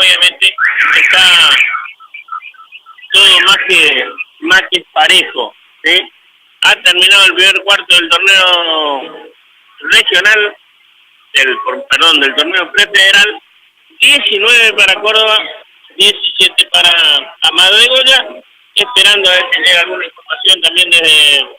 obviamente está todo más que parejo, ¿sí? Ha terminado el primer cuarto del torneo regional, del torneo prefederal, 19 para Córdoba, 17 para Amado de Goya, esperando a ver si llega alguna información también desde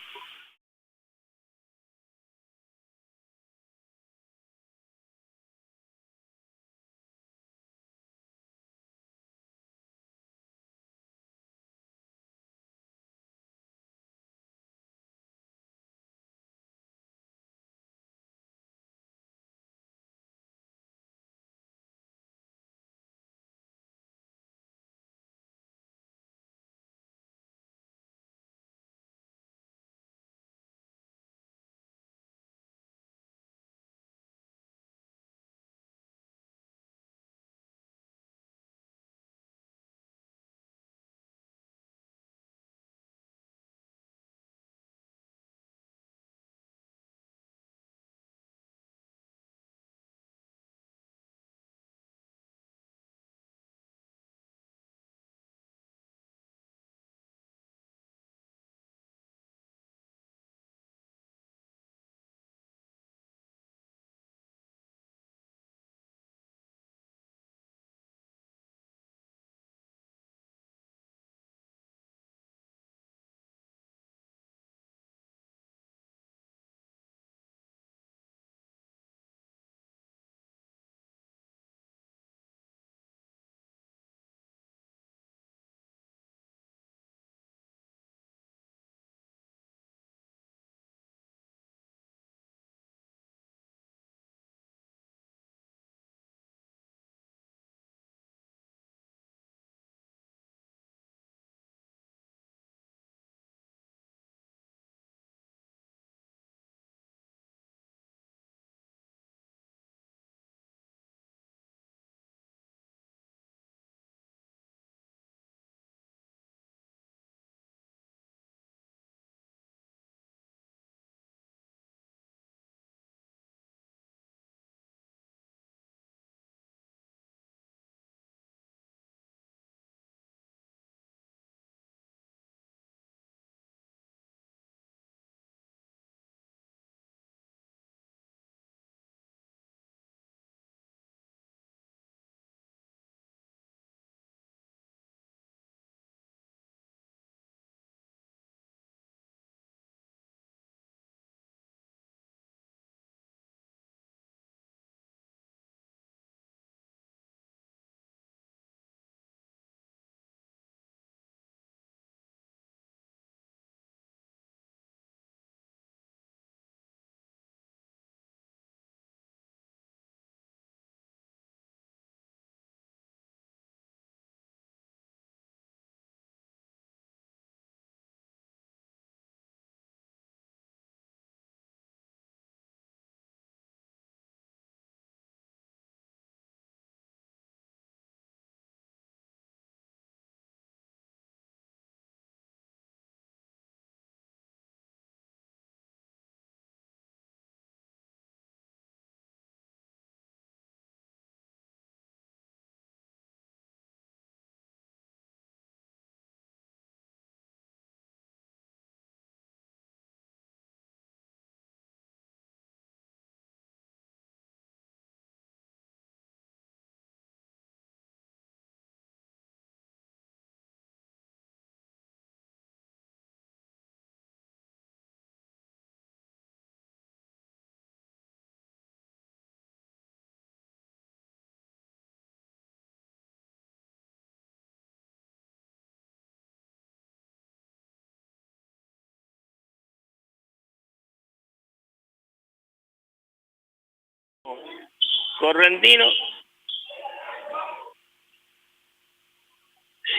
Correntino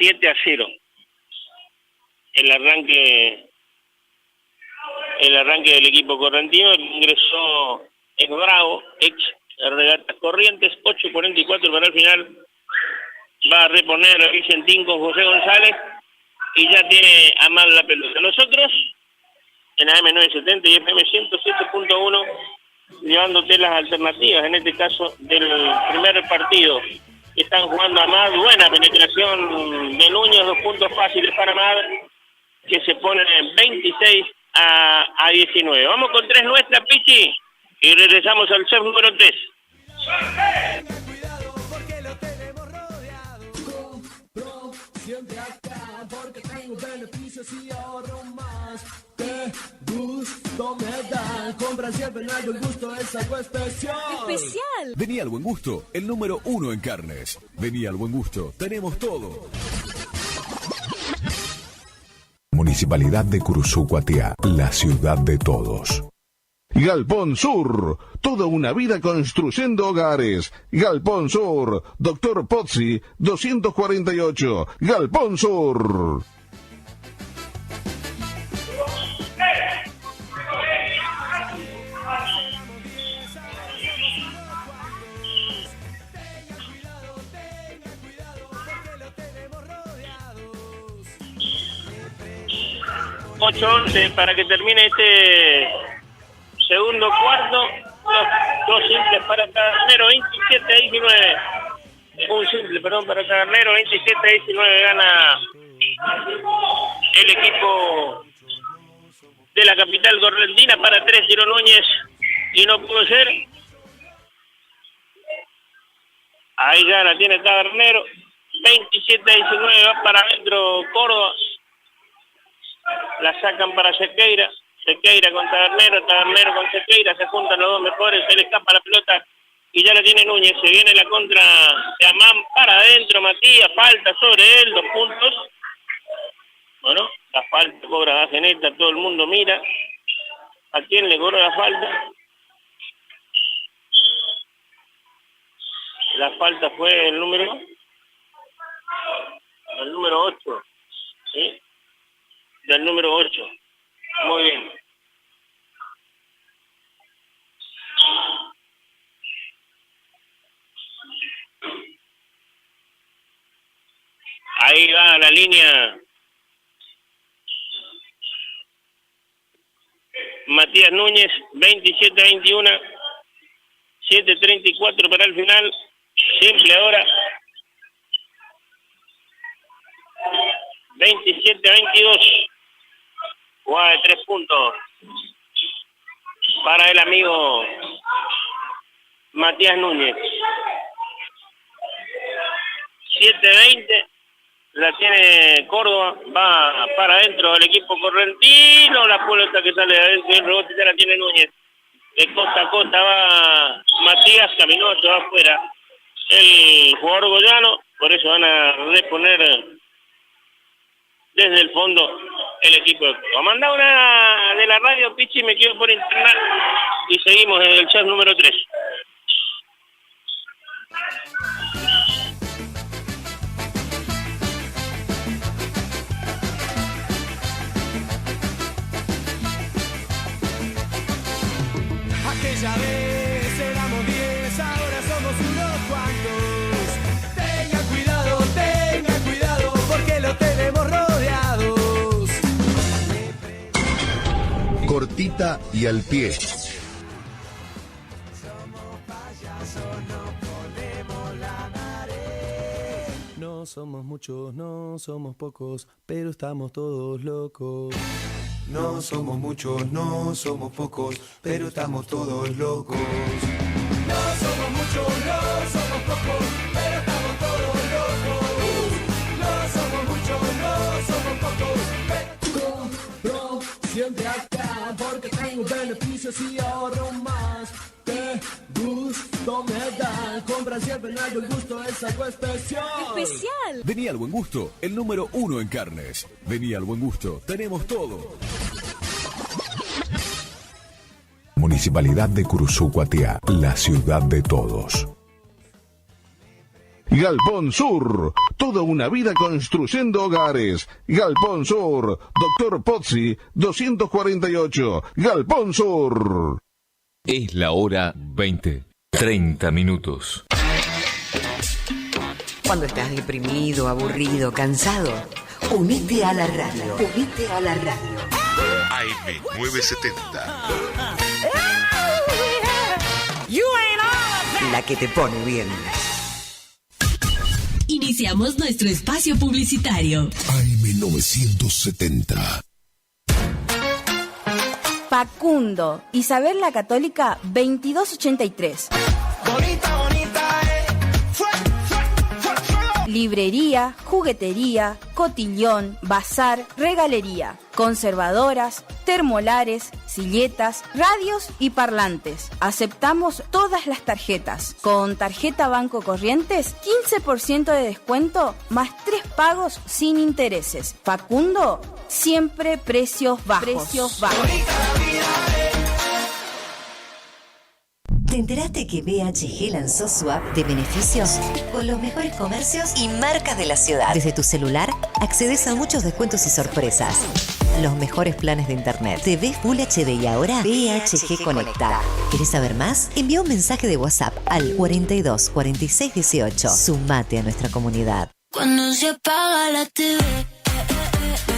7-0. El arranque del equipo correntino. Ingresó ex Bravo, ex Regatas Corrientes, 8:44 para el final. Va a reponer a Vicentín con José González y ya tiene a mal la pelota. Nosotros en AM970 y FM 107.1 llevándote las alternativas, en este caso del primer partido están jugando a Amad. Buena penetración de Núñez, 2 puntos fáciles para Amad, que se pone 26 a 19. Vamos con 3 nuestras, Pichi, y regresamos al set número 3. Siempre acá, porque tengo beneficios y ahorro más. Qué gusto me da. Compra siempre en Al Buen Gusto, es algo especial. ¡Especial! Vení al Buen Gusto, el número 1 en carnes. Vení al Buen Gusto, tenemos todo. Municipalidad de Curuzucuatiá, la ciudad de todos. Galpón Sur, toda una vida construyendo hogares. Galpón Sur, Dr. Pozzi, 248. Galpón Sur. $8-11 para que termine este segundo cuarto. Dos simples para Tabernero, 27-19. Un simple, perdón, para Tabernero, 27-19. Gana el equipo de la capital correntina para 3, Ciro Núñez, y no pudo ser. Ahí ya la tiene Tabernero, 27-19. Va para adentro Córdoba. La sacan para Sequeira. Sequeira con Tabernero, Tabernero con Sequeira, se juntan los dos mejores, se le escapa la pelota y ya la tiene Núñez. Se viene la contra de Amán para adentro, Matías, falta sobre él, 2 puntos. Bueno, la falta cobra Gajeneta, todo el mundo mira a quién le cobra la falta. La falta fue el número 8, ¿sí? Del número 8. Muy bien. Ahí va la línea Matías Núñez, 27-21, 7:34 para el final. Simple ahora. 27-22. Jugada de 3 puntos para el amigo Matías Núñez. 7:20. La tiene Córdoba. Va para adentro el equipo correntino. La pelota que sale de adentro. El rebote ya la tiene Núñez. De costa a costa va Matías. Caminó, se va afuera el jugador goyano. Por eso van a reponer desde el fondo el equipo de Córdoba. Manda una de la radio, Pichi, me quedo por internet y seguimos en el chat número 3. Aquella vez éramos 10, ahora somos unos cuantos. Tengan cuidado, porque lo tenemos rodeados. Cortita y al pie. No somos muchos, no somos pocos, pero estamos todos locos. No somos muchos, no somos pocos, pero estamos todos locos. No somos muchos, no somos pocos, pero estamos todos locos. No somos muchos, no somos pocos, pero compro siempre acá, porque tengo beneficios y ahorro más. Qué gusto me da. Compra siempre en Al Buen Gusto, es algo especial. ¡Especial! Vení al Buen Gusto, el número 1 en carnes. Vení al Buen Gusto, tenemos todo. Municipalidad de Curuzucuatiá, la ciudad de todos. Galpón Sur, toda una vida construyendo hogares. Galpón Sur, Dr. Pozzi, 248. Galpón Sur. Es la hora 20, 30 minutos. Cuando estás deprimido, aburrido, cansado, unite a la radio. Unite a la radio. AM970. La que te pone bien. Iniciamos nuestro espacio publicitario. AM970. Facundo, Isabel la Católica, 2283. Librería, juguetería, cotillón, bazar, regalería, conservadoras, termolares, silletas, radios y parlantes. Aceptamos todas las tarjetas. Con tarjeta Banco Corrientes, 15% de descuento más 3 pagos sin intereses. Facundo, siempre precios bajos. ¿Te enteraste que BHG lanzó su app de beneficios con los mejores comercios y marcas de la ciudad? Desde tu celular accedes a muchos descuentos y sorpresas. Los mejores planes de internet, TV Full HD y ahora BHG Conecta. ¿Querés saber más? Envía un mensaje de WhatsApp al 42 46 18. Sumate a nuestra comunidad. Cuando se apaga la TV.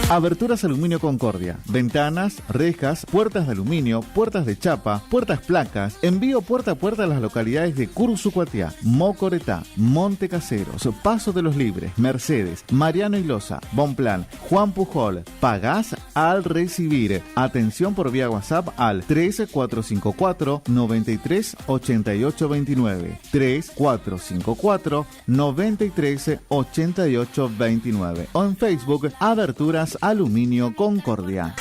Aberturas Aluminio Concordia. Ventanas, rejas, puertas de aluminio, puertas de chapa, puertas placas. Envío puerta a puerta a las localidades de Curuzucuatiá, Mocoretá, Monte Caseros, Paso de los Libres, Mercedes, Mariano Ilosa, Bonplan, Juan Pujol. Pagás al recibir. Atención por vía WhatsApp al 3454 93 88 29. 3454 93 88 29. O en Facebook, Aberturas Aluminio Concordia.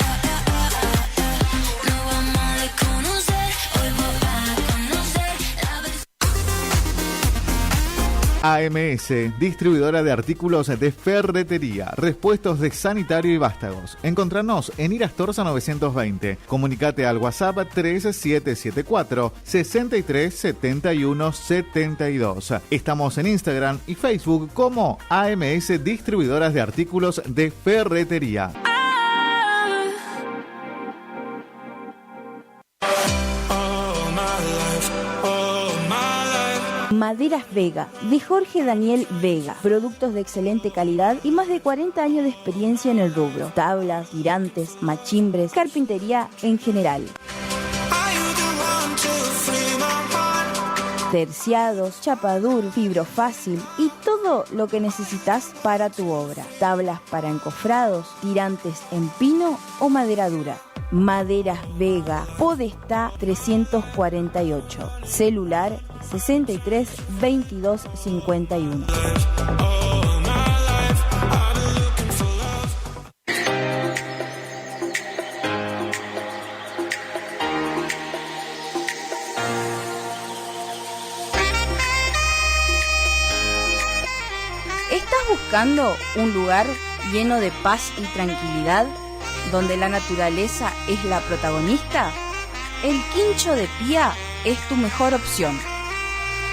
AMS, distribuidora de artículos de ferretería, repuestos de sanitario y vástagos. Encontranos en Irastorza 920. Comunicate al WhatsApp 3774 63 71 72. Estamos en Instagram y Facebook como AMS Distribuidoras de Artículos de Ferretería. Maderas Vega, de Jorge Daniel Vega. Productos de excelente calidad y más de 40 años de experiencia en el rubro. Tablas, tirantes, machimbres, carpintería en general. Terciados, chapadur, fibrofácil y todo lo que necesitas para tu obra. Tablas para encofrados, tirantes en pino o madera dura. Maderas Vega, Podestá 348. Celular 63 22 51. ¿Estás buscando un lugar lleno de paz y tranquilidad, donde la naturaleza es la protagonista? El Quincho de Pía es tu mejor opción.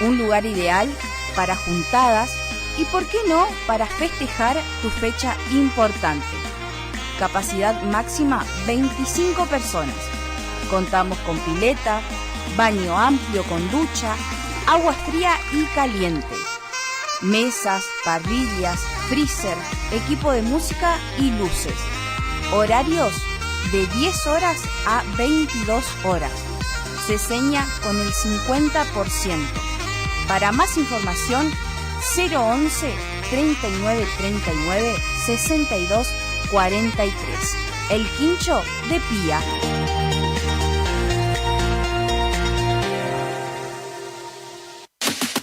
Un lugar ideal para juntadas y, ¿por qué no?, para festejar tu fecha importante. Capacidad máxima 25 personas. Contamos con pileta, baño amplio con ducha, agua fría y caliente. Mesas, parrillas, freezer, equipo de música y luces. Horarios de 10 horas a 22 horas. Se seña con el 50%. Para más información, 011 39 39 62 43. El Quincho de Pía.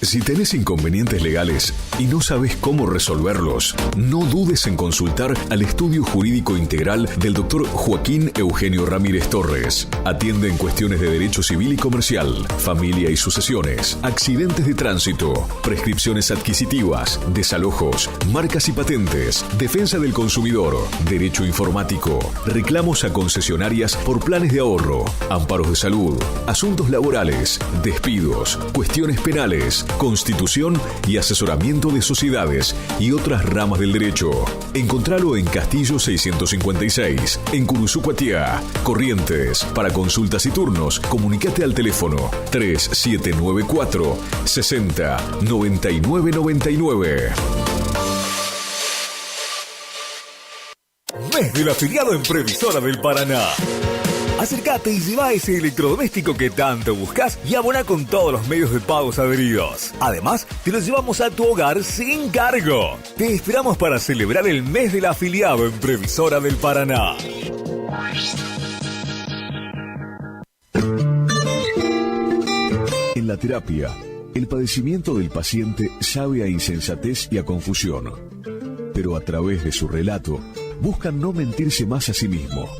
Si tenés inconvenientes legales y no sabes cómo resolverlos, no dudes en consultar al Estudio Jurídico Integral del Dr. Joaquín Eugenio Ramírez Torres. Atiende en cuestiones de derecho civil y comercial, familia y sucesiones, accidentes de tránsito, prescripciones adquisitivas, desalojos, marcas y patentes, defensa del consumidor, derecho informático, reclamos a concesionarias por planes de ahorro, amparos de salud, asuntos laborales, despidos, cuestiones penales, constitución y asesoramiento de sociedades y otras ramas del derecho. Encontralo en Castillo 656, en Curuzucuatiá, Corrientes. Para consultas y turnos, comunicate al teléfono 3794 60 99 99. Mes del afiliado en Previsora del Paraná. Acércate y lleva ese electrodoméstico que tanto buscas y abona con todos los medios de pagos adheridos. Además, te lo llevamos a tu hogar sin cargo. Te esperamos para celebrar el mes del afiliado en Previsora del Paraná. En la terapia, el padecimiento del paciente sabe a insensatez y a confusión, pero a través de su relato buscan no mentirse más a sí mismo.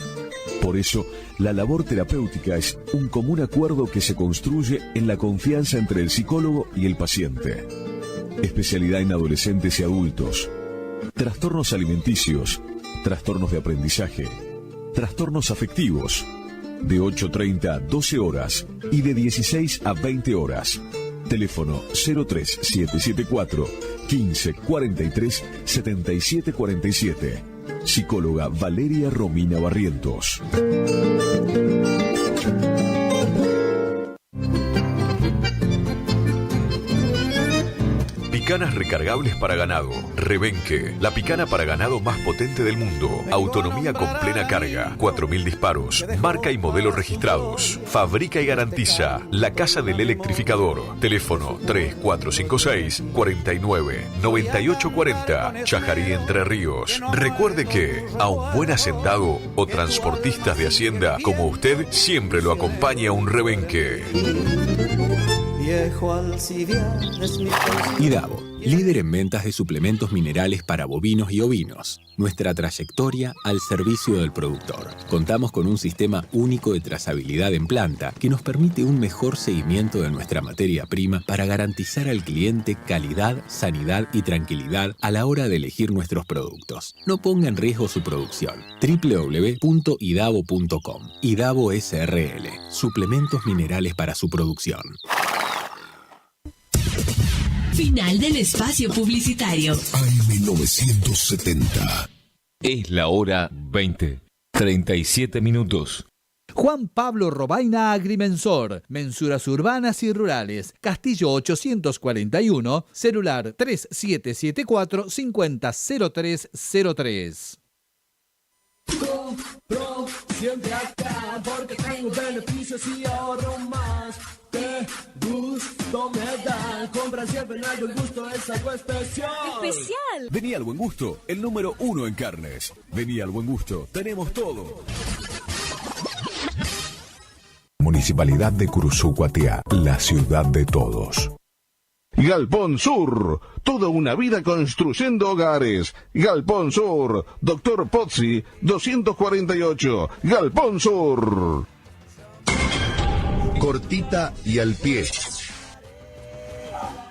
Por eso, la labor terapéutica es un común acuerdo que se construye en la confianza entre el psicólogo y el paciente. Especialidad en adolescentes y adultos, trastornos alimenticios, trastornos de aprendizaje, trastornos afectivos, de 8:30 a 12 horas y de 16 a 20 horas. Teléfono 03774 15 43 77 47. Psicóloga Valeria Romina Barrientos. Picanas recargables para ganado. Rebenque, la picana para ganado más potente del mundo. Autonomía con plena carga. 4000 disparos. Marca y modelo registrados. Fabrica y garantiza La Casa del Electrificador. Teléfono 3456 49 98 40. Chajarí, Entre Ríos. Recuerde que a un buen hacendado o transportistas de hacienda como usted siempre lo acompaña un rebenque. Viejo Alcibiades es mi IDAVO, líder en ventas de suplementos minerales para bovinos y ovinos. Nuestra trayectoria al servicio del productor. Contamos con un sistema único de trazabilidad en planta que nos permite un mejor seguimiento de nuestra materia prima para garantizar al cliente calidad, sanidad y tranquilidad a la hora de elegir nuestros productos. No ponga en riesgo su producción. www.idavo.com. IDAVO SRL. Suplementos minerales para su producción. Final del espacio publicitario. AM970. Es la hora 20. 37 minutos. Juan Pablo Robaina Agrimensor, mensuras urbanas y rurales, Castillo 841, celular 3774-500303. Compro siempre acá porque tengo beneficios y ahorro más. Que gusto me da. Compra siempre en El Buen Gusto, es algo especial. ¡Especial! Vení al Buen Gusto, el número 1 en carnes. Vení al Buen Gusto, tenemos todo. Municipalidad de Curuzú-Guatiá, la ciudad de todos. Galpón Sur, toda una vida construyendo hogares. Galpón Sur, Dr. Pozzi, 248, Galpón Sur. Cortita y al pie.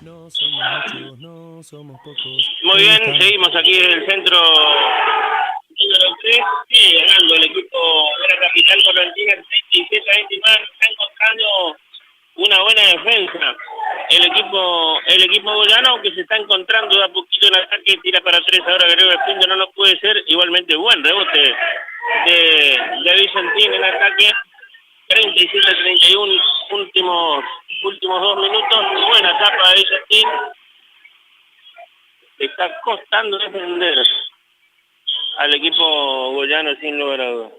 No somos muchos, no somos pocos. Muy bien, seguimos aquí en el centro número 3, sigue ganando el equipo de la capital correntina 37-29, está encontrando una buena defensa. El equipo boyano que se está encontrando de a poquito en ataque, tira para 3 ahora, creo que Pinto no puede ser. Igualmente buen rebote de Vicentín en ataque. 37-31, últimos 2 minutos, buena tapa de Vicentín. Le está costando defender al equipo boyano sin lugar a dudas.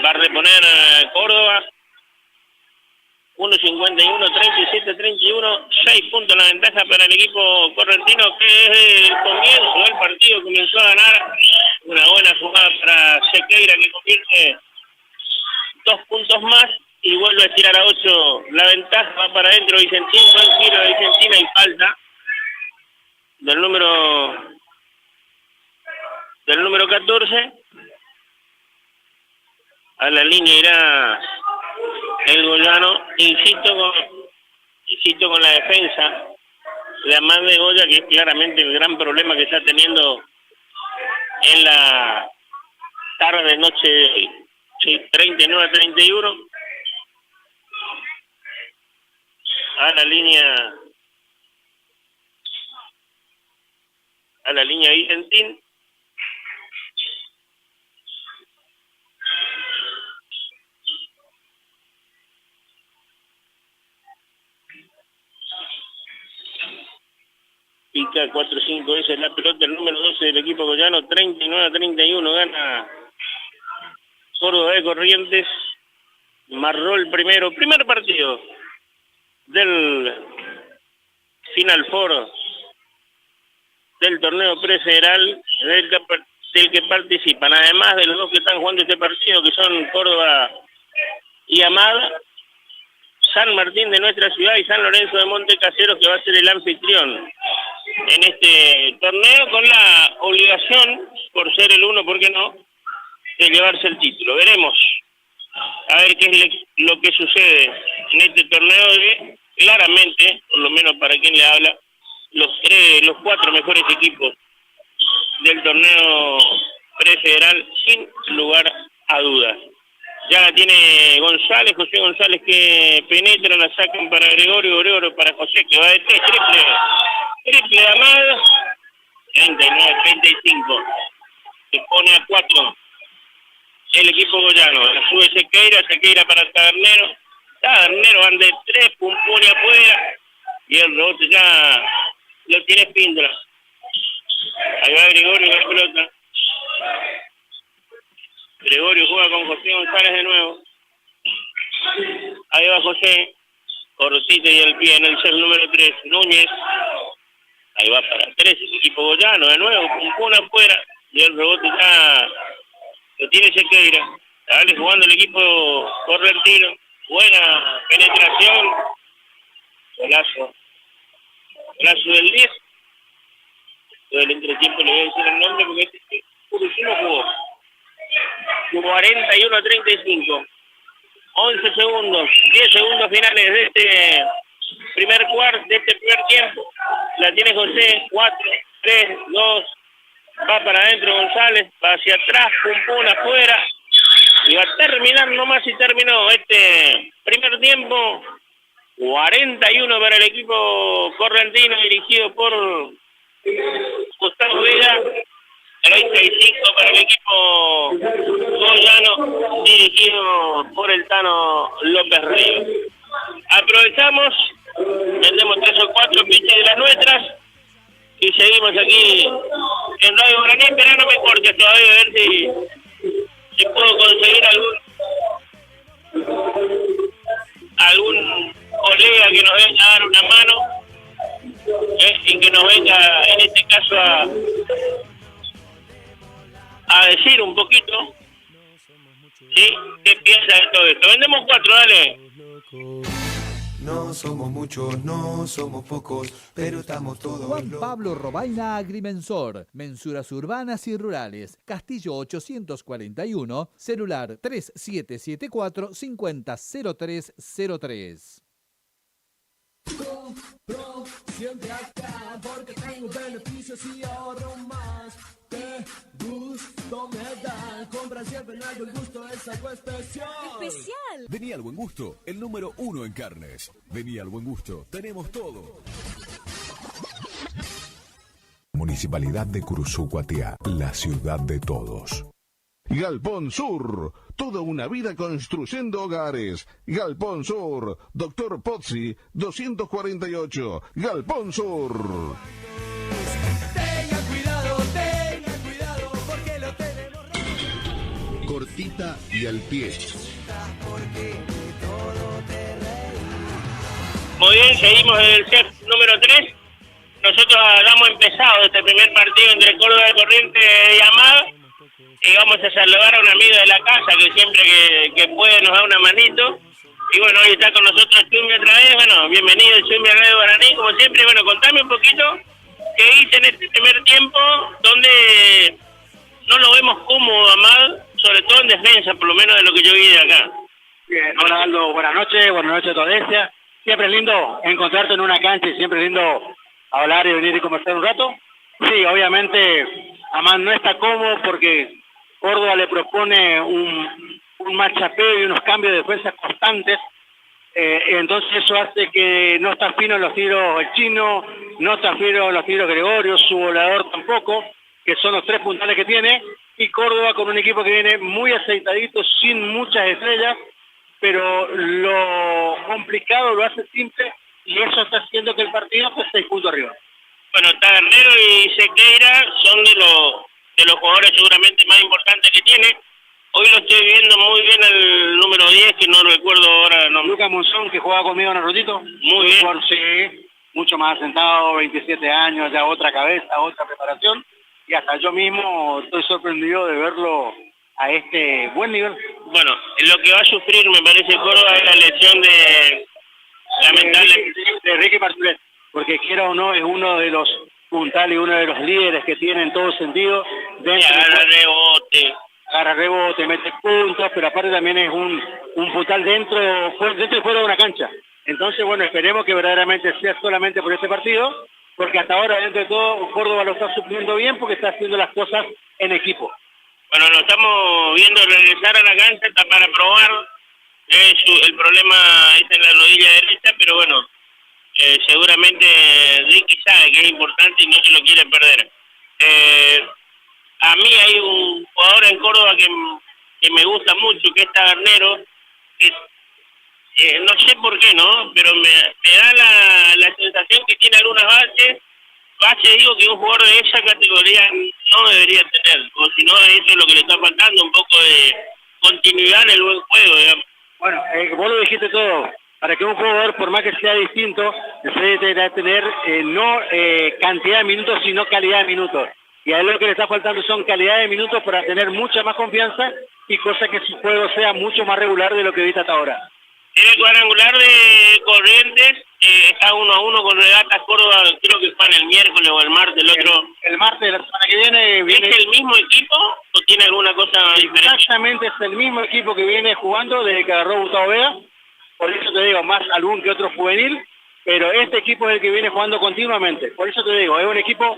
Va a reponer Córdoba. 1.51, 37-31, 6 puntos la ventaja para el equipo correntino, que desde el comienzo del partido comenzó a ganar. Una buena jugada para Sequeira, que convierte 2 puntos más y vuelve a estirar a 8 la ventaja. Va para adentro Vicentín, buen tiro de Vicentina y falta del número 14. A la línea irá el Goyano. Insisto con la defensa de Amán de Goya, que es claramente el gran problema que está teniendo en la tarde noche de hoy. Sí, 39-31. A la línea Vicentín. pica 4-5 veces la pelota, el número 12 del equipo goyano, 39-31, gana Córdoba de Corrientes. Marrol primer partido del Final Four del torneo prefederal del que participan, además de los dos que están jugando este partido, que son Córdoba y Amada, San Martín de nuestra ciudad y San Lorenzo de Montecaseros, que va a ser el anfitrión en este torneo, con la obligación, por ser el uno, ¿por qué no?, de llevarse el título. Veremos a ver qué es lo que sucede en este torneo de, claramente, por lo menos para quien le habla, los 4 mejores equipos del torneo prefederal, sin lugar a dudas. Ya la tiene González, José González, que penetra, la sacan para Gregorio para José, que va de 3, triple de Amada, 39-35, se pone a 4 el equipo goyano, la sube Sequeira para Tabernero van de 3, Pumpone afuera, y el rebote ya lo tiene Espíndola. Ahí va Gregorio con la pelota. Gregorio juega con José González de nuevo. Ahí va José, cortito y el pie en el set número 3, Núñez. Ahí va para 3, el equipo goyano de nuevo, Pumpone afuera, y el rebote ya lo tiene Sequeira. Dale jugando el equipo correntino. Buena penetración. Golazo del 10. Todo el entretiempo le voy a decir el nombre porque este Curuzino jugó 41-35. 11 segundos, 10 segundos finales de este primer tiempo. La tiene José, 4, 3, 2. Va para adentro González, va hacia atrás, Pumpón afuera. Y va a terminar nomás, y terminó este primer tiempo. 41 para el equipo correntino, dirigido por Gustavo Villa. 35 para el equipo goyano, dirigido por el Tano López Ríos. Aprovechamos, vendemos 3 o 4 pitches de las nuestras y seguimos aquí en Radio Guaraní. Pero no me cortes todavía, a ver si puedo conseguir algún colega que nos venga a dar una mano, y que nos venga en este caso a decir un poquito, ¿sí?, qué piensa de todo esto. Vendemos 4, dale. No somos muchos, no somos pocos, pero estamos todos Juan locos. Pablo Robaina Agrimensor, mensuras urbanas y rurales, Castillo 841, celular 3774-500303. Compro siempre acá porque tengo beneficios y ahorro más. Qué gusto me da. Compra siempre en Al Buen Gusto, es algo especial. ¡Especial! Vení al Buen Gusto, el número 1 en carnes. Vení al Buen Gusto, tenemos todo. Municipalidad de Curuzú-Cuatiá, la ciudad de todos. Galpón Sur, toda una vida construyendo hogares. Galpón Sur, Dr. Pozzi, 248. Galpón Sur. Tenga cuidado, porque lo tenemos. Cortita y al pie. Muy bien, seguimos en el set número 3. Nosotros hemos empezado este primer partido entre Córdoba de Corrientes y Amada. Y vamos a saludar a un amigo de la casa que siempre que puede nos da una manito. Y bueno, hoy está con nosotros Chumi otra vez. Bueno, bienvenido Chumi a Radio Guaraní, como siempre. Bueno, contame un poquito qué hice en este primer tiempo, donde no lo vemos cómodo a Amad, sobre todo en defensa, por lo menos de lo que yo vi de acá. Bien, hola Aldo, buenas noches a tu audiencia. Siempre es lindo encontrarte en una cancha y siempre es lindo hablar y venir y conversar un rato. Sí, obviamente Amad no está cómodo porque Córdoba le propone un machapeo y unos cambios de defensa constantes, entonces eso hace que no está fino en los tiros el Chino, no está fino en los tiros Gregorio, su volador tampoco, que son los 3 puntales que tiene, y Córdoba con un equipo que viene muy aceitadito, sin muchas estrellas, pero lo complicado lo hace simple, y eso está haciendo que el partido esté 6 puntos arriba. Bueno, Tabernero y Sequeira son de los jugadores seguramente más importantes que tiene. Hoy lo estoy viendo muy bien el número 10, que no recuerdo ahora. No. Lucas Monzón, que jugaba conmigo en el Rotito. Muy bien. Sí, mucho más asentado, 27 años, ya otra cabeza, otra preparación. Y hasta yo mismo estoy sorprendido de verlo a este buen nivel. Bueno, lo que va a sufrir, me parece, Córdoba es la lesión de Ricky Martínez, porque quiera o no, es uno de los puntales, uno de los líderes que tiene en todo sentido. Agarra rebote, mete puntos, pero aparte también es un puntal dentro y fuera de una cancha. Entonces, bueno, esperemos que verdaderamente sea solamente por este partido, porque hasta ahora, dentro de todo, Córdoba lo está supliendo bien porque está haciendo las cosas en equipo. Bueno, lo estamos viendo regresar a la cancha, está para probar. El problema es en la rodilla derecha, pero bueno, seguramente Ricky sabe que es importante y no se lo quiere perder. A mí hay un jugador en Córdoba que me gusta mucho, que es Tabernero, que no sé por qué, ¿no? Pero me da la sensación que tiene algunas bases, digo, que un jugador de esa categoría no debería tener, o si no, eso es lo que le está faltando, un poco de continuidad en el buen juego, digamos. Bueno, vos lo dijiste todo. Para que un jugador, por más que sea distinto, debe tener no cantidad de minutos, sino calidad de minutos. Y a él lo que le está faltando son calidad de minutos para tener mucha más confianza y cosa que su juego sea mucho más regular de lo que viste hasta ahora. En el cuadrangular de Corrientes está 1-1 con Regatas Córdoba, creo que fue el miércoles o el martes, el otro. El martes de la semana que viene. ¿Es el mismo equipo o tiene alguna cosa diferente? Exactamente, es el mismo equipo que viene jugando desde que agarró Gustavo Vega. Por eso te digo, más algún que otro juvenil, pero este equipo es el que viene jugando continuamente. Por eso te digo, es un equipo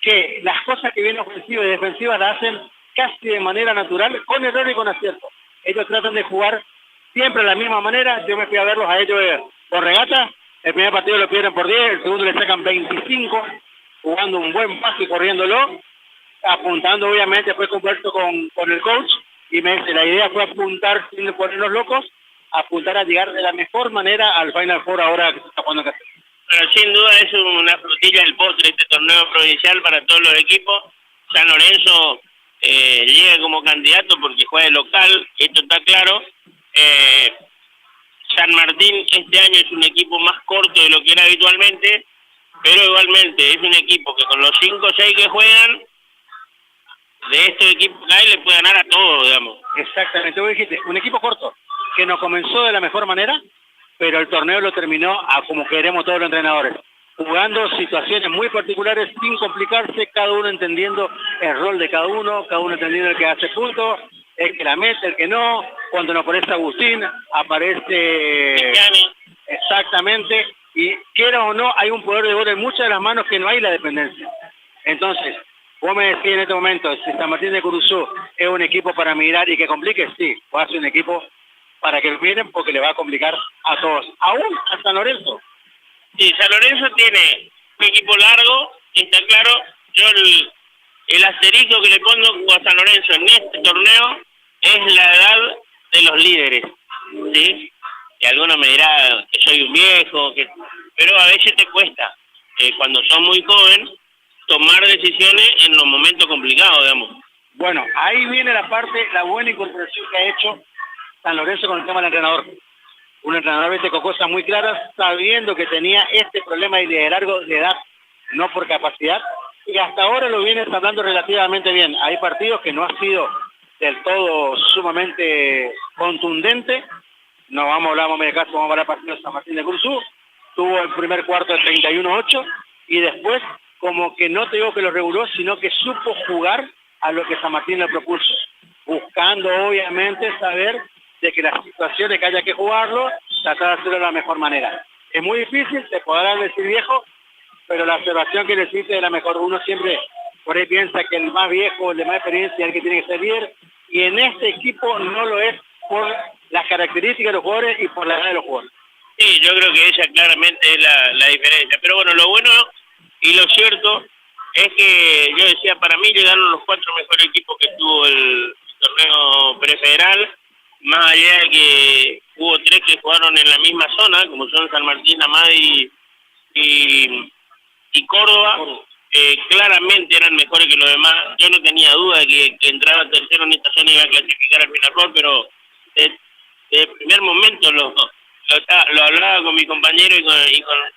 que las cosas que vienen ofensivas y defensivas las hacen casi de manera natural, con error y con acierto. Ellos tratan de jugar siempre de la misma manera. Yo me fui a verlos a ellos por Regata. El primer partido lo pierden por 10, el segundo le sacan 25, jugando un buen pase y corriéndolo, apuntando obviamente, fue converso con el coach, y me dice, la idea fue apuntar sin ponernos locos, apuntar a llegar de la mejor manera al Final Four ahora que se está jugando acá. Pero sin duda es una frutilla del postre este torneo provincial para todos los equipos. San Lorenzo llega como candidato porque juega de local, esto está claro. San Martín este año es un equipo más corto de lo que era habitualmente, pero igualmente es un equipo que con los 5 o 6 que juegan, de estos equipos que hay, le puede ganar a todos, digamos. Exactamente, vos dijiste, un equipo corto, que no comenzó de la mejor manera, pero el torneo lo terminó a como queremos todos los entrenadores, jugando situaciones muy particulares sin complicarse, cada uno entendiendo el rol de cada uno entendiendo el que hace puntos, el que la mete, el que no. Cuando no aparece Agustín, aparece exactamente, y quiera o no, hay un poder de gol en muchas de las manos que no hay la dependencia. Entonces, vos me decís en este momento, si San Martín de Curuzú es un equipo para mirar y que complique, sí, va a ser un equipo para que lo miren porque le va a complicar a todos, aún a San Lorenzo. Sí, San Lorenzo tiene un equipo largo, y está claro, yo el asterisco que le pongo a San Lorenzo en este torneo es la edad de los líderes, ¿sí? Y alguno me dirá que soy un viejo, pero a veces te cuesta, cuando sos muy joven, tomar decisiones en los momentos complicados, digamos. Bueno, ahí viene la buena incorporación que ha hecho San Lorenzo con el tema del entrenador. Un entrenador con cosas muy claras, sabiendo que tenía este problema de liderazgo de edad, no por capacidad, y hasta ahora lo viene tratando relativamente bien. Hay partidos que no ha sido del todo sumamente contundente. No vamos a hablar, vamos a hablar partido de San Martín de Curuzú. Tuvo el primer cuarto de 31-8 y después como que no te digo que lo reguló, sino que supo jugar a lo que San Martín le propuso, buscando obviamente saber de que las situaciones que haya que jugarlo, tratar de hacerlo de la mejor manera. Es muy difícil, te podrán decir viejo, pero la observación que le hiciste es la mejor. Uno siempre por ahí piensa que el más viejo, el de más experiencia, es el que tiene que ser líder, y en este equipo no lo es por las características de los jugadores y por la edad de los jugadores. Sí, yo creo que esa claramente es la diferencia. Pero bueno, lo bueno y lo cierto es que yo decía, para mí llegaron los 4 mejores equipos que tuvo el torneo prefederal, más allá de que hubo 3 que jugaron en la misma zona, como son San Martín, Amadi y y Córdoba claramente eran mejores que los demás. Yo no tenía duda de que entraba tercero en esta zona y iba a clasificar al Final Four, pero desde el primer momento lo hablaba con mi compañero y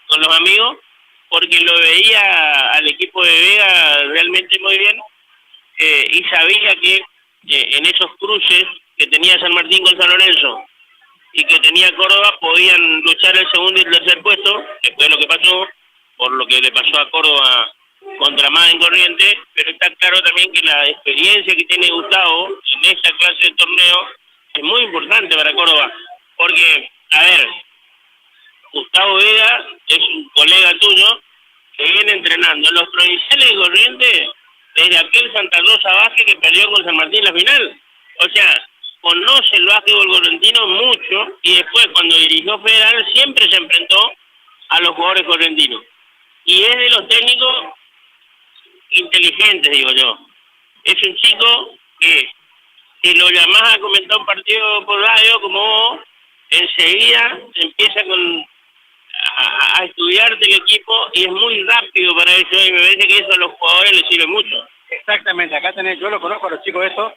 con los amigos, porque lo veía al equipo de Vega realmente muy bien, y sabía que en esos cruces que tenía San Martín con San Lorenzo y que tenía Córdoba podían luchar el segundo y el tercer puesto, que fue lo que pasó, por lo que le pasó a Córdoba contra más en Corrientes, pero está claro también que la experiencia que tiene Gustavo en esta clase de torneo es muy importante para Córdoba, porque, a ver, Gustavo Vega es un colega tuyo que viene entrenando en los provinciales de Corrientes desde aquel Santa Rosa Vázquez que perdió con San Martín en la final. O sea, conoce el básquetbol correntino mucho, y después cuando dirigió Federal siempre se enfrentó a los jugadores correntinos. Y es de los técnicos inteligentes, digo yo. Es un chico que si lo llamás a comentar un partido por radio como vos, enseguida empieza a estudiarte el equipo y es muy rápido para eso, y me parece que eso a los jugadores les sirve mucho. Exactamente, acá tenés, yo lo conozco a los chicos estos,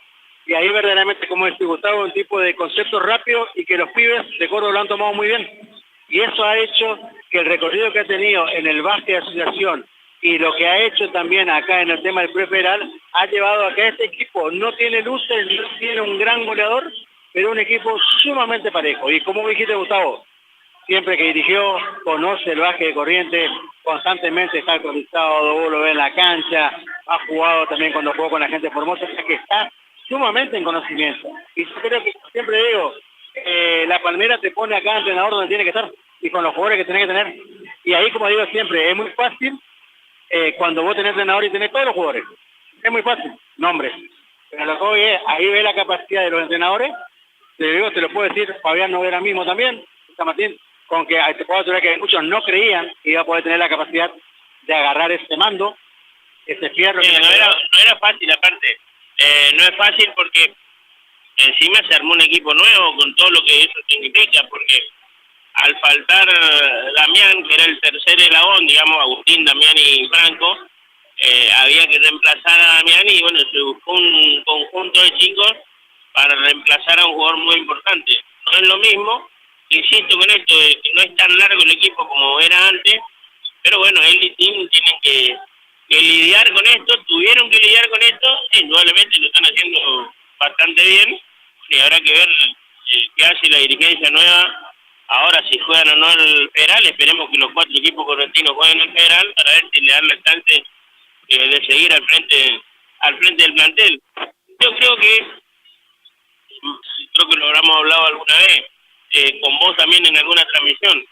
y ahí verdaderamente, como decía Gustavo, un tipo de concepto rápido y que los pibes de Córdoba lo han tomado muy bien. Y eso ha hecho que el recorrido que ha tenido en el básquet de asociación y lo que ha hecho también acá en el tema del pre-federal ha llevado a que este equipo no tiene luces, no tiene un gran goleador, pero un equipo sumamente parejo. Y como dijiste, Gustavo, siempre que dirigió, conoce el básquet de Corrientes, constantemente está actualizado, vos lo ves en la cancha, ha jugado también cuando jugó con la gente de Formosa, o sea que está sumamente en conocimiento. Y yo creo que siempre digo, la Palmera te pone a cada entrenador donde tiene que estar y con los jugadores que tiene que tener. Y ahí, como digo siempre, es muy fácil cuando vos tenés entrenador y tenés todos los jugadores. Es muy fácil, nombres. Pero lo que hoy es, ahí ve la capacidad de los entrenadores. Te lo puedo decir, Fabián Noguera mismo también, San Martín, con que te puedo asegurar que muchos no creían que iba a poder tener la capacidad de agarrar este mando, este fierro. Sí, no era fácil, aparte. No es fácil porque encima se armó un equipo nuevo con todo lo que eso significa, porque al faltar Damián, que era el tercer eslabón, digamos, Agustín, Damián y Franco, había que reemplazar a Damián y bueno, se buscó un conjunto de chicos para reemplazar a un jugador muy importante. No es lo mismo, insisto con esto, de que no es tan largo el equipo como era antes, pero bueno, él y Tim tienen que lidiar con esto, tuvieron que lidiar con esto, indudablemente lo están haciendo bastante bien, y habrá que ver qué hace la dirigencia nueva, ahora si juegan o no el federal. Esperemos que los 4 equipos correntinos jueguen el federal, para ver si le dan la chance de seguir al frente del plantel. Yo creo que lo habremos hablado alguna vez, con vos también en alguna transmisión,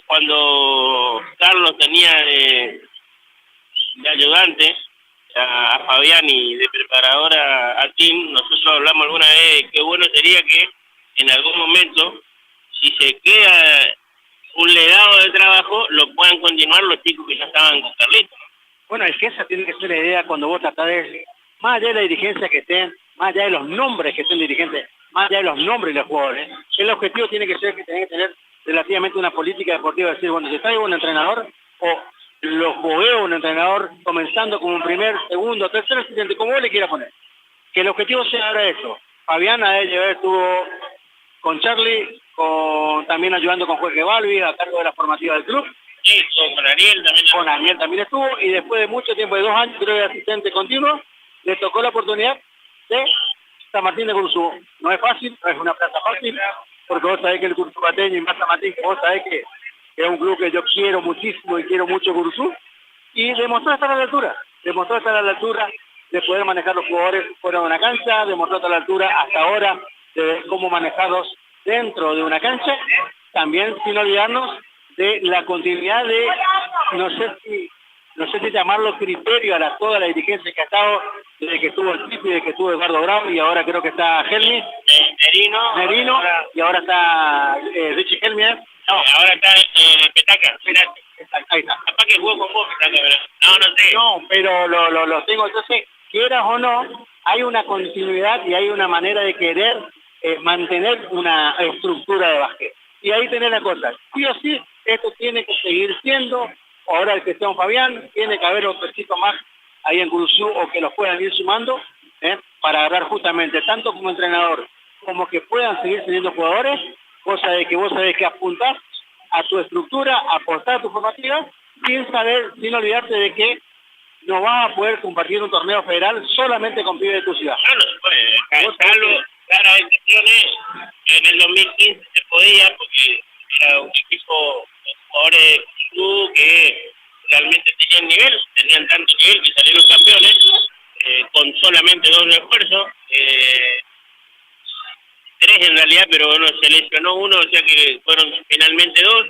cuando Carlos tenía de ayudante a Fabián y de preparadora a Tim, nosotros hablamos alguna vez qué bueno sería que en algún momento, si se queda un legado de trabajo, lo puedan continuar los chicos que ya estaban con Carlitos. Bueno, es que esa tiene que ser la idea cuando vos tratás de, más allá de la dirigencia que estén, más allá de los nombres que estén dirigentes, más allá de los nombres de los jugadores, el objetivo tiene que ser que tenés que tener relativamente una política deportiva, decir, bueno, si traigo un entrenador o lo jugueo un entrenador comenzando como un primer, segundo, tercer asistente, como vos le quieras poner. Que el objetivo sea ahora eso. Fabián estuvo con Charlie, también ayudando con Jorge Balbi, a cargo de la formativa del club. Sí, con Ariel también. Con Ariel también estuvo, y después de mucho tiempo, de 2 años, creo, de asistente continuo, le tocó la oportunidad de San Martín de Curuzú. No es fácil, no es una plaza fácil, porque vos sabés que el Curuzú-Pateño y más San Martín, vos sabés que es un club que yo quiero muchísimo y quiero mucho Curuzú, y demostró estar a la altura, de poder manejar los jugadores fuera de una cancha, demostró estar a la altura hasta ahora de ver cómo manejarlos dentro de una cancha, también sin olvidarnos de la continuidad de, no sé si llamarlo criterio a toda la dirigencia que ha estado, desde que estuvo el Tipi, desde que estuvo Eduardo Grau, y ahora creo que está Helmi, Nerino, y ahora está Richie Helmi. No, ahora está Petaca. Ahí está. Capaz que jugó con vos, Petaca, pero no sé. No, pero lo tengo. Entonces, quieras o no, hay una continuidad y hay una manera de querer mantener una estructura de básquet. Y ahí tenés la cosa. Sí o sí, esto tiene que seguir siendo ahora el Cristian Fabián, tiene que haber otro chico más ahí en Curuzú o que los puedan ir sumando, para agarrar justamente tanto como entrenador como que puedan seguir teniendo jugadores, cosa de que vos sabés que apuntás a tu estructura, apostar a tu formativa, sin olvidarte de que no vas a poder compartir un torneo federal solamente con pibes de tu ciudad. No se puede. Salvo claras excepciones, en el 2015 se podía porque era un equipo de jugadores de Curuzú que realmente tenían tanto nivel que salieron campeones con solamente 2 refuerzos, 3 en realidad, pero bueno, se lesionó uno, o sea que fueron finalmente 2.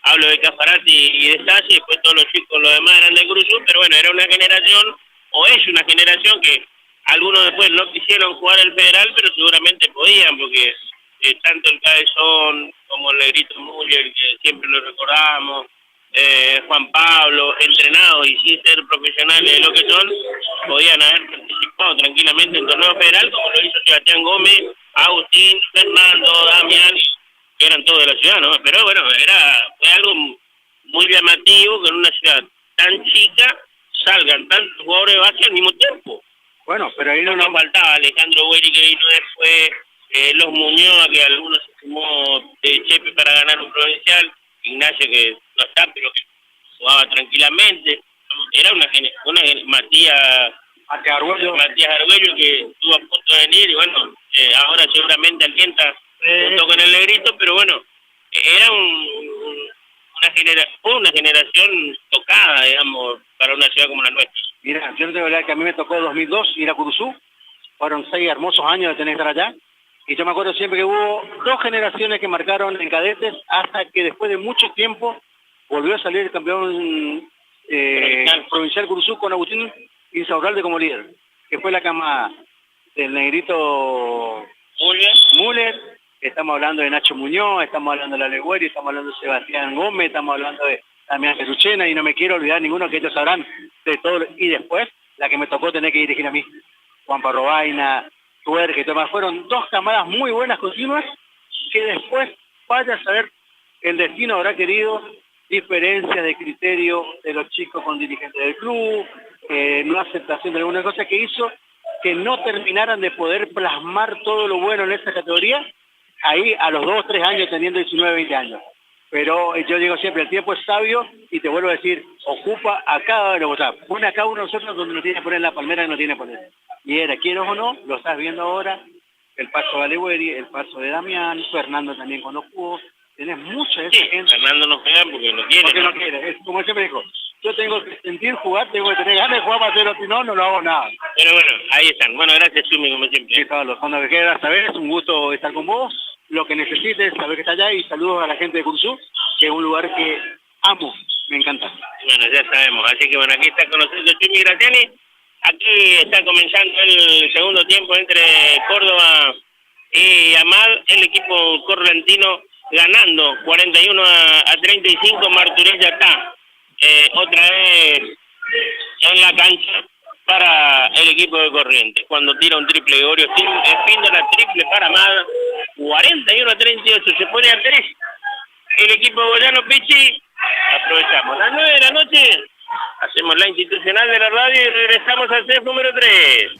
Hablo de Cafarati y de Sassi, después todos los chicos, los demás eran de Curuzú, pero bueno, era una generación, o es una generación que algunos después no quisieron jugar el federal, pero seguramente podían, porque tanto el Cabezón como el Negrito Müller, que siempre lo recordamos, Juan Pablo, entrenados y sin ser profesionales de lo que son, podían haber participado tranquilamente en torneo federal, como lo hizo Sebastián Gómez, Agustín, Fernando, Damián, que eran todos de la ciudad, ¿no? Pero bueno, fue algo muy llamativo que en una ciudad tan chica salgan tantos jugadores de base al mismo tiempo. Bueno, pero ahí no nos faltaba Alejandro Hueri, que vino después, los Muñoz, que algunos se sumó de Chepe para ganar un provincial, Ignacio, que no está, pero que jugaba tranquilamente. Era una Matías Arguello, que estuvo a punto de venir, y bueno, ahora seguramente alienta junto con el Negrito, pero bueno, era una generación tocada, digamos, para una ciudad como la nuestra. Mira, yo te voy a hablar que a mí me tocó 2002 ir a Curuzú, fueron 6 hermosos años de tener que estar allá, y yo me acuerdo siempre que hubo 2 generaciones que marcaron en cadetes, hasta que después de mucho tiempo volvió a salir el campeón provincial Curuzú con Agustín Insaurralde como líder, que fue la cama del Negrito Müller. Estamos hablando de Nacho Muñoz, estamos hablando de la Legüeri, estamos hablando de Sebastián Gómez, estamos hablando de Damián Pesuchena, y no me quiero olvidar ninguno, que ellos sabrán de todo. Y después, la que me tocó tener que dirigir a mí, Juan Parrobaina, Tuerque, Tomás, fueron 2 camadas muy buenas continuas, que después, vaya a saber, el destino habrá querido diferencias de criterio de los chicos con dirigentes del club, no aceptación de alguna cosa que hizo que no terminaran de poder plasmar todo lo bueno en esa categoría, ahí a los 2 o 3 años teniendo 19, 20 años. Pero yo digo siempre, el tiempo es sabio, y te vuelvo a decir, ocupa a cada uno, o sea, pone a cada uno de nosotros donde nos tiene que poner la palmera que nos tiene que poner. Y era, quieras o no, lo estás viendo ahora, el paso de Alegüeri, el paso de Damián, Fernando también cuando jugó, tenés mucha de esa gente. Fernando no juega porque no quiere. Porque no quiere, es como siempre dijo, yo tengo que sentir jugar, tengo que tener ganas de jugar, pero si no, no lo hago nada. Pero bueno, ahí están. Bueno, gracias, Chumi, como siempre. Sí, Pablo, cuando me quieras saber, es un gusto estar con vos. Lo que necesites, saber que está allá, y saludos a la gente de Curuzú, que es un lugar que amo, me encanta. Bueno, ya sabemos. Así que bueno, aquí está con nosotros Chumi Graziani. Aquí está comenzando el segundo tiempo entre Córdoba y Amad, el equipo correntino ganando 41 a 35. Marturell ya está otra vez en la cancha para el equipo de Corrientes, cuando tira un triple Gregorio Espíndola, triple para Amad, 41 a 38, se pone a 3 el equipo de Boyano Pichi. Aprovechamos las 9 de la noche, hacemos la institucional de la radio y regresamos al set número 3.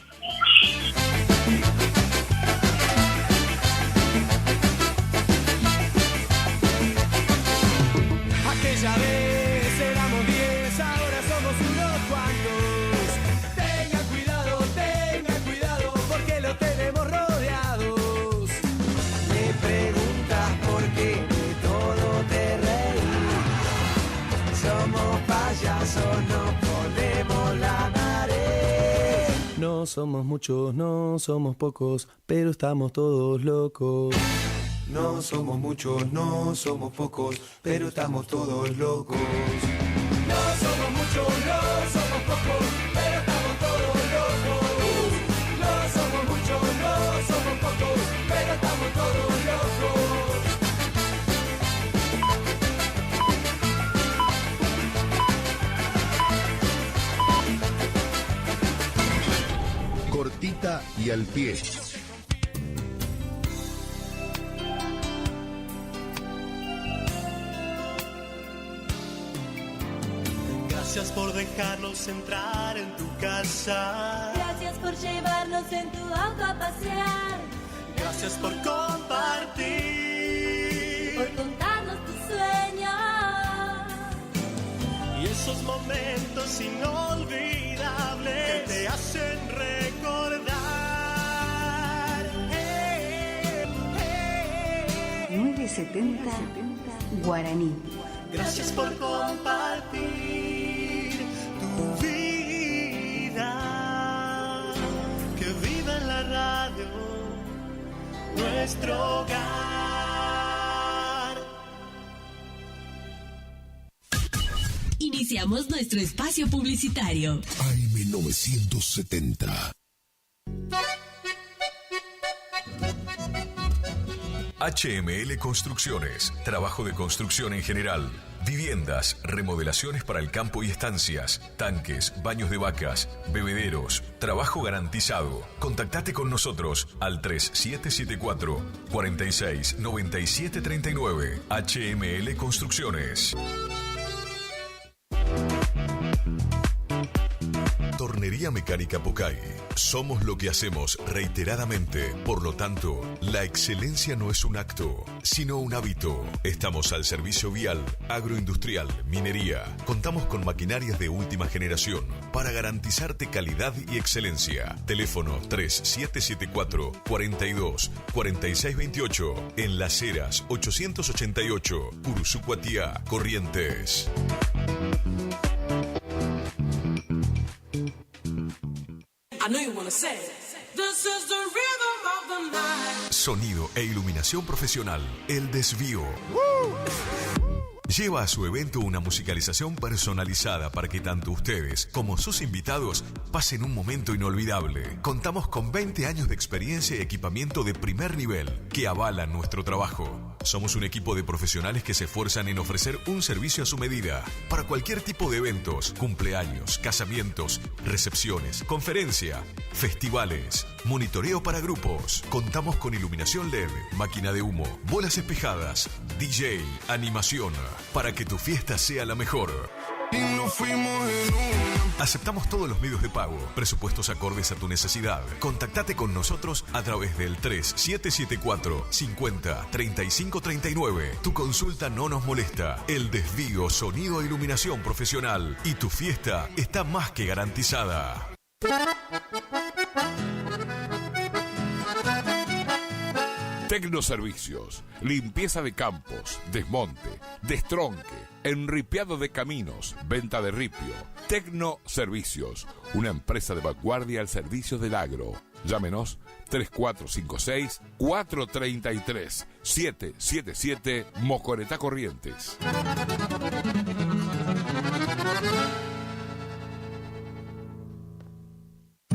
Aquella vez éramos 10, ahora somos unos cuantos. Tengan cuidado, porque lo tenemos rodeados. Me preguntas por qué de todo te reí. Somos payasos, no ponemos la nariz. No somos muchos, no somos pocos, pero estamos todos locos. No somos muchos, no somos pocos, pero estamos todos locos. No somos muchos, no somos pocos, pero estamos todos locos. No somos muchos, no somos pocos, pero estamos todos locos. Cortita y al pie. Gracias por dejarnos entrar en tu casa. Gracias por llevarnos en tu auto a pasear. Gracias por compartir. Por contarnos tus sueños. Y esos momentos inolvidables que te hacen recordar. 970 Guaraní. Gracias por compartir tu vida. Que viva en la radio nuestro hogar. Iniciamos nuestro espacio publicitario. AM 970. HML Construcciones, trabajo de construcción en general, viviendas, remodelaciones para el campo y estancias, tanques, baños de vacas, bebederos, trabajo garantizado. Contactate con nosotros al 3774 46 97 39. HML Construcciones. Tornería Mecánica Pocay. Somos lo que hacemos reiteradamente. Por lo tanto, la excelencia no es un acto, sino un hábito. Estamos al servicio vial, agroindustrial, minería. Contamos con maquinarias de última generación para garantizarte calidad y excelencia. Teléfono 3774 42 46 28. En Las Heras 888. Cursucuatiá, Corrientes. I know you wanna say, this is the rhythm of the night. Sonido e iluminación profesional. El Desvío. Lleva a su evento una musicalización personalizada para que tanto ustedes como sus invitados pasen un momento inolvidable. Contamos con 20 años de experiencia y equipamiento de primer nivel que avalan nuestro trabajo. Somos un equipo de profesionales que se esfuerzan en ofrecer un servicio a su medida para cualquier tipo de eventos, cumpleaños, casamientos, recepciones, conferencia, festivales, monitoreo para grupos. Contamos con iluminación LED, máquina de humo, bolas espejadas, DJ, animación, para que tu fiesta sea la mejor. Y nos fuimos en una. Aceptamos todos los medios de pago, presupuestos acordes a tu necesidad. Contactate con nosotros a través del 3774 50 35 39. Tu consulta no nos molesta. El Desvío, sonido e iluminación profesional. Y tu fiesta está más que garantizada. Tecnoservicios, limpieza de campos, desmonte, destronque, enripiado de caminos, venta de ripio. Tecnoservicios, una empresa de vanguardia al servicio del agro. Llámenos 3456-433-777 Mocoretá, Corrientes.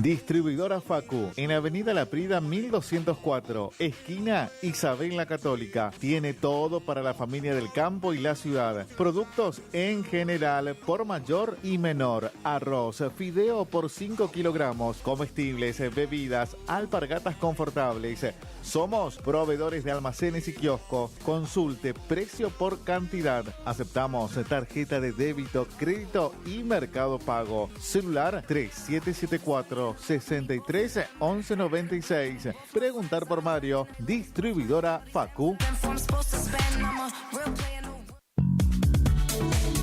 Distribuidora Facu, en Avenida La Prida 1204, esquina Isabel la Católica. Tiene todo para la familia del campo y la ciudad. Productos en general, por mayor y menor. Arroz, fideo por 5 kilogramos, comestibles, bebidas, alpargatas confortables. Somos proveedores de almacenes y kioscos. Consulte precio por cantidad. Aceptamos tarjeta de débito, crédito y Mercado Pago. Celular 3774 63 11 96. Preguntar por Mario. Distribuidora Facu.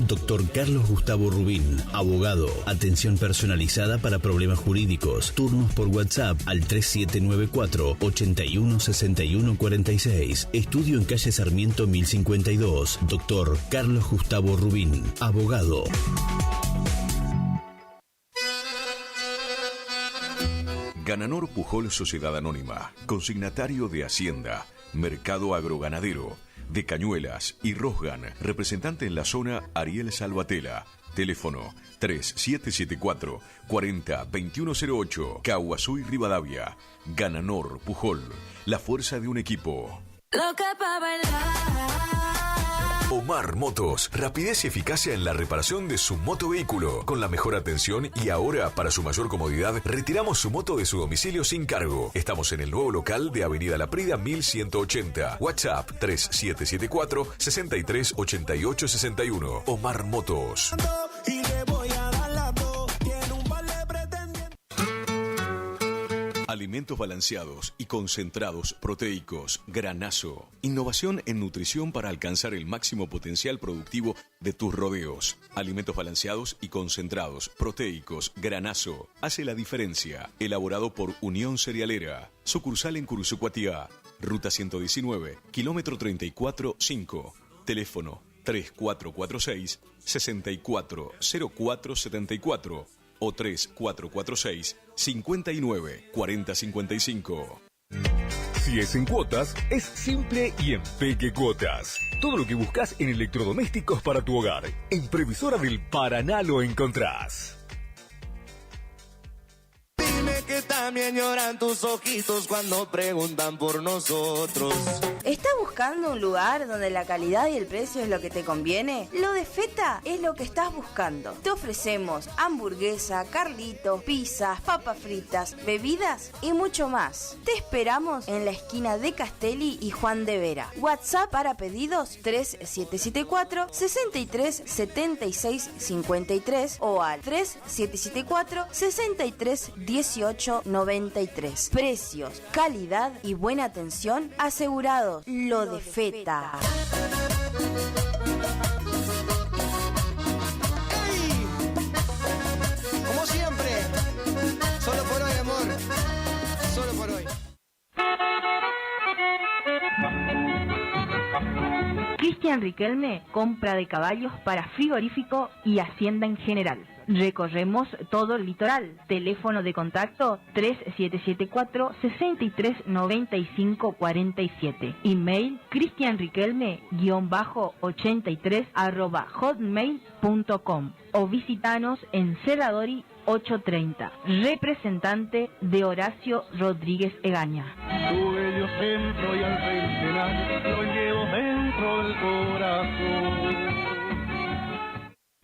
Doctor Carlos Gustavo Rubín, abogado. Atención personalizada para problemas jurídicos. Turnos por WhatsApp al 3794 81 61 46. Estudio en calle Sarmiento 1052. Doctor Carlos Gustavo Rubín, abogado. Gananor Pujol Sociedad Anónima, consignatario de Hacienda, Mercado Agroganadero, de Cañuelas y Rosgan, representante en la zona Ariel Salvatela. Teléfono 3774 40 2108, Caguazú y Rivadavia. Gananor Pujol, la fuerza de un equipo. Loca pa' bailar. Omar Motos, rapidez y eficacia en la reparación de su motovehículo, con la mejor atención y ahora, para su mayor comodidad, retiramos su moto de su domicilio sin cargo. Estamos en el nuevo local de Avenida La Prida 1180. WhatsApp 3774 63 88 61. Omar Motos. Y le voy a Alimentos balanceados y concentrados proteicos Granazo. Innovación en nutrición para alcanzar el máximo potencial productivo de tus rodeos. Alimentos balanceados y concentrados proteicos Granazo. Hace la diferencia. Elaborado por Unión Cerealera. Sucursal en Cursucuatiá. Ruta 119, kilómetro 34-5. Teléfono 3446-640474 o 3446-594055. Si es en cuotas, es simple y en Peque Cuotas. Todo lo que buscas en electrodomésticos para tu hogar. En Previsora del Paraná lo encontrás. Dime que también lloran tus ojitos cuando preguntan por nosotros. ¿Estás buscando un lugar donde la calidad y el precio es lo que te conviene? Lo de Feta es lo que estás buscando. Te ofrecemos hamburguesa, carlitos, pizzas, papas fritas, bebidas y mucho más. Te esperamos en la esquina de Castelli y Juan de Vera. WhatsApp para pedidos 3774 63 76 53 o al 3774 63 18 93. Precios, calidad y buena atención asegurados. Lo de Feta. Como siempre, solo por hoy, amor. Solo por hoy. Cristian Riquelme, compra de caballos para frigorífico y hacienda en general. Recorremos todo el litoral. Teléfono de contacto 3774-639547. Email cristianriquelme-83@hotmail.com o visitanos en Cerradori 830. Representante de Horacio Rodríguez Egaña. Tu bello centro y al pensionar lo llevo dentro del corazón.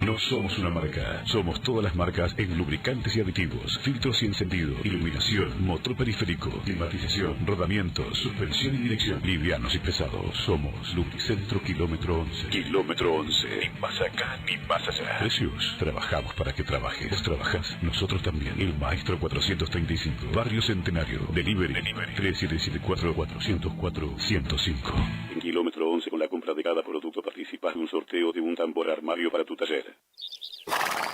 No somos una marca, somos todas las marcas en lubricantes y aditivos, filtros y encendido, iluminación, motor periférico, climatización, rodamientos, suspensión y dirección, livianos y pesados. Somos Lubricentro Kilómetro 11. Kilómetro 11. Ni más acá, ni más allá. Precios. Trabajamos para que trabajes. Vos trabajás, nosotros también. El Maestro 435. Barrio Centenario. Delivery. 3774-404-105. En Kilómetro 11, con la compra de cada producto participas de un sorteo de un tambor armario para tu taller.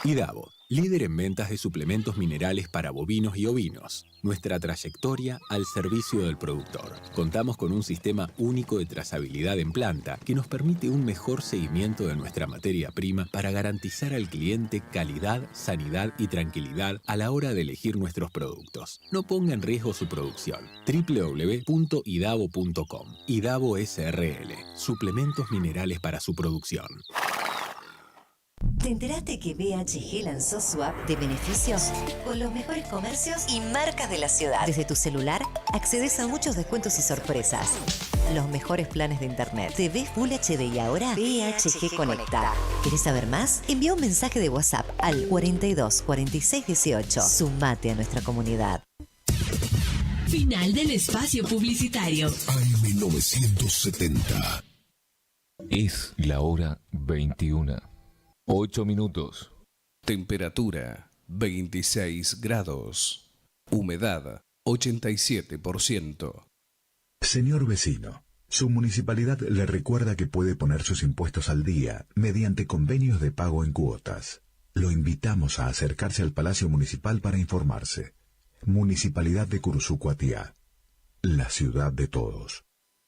IDAVO, líder en ventas de suplementos minerales para bovinos y ovinos. Nuestra trayectoria al servicio del productor. Contamos con un sistema único de trazabilidad en planta que nos permite un mejor seguimiento de nuestra materia prima para garantizar al cliente calidad, sanidad y tranquilidad a la hora de elegir nuestros productos. No ponga en riesgo su producción. www.idavo.com. IDAVO SRL. Suplementos minerales para su producción. ¿Te enteraste que BHG lanzó su app de beneficios con los mejores comercios y marcas de la ciudad? Desde tu celular accedes a muchos descuentos y sorpresas. Los mejores planes de internet. TV Full HD y ahora BHG Conecta. ¿Querés saber más? Envía un mensaje de WhatsApp al 42 46 18. Sumate a nuestra comunidad. Final del espacio publicitario. AM 970. Es la hora 21. 8 minutos. Temperatura 26 grados. Humedad 87%. Señor vecino, su municipalidad le recuerda que puede poner sus impuestos al día mediante convenios de pago en cuotas. Lo invitamos a acercarse al Palacio Municipal para informarse. Municipalidad de Cursucuatiá, la ciudad de todos.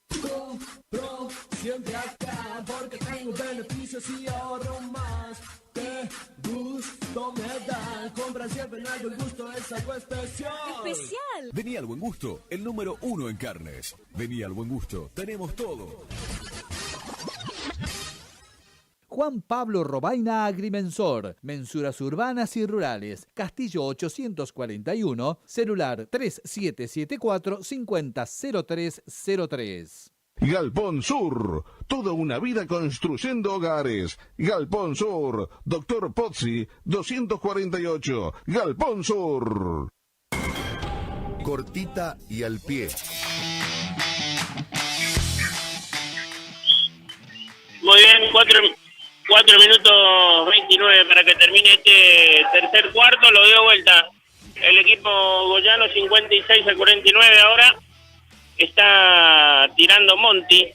Compro siempre acá porque tengo beneficios y ahorro más. Qué gusto me da. Compra siempre en El Buen Gusto, es algo especial. ¡Especial! Vení al Buen Gusto, el número 1 en carnes. Vení al Buen Gusto, tenemos todo. Juan Pablo Robaina Agrimensor, mensuras urbanas y rurales, Castillo 841, celular 3774-500303. Galpón Sur, toda una vida construyendo hogares. Galpón Sur, Dr. Pozzi, 248, Galpón Sur. Cortita y al pie. Muy bien, 4 minutos 29 para que termine este tercer cuarto, lo doy de vuelta. El equipo goyano 56-49 ahora. Está tirando Monti.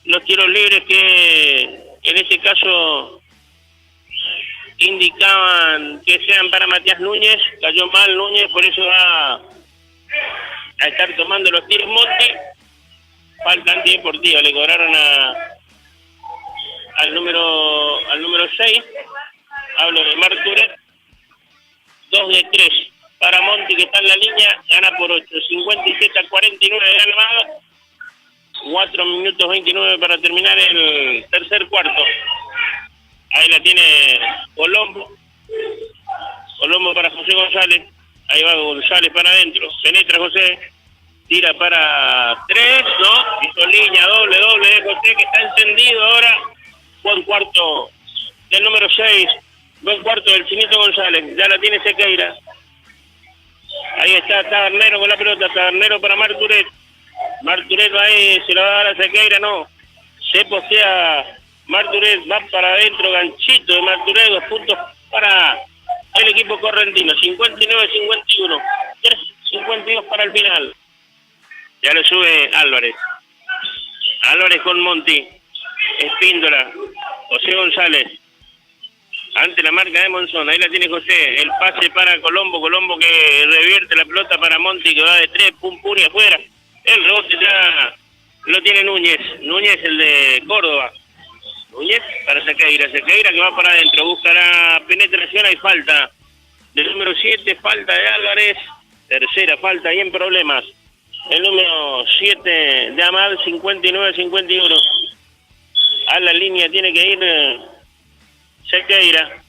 Los tiros libres que en ese caso indicaban que sean para Matías Núñez. Cayó mal Núñez, por eso va a estar tomando los tiros Monti. Falta antideportiva, le cobraron al número 6. Hablo de Marturet. 2 de 3 para Monti, que está en la línea, gana por 8, 57-49 de Almagro. 4 minutos 29 para terminar el tercer cuarto. Ahí la tiene Colombo. Colombo para José González. Ahí va González para adentro. Penetra José. Tira para 3, ¿no? Hizo línea, doble de José, que está encendido ahora. Buen cuarto del número 6. Buen cuarto del Chinito González. Ya la tiene Sequeira. Ahí está Tabernero con la pelota. Tabernero para Marturet. Marturet va ahí, se la va a dar a Sequeira, no. Se postea Marturet, va para adentro, ganchito de Marturet, 2 puntos para el equipo correntino. 59-51. 3-52 para el final. Ya lo sube Álvarez. Álvarez con Monti. Espíndola. José González. Ante la marca de Monzón. Ahí la tiene José. El pase para Colombo. Colombo que revierte la pelota para Monti, que va de 3. Pum pum y afuera. El rebote ya lo tiene Núñez. Núñez, el de Córdoba. Núñez para Sequeira. Sequeira que va para adentro. Buscará penetración. Hay falta del número 7. Falta de Álvarez. Tercera falta y en problemas. El número 7 de Amal. 59-51. A la línea tiene que ir Sequeira.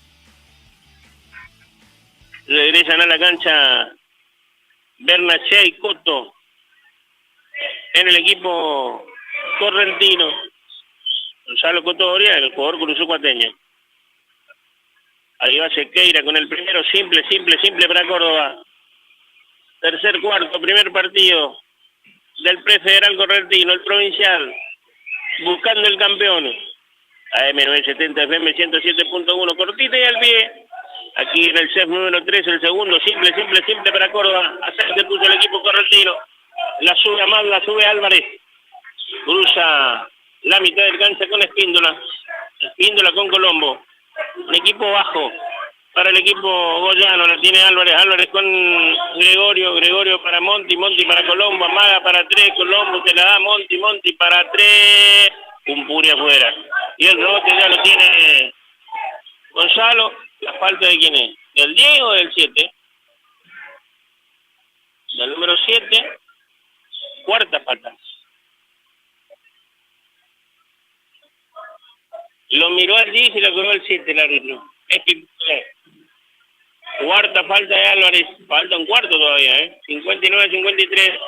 Regresan a la cancha Bernachea y Coto en el equipo correntino. Gonzalo Coto Doria, el jugador cruzucuateño. Ahí va Sequeira con el primero, simple para Córdoba. Tercer cuarto, primer partido del prefederal correntino, el provincial, buscando el campeón. AM970 FM 107.1, cortita y al pie. Aquí en el CEF número 3, el segundo, simple para Córdoba. Acerca se puso el equipo correntino. La sube Amal, la sube Álvarez. Cruza la mitad del cancha con Espíndola. Espíndola con Colombo. Un equipo bajo para el equipo goyano. La tiene Álvarez. Álvarez con Gregorio. Gregorio para Monti. Monti para Colombo. Amaga para 3. Colombo se la da Monti. Monti para 3. Pumpuri afuera. Y el rebote ya lo tiene Gonzalo. La falta de quién es. ¿Del 10 o del 7? Del número 7. Cuarta falta. Lo miró al 10 y lo cobró el 7 el árbitro. Cuarta falta de Álvarez. Falta un cuarto todavía, 59-53.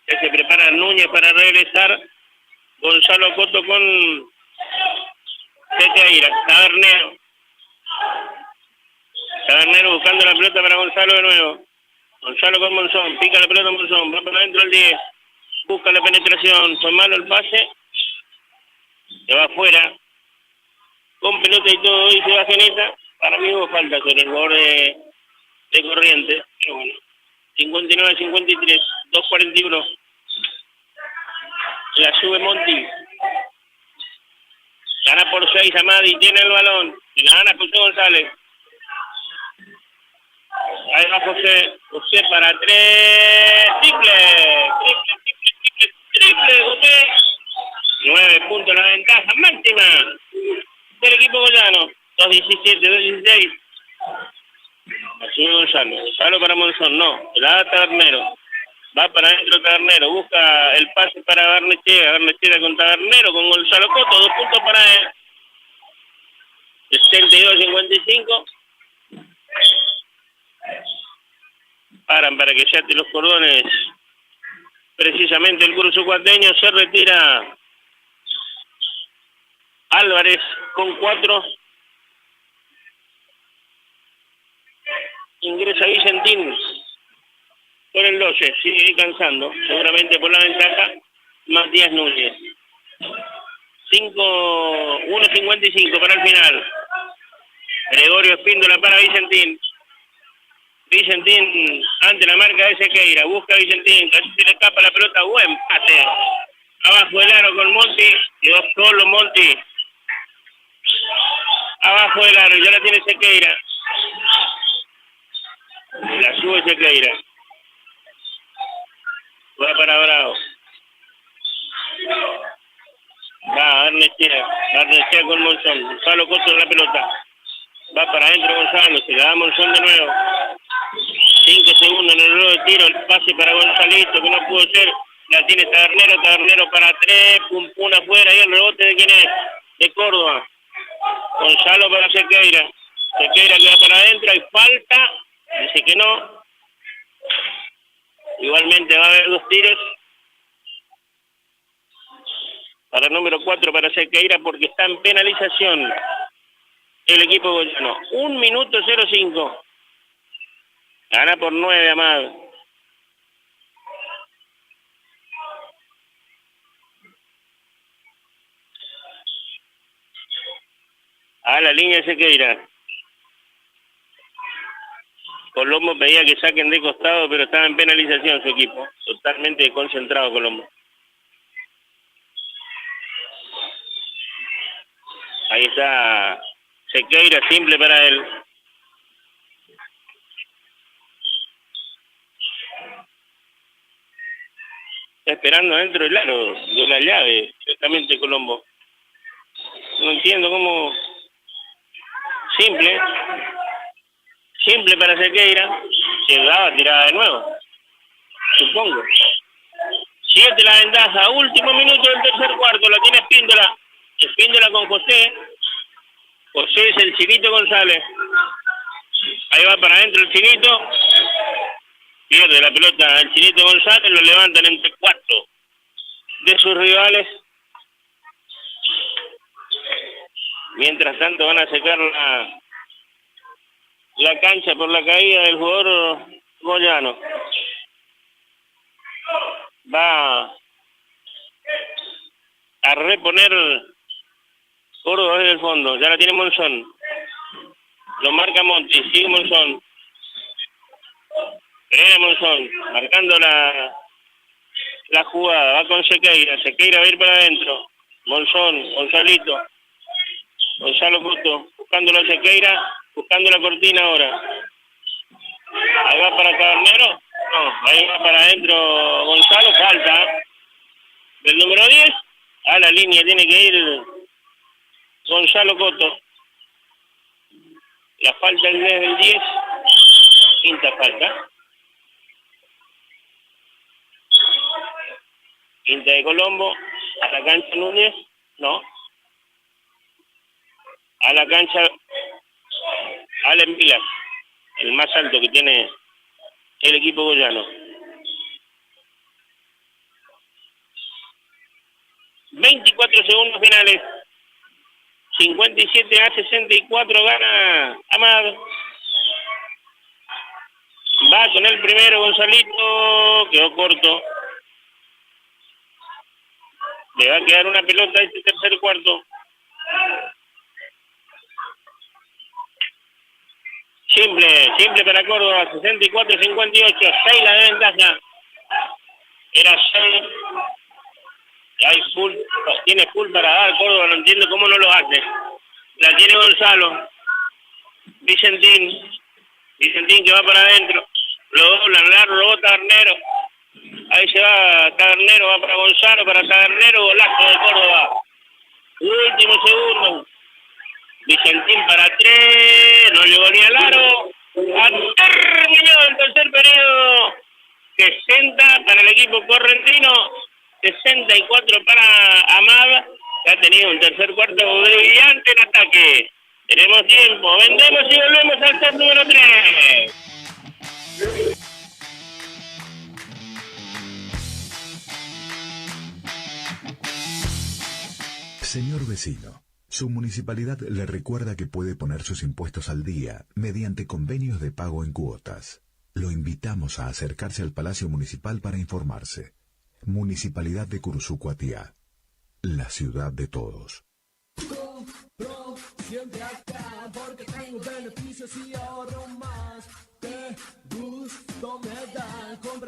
Que se prepara Núñez para regresar. Gonzalo Coto con Sequeira. Tabernero buscando la pelota para Gonzalo de nuevo. Gonzalo con Monzón. Pica la pelota Monzón. Va para adentro el 10. Busca la penetración. Fue malo el pase. Se va afuera. Con pelota y todo. Y se va Geneta. Para mí hubo falta sobre el jugador de Corrientes. Pero bueno. 59-53. 2-41. La sube Monti. Gana por 6 Amadi. Tiene el balón. Y la gana José González. Ahí va José. José para 3. Triple. José. 9 puntos la ventaja máxima del equipo goyano. 2-17, 2-16. Así Gonzalo. Gonzalo para Monzón. No. La da Tabernero. Va para adentro Tabernero. Busca el pase para Barnechea. Barnechea con Tabernero. Con Gonzalo Coto. 2 puntos para él. 62-55. Paran para que se ate los cordones. Precisamente el cruzucuateño. Se retira Álvarez con 4. Ingresa Vicentín con el 12. Sigue cansando. Seguramente por la ventaja. Matías Núñez. 1:55 para el final. Gregorio Espíndola para Vicentín. Vicentín ante la marca de Sequeira, busca Vicentín, casi se le escapa la pelota, buen pase. Abajo el aro con Monti, quedó solo Monti. Abajo del aro, ya la tiene Sequeira. La sube Sequeira. Va para Bravo. Va Arnestia con Monzón. Gonzalo Coto en la pelota. Va para adentro Gonzalo, se la da Monzón de nuevo. 5 segundos en el reloj de tiro, el pase para Gonzalito, que no pudo ser. La tiene Tabernero para 3, pum afuera, y el rebote de quién es, de Córdoba. Gonzalo para Sequeira que va para adentro, hay falta, dice que no. Igualmente va a haber 2 tiros. Para el número 4 para Sequeira porque está en penalización el equipo goyano. 1 minuto 05. Gana por 9 Amado. A la línea de Sequeira. Colombo pedía que saquen de costado, pero estaba en penalización su equipo. Totalmente concentrado Colombo. Ahí está Sequeira, simple para él. Está esperando adentro del aro de la llave, exactamente Colombo. No entiendo cómo... Simple para Sequeira, que daba tirada de nuevo, supongo. 7 la ventaja, último minuto del tercer cuarto, la tiene Espíndola con José. José es el Chinito González. Ahí va para adentro el Chinito. Pierde la pelota el Chinito González, lo levantan entre 4 de sus rivales. Mientras tanto van a secar la cancha por la caída del jugador goyano. Va a reponer Córdoba desde el fondo. Ya la tiene Monzón. Lo marca Monti. Sigue Monzón. Pereira Monzón. Marcando la jugada. Va con Sequeira. Sequeira va a ir para adentro. Monzón. Gonzalito. Gonzalo Coto. Buscándolo a Sequeira. Buscando la cortina ahora. Ahí va para Tabernero. No. Ahí va para adentro Gonzalo. Falta del número 10. A la línea tiene que ir Gonzalo Coto. La falta del 10. Quinta falta. Quinta de Colombo. A la cancha Núñez. No. A la cancha Allen Vilas. El más alto que tiene el equipo goyano. 24 segundos finales. 57-64 gana Amado. Va con el primero Gonzalito. Quedó corto. Le va a quedar una pelota a este tercer cuarto. Simple para Córdoba. 64-58. 6 la de ventaja. Era 6. Hay full, tiene full para dar Córdoba, no entiendo cómo no lo hace. La tiene Gonzalo. Vicentín que va para adentro. Lo doblan, largo, lo bota Tabernero. Ahí se va Tabernero, va para Gonzalo, para Tabernero, golazo de Córdoba. Último segundo. Vicentín para 3, no llegó ni al aro. Terminó el tercer periodo. 60 para el equipo correntino. 64 para Amada, que ha tenido un tercer cuarto brillante en ataque. Tenemos tiempo, vendemos y volvemos al set número 3. Señor vecino, su municipalidad le recuerda que puede poner sus impuestos al día mediante convenios de pago en cuotas. Lo invitamos a acercarse al Palacio Municipal para informarse. Municipalidad de Curuzú-Cuatiá, la ciudad de todos. Compro siempre acá porque tengo beneficios y ahorro más. Te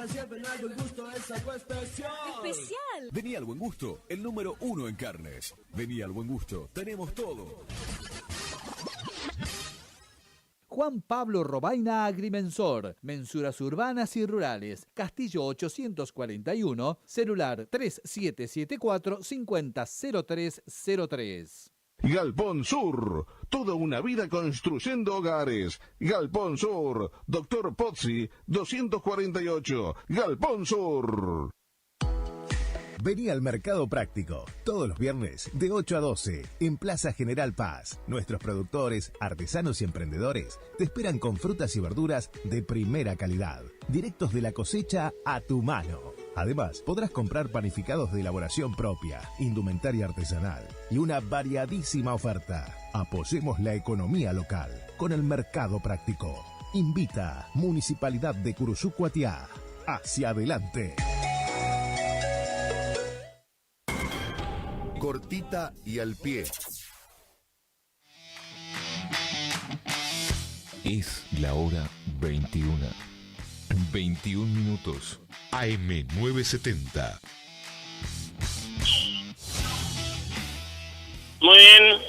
siempre en el buen gusto es algo especial. ¡Especial! Vení al Buen Gusto, el número 1 en carnes. Vení al Buen Gusto, tenemos todo. Juan Pablo Robaina Agrimensor, mensuras urbanas y rurales, Castillo 841, celular 3774-500303. Galpón Sur, toda una vida construyendo hogares. Galpón Sur, Doctor Pozzi, 248, Galpón Sur. Vení al Mercado Práctico, todos los viernes de 8 a 12, en Plaza General Paz. Nuestros productores, artesanos y emprendedores te esperan con frutas y verduras de primera calidad, directos de la cosecha a tu mano. Además, podrás comprar panificados de elaboración propia, indumentaria artesanal y una variadísima oferta. Apoyemos la economía local con el Mercado Práctico. Invita Municipalidad de Curuzú Cuatiá. Hacia adelante. Cortita y al pie. Es la hora 21. 21 minutos. AM970. Muy bien,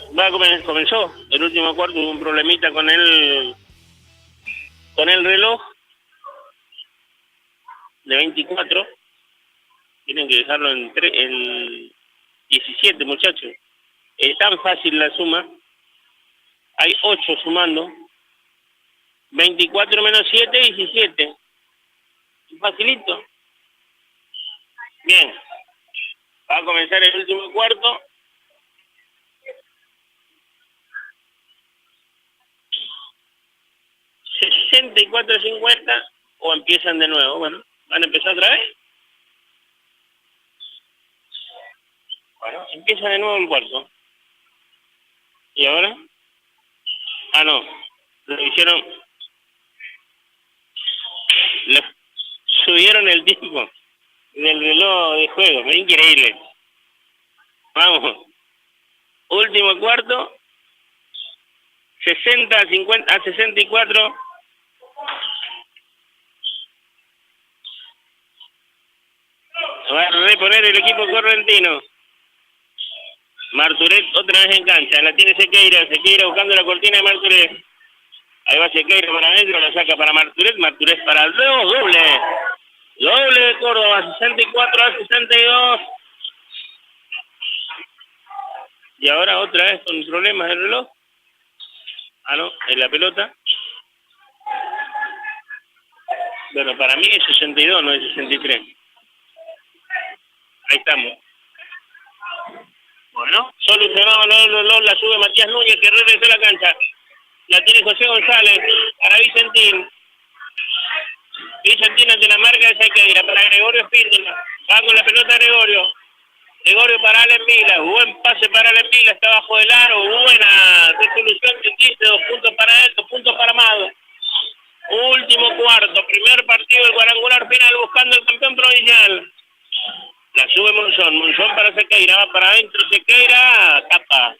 comenzó. El último cuarto hubo un problemita con el reloj de 24. Tienen que dejarlo en 17, muchachos. Es tan fácil la suma. Hay 8 sumando. 24 menos 7, 17. Facilito. Bien. Va a comenzar el último cuarto. ¿64-50 o empiezan de nuevo? Bueno, ¿van a empezar otra vez? Bueno, empieza de nuevo el cuarto. ¿Y ahora? Ah, no. Lo hicieron... Le subieron el tiempo del reloj de juego. Es increíble. Vamos. Último cuarto. 60-64. Va a reponer el equipo correntino. Marturet otra vez en cancha. La tiene Sequeira buscando la cortina de Marturet. Ahí va Sequeira para adentro, la saca para Marturet para el doble de Córdoba, 64-62. Y ahora otra vez con problemas del reloj. Ah, no, en la pelota. Bueno, para mí es 62, no es 63. Ahí estamos. Bueno, solucionado el reloj, la sube Matías Núñez, que regresó a la cancha. La tiene José González para Vicentín. Vicentín ante la marca de Sequeira para Gregorio Espíndola. Va con la pelota Gregorio. Gregorio para Allen Vila. Buen pase para Allen Vila. Está bajo del aro. Buena resolución de 15. 2 puntos para él, 2 puntos para Amado. Último cuarto. Primer partido del cuadrangular final buscando el campeón provincial. La sube Monzón para Sequeira. Va para adentro Sequeira. Tapa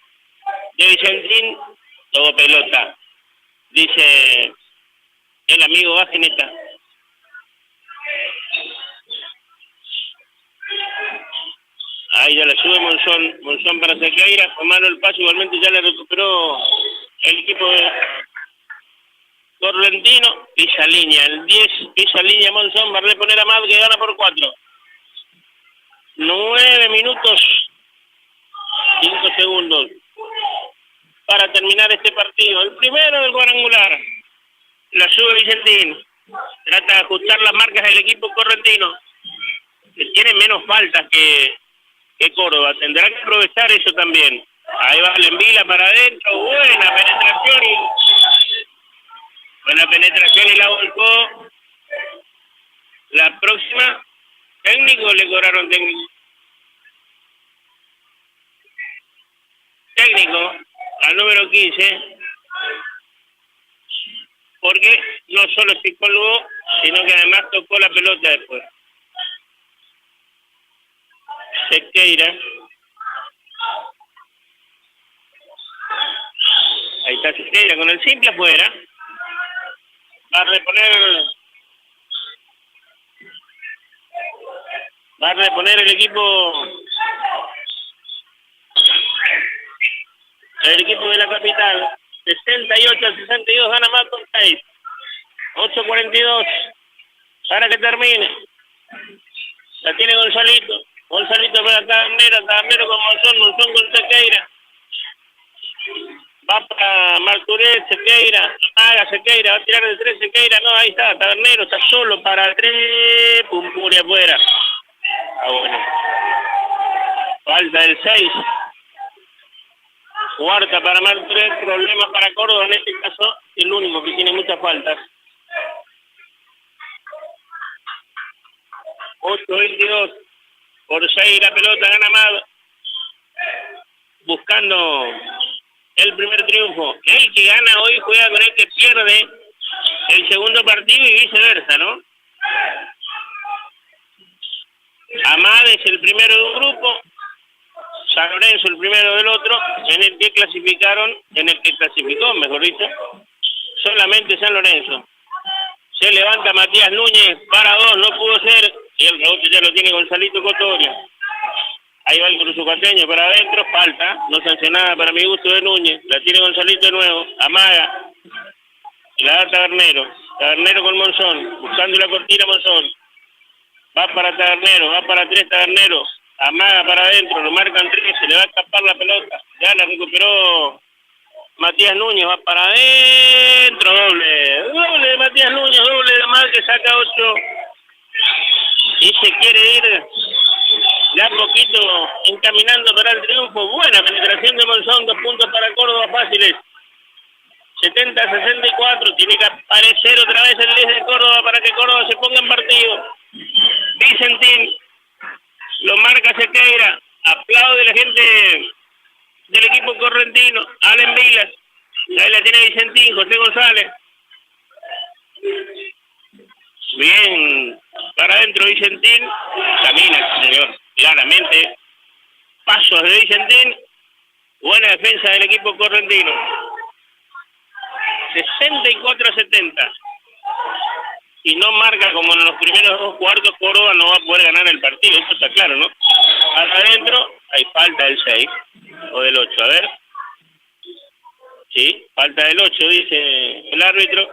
de Vicentín. Todo pelota. Dice el amigo Bajeneta. Ahí ya la sube Monzón para Sequeira. Fue malo el paso, igualmente ya le recuperó el equipo de correntino. Pisa línea, el 10, pisa línea Monzón. Va a reponer a Mad, que gana por 4. 9 minutos 5 segundos para terminar este partido. El primero del cuadrangular. La sube Vicentín. Trata de ajustar las marcas del equipo correntino, que tiene menos faltas que Córdoba. Tendrá que aprovechar eso también. Ahí va Lenvila para adentro. Buena penetración y la volcó. La próxima, técnico, le cobraron técnico al número 15, porque no solo se colgó, sino que además tocó la pelota después. Sequeira. Ahí está Sequeira con el simple afuera. Va a reponer Va a reponer el equipo de la capital. 68-62, gana más con 6. 8-42 para que termine. La tiene Gonzalito. Gonzalito para Tabernero con Monzón con Sequeira. Va para Marturé, Sequeira, Haga Sequeira, va a tirar de 3 Sequeira, no, ahí está, Tabernero, está solo para 3, Pumpuri afuera. Ah, bueno. Falta el 6. Cuarta para Marturé, problema para Córdoba, en este caso, el único que tiene muchas faltas. 8-22, por 6 la pelota, gana Amado. Buscando el primer triunfo. El que gana hoy juega con el que pierde el segundo partido y viceversa, ¿no? Amade es el primero de un grupo, San Lorenzo el primero del otro, en el que clasificó, mejor dicho, solamente San Lorenzo. Se levanta Matías Núñez para 2, no pudo ser, y el rebote ya lo tiene Gonzalito Cotoria. Ahí va el cruzucateño para adentro, falta, no sancionada para mi gusto de Núñez, la tiene Gonzalito de nuevo, amaga, la da Tabernero con Monzón, buscando la cortina Monzón, va para Tabernero, va para 3 Tabernero, amaga para adentro, lo marcan 3, se le va a escapar la pelota, ya la recuperó Matías Núñez, va para adentro, doble de Matías Núñez, doble de Amad que saca 8 y se quiere ir ya poquito encaminando para el triunfo. Buena penetración de Monzón, 2 puntos para Córdoba fáciles. 70-64, tiene que aparecer otra vez el 10 de Córdoba para que Córdoba se ponga en partido. Vicentín, lo marca Sequeira, aplaude la gente del equipo correntino, Allen Vilas, ahí la tiene Vicentín, José González. Bien, para adentro Vicentín, camina, señor, claramente, pasos de Vicentín, buena defensa del equipo correntino. 64-70. Y no marca como en los primeros 2 cuartos, Córdoba no va a poder ganar el partido, eso está claro, ¿no? Para adentro, hay falta del 6, o del 8, a ver. Sí, falta del 8, dice el árbitro.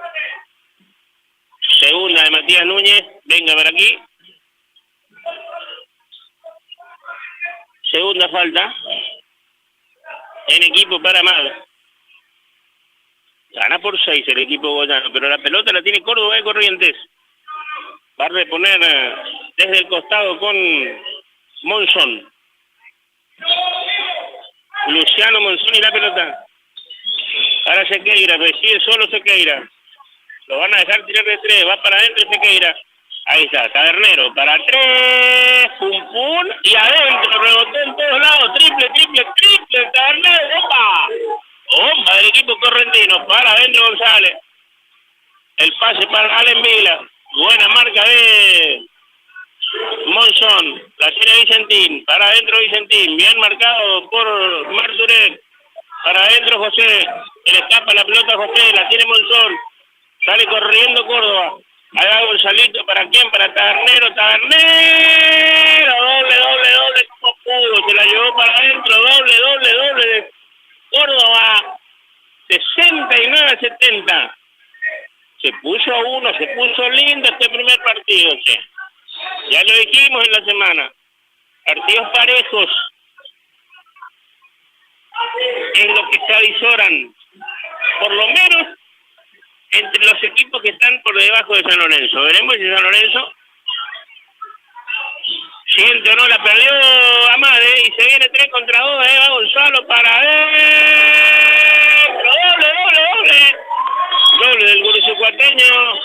Segunda de Matías Núñez, venga para aquí. Segunda falta en equipo para Amado. Gana por 6 el equipo goyano, pero la pelota la tiene Córdoba de Corrientes. Va a reponer desde el costado con Monzón. Luciano Monzón y la pelota. Para Sequeira, recibe solo Sequeira. Lo van a dejar tirar de 3, va para adentro Sequeira. Ahí está, Tabernero para 3, pum, y adentro, rebotó en todos lados, triple, Tabernero, ¡opa! Bomba del equipo correntino, para adentro González. El pase para Allen Vila, buena marca de Monzón, la tiene Vicentín, para adentro Vicentín, bien marcado por Marturé, para adentro José, se le escapa la pelota a José, la tiene Monzón, sale corriendo Córdoba. Ahí va Gonzalito, ¿para quién? Para Tabernero, doble, como pudo, se la llevó para adentro, doble de Córdoba, 69-70. Se puso lindo este primer partido, che. Ya lo dijimos en la semana, partidos parejos, es lo que se avisoran, por lo menos entre los equipos que están por debajo de San Lorenzo. Veremos si San Lorenzo siente o no, la perdió Amade y se viene 3 contra 2, va Gonzalo para doble del guruzucuateño,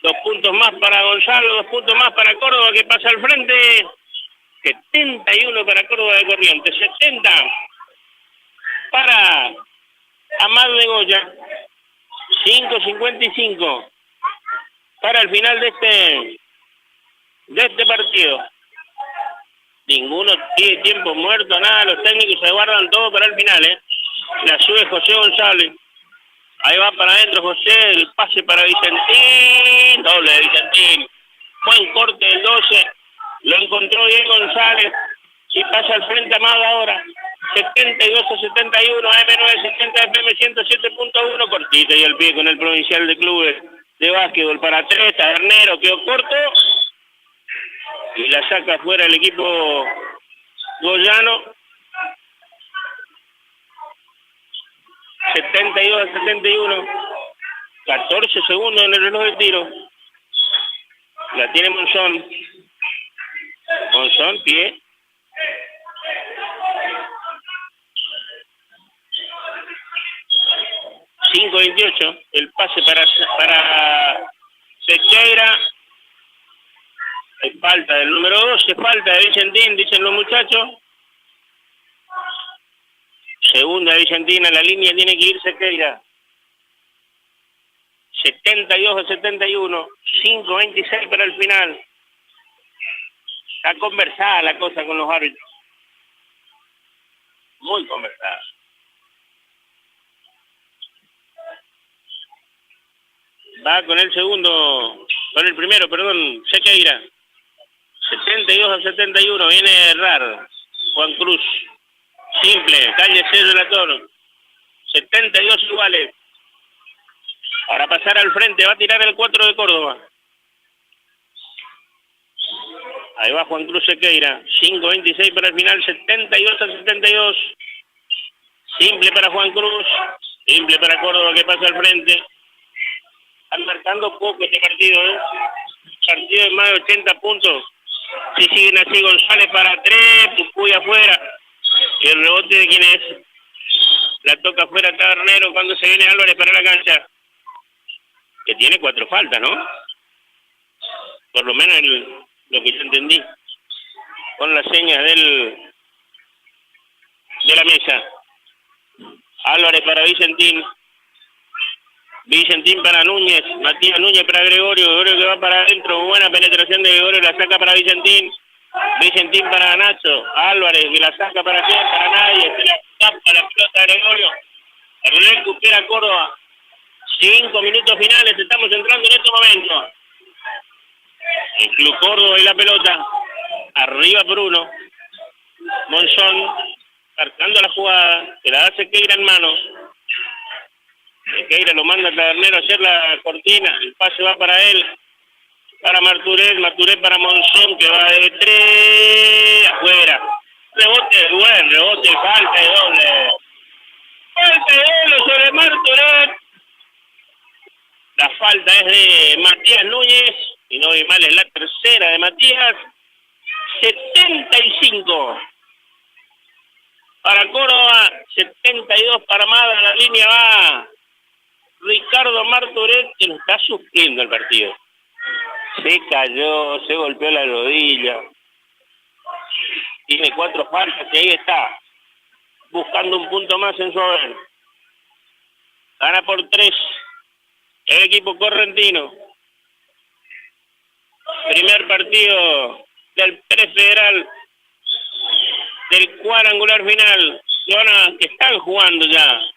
2 puntos más para Gonzalo, 2 puntos más para Córdoba que pasa al frente. 71 para Córdoba de Corrientes, 70 para Amado de Goya. 5:55 para el final de este partido. Ninguno tiene tiempo muerto, nada, los técnicos se guardan todo para el final, La sube José González. Ahí va para adentro José, el pase para Vicentín, doble de Vicentín. Buen corte del 12, Lo encontró bien González y pasa al frente Amado ahora. 72-71, AM970 FM 107.1, cortita y al pie con el provincial de clubes de básquetbol para 3, Tabernero quedó corto y la saca fuera el equipo goyano. 72-71, 14 segundos en el reloj de tiro. La tiene Monzón. Monzón, pie. .28, el pase para Sequeira. Hay falta del número 12, falta de Vicentín, dicen los muchachos. Segunda de Vicentín, a la línea tiene que ir Sequeira. 72-71, 5:26 para el final. Está conversada la cosa con los árbitros. Muy conversada. Va con el primero, Sequeira. 72-71, viene a errar Juan Cruz. Simple, calle C relator. 72 iguales. Para pasar al frente, va a tirar el 4 de Córdoba. Ahí va Juan Cruz Sequeira. 5:26 para el final, 72-72. Simple para Juan Cruz. Simple para Córdoba que pasa al frente. Están marcando poco este partido, ¿eh? Partido de más de 80 puntos. Si siguen así, González para 3, Pupuy afuera. ¿Y el rebote de quién es? La toca afuera Tabernero cuando se viene Álvarez para la cancha. Que tiene 4 faltas, ¿no? Por lo menos lo que yo entendí. Con las señas de la mesa. Álvarez para Vicentín. Vicentín para Núñez, Matías Núñez para Gregorio que va para adentro, buena penetración de Gregorio, la saca para Vicentín para Nacho, Álvarez que la saca para quién, para nadie, se la tapa la pelota de Gregorio, el recupera Córdoba, 5 minutos finales, estamos entrando en este momento, el Club Córdoba y la pelota, arriba por 1, Monzón, marcando la jugada, se la da Sequeira en mano. Sequeira lo manda a Tabernero a hacer la cortina, el pase va para él, para Marturé para Monzón que va de 3 afuera, buen rebote, falta de doble sobre Marturé, la falta es de Matías Núñez, y no vi mal es la tercera de Matías. 75 para Córdoba, 72 para Amada, la línea va Ricardo Marturet, que lo está sufriendo el partido. Se cayó, se golpeó la rodilla. Tiene 4 faltas y ahí está. Buscando un punto más en su haber. Gana por 3 el equipo correntino. Primer partido del prefederal del cuadrangular final. Que están jugando ya.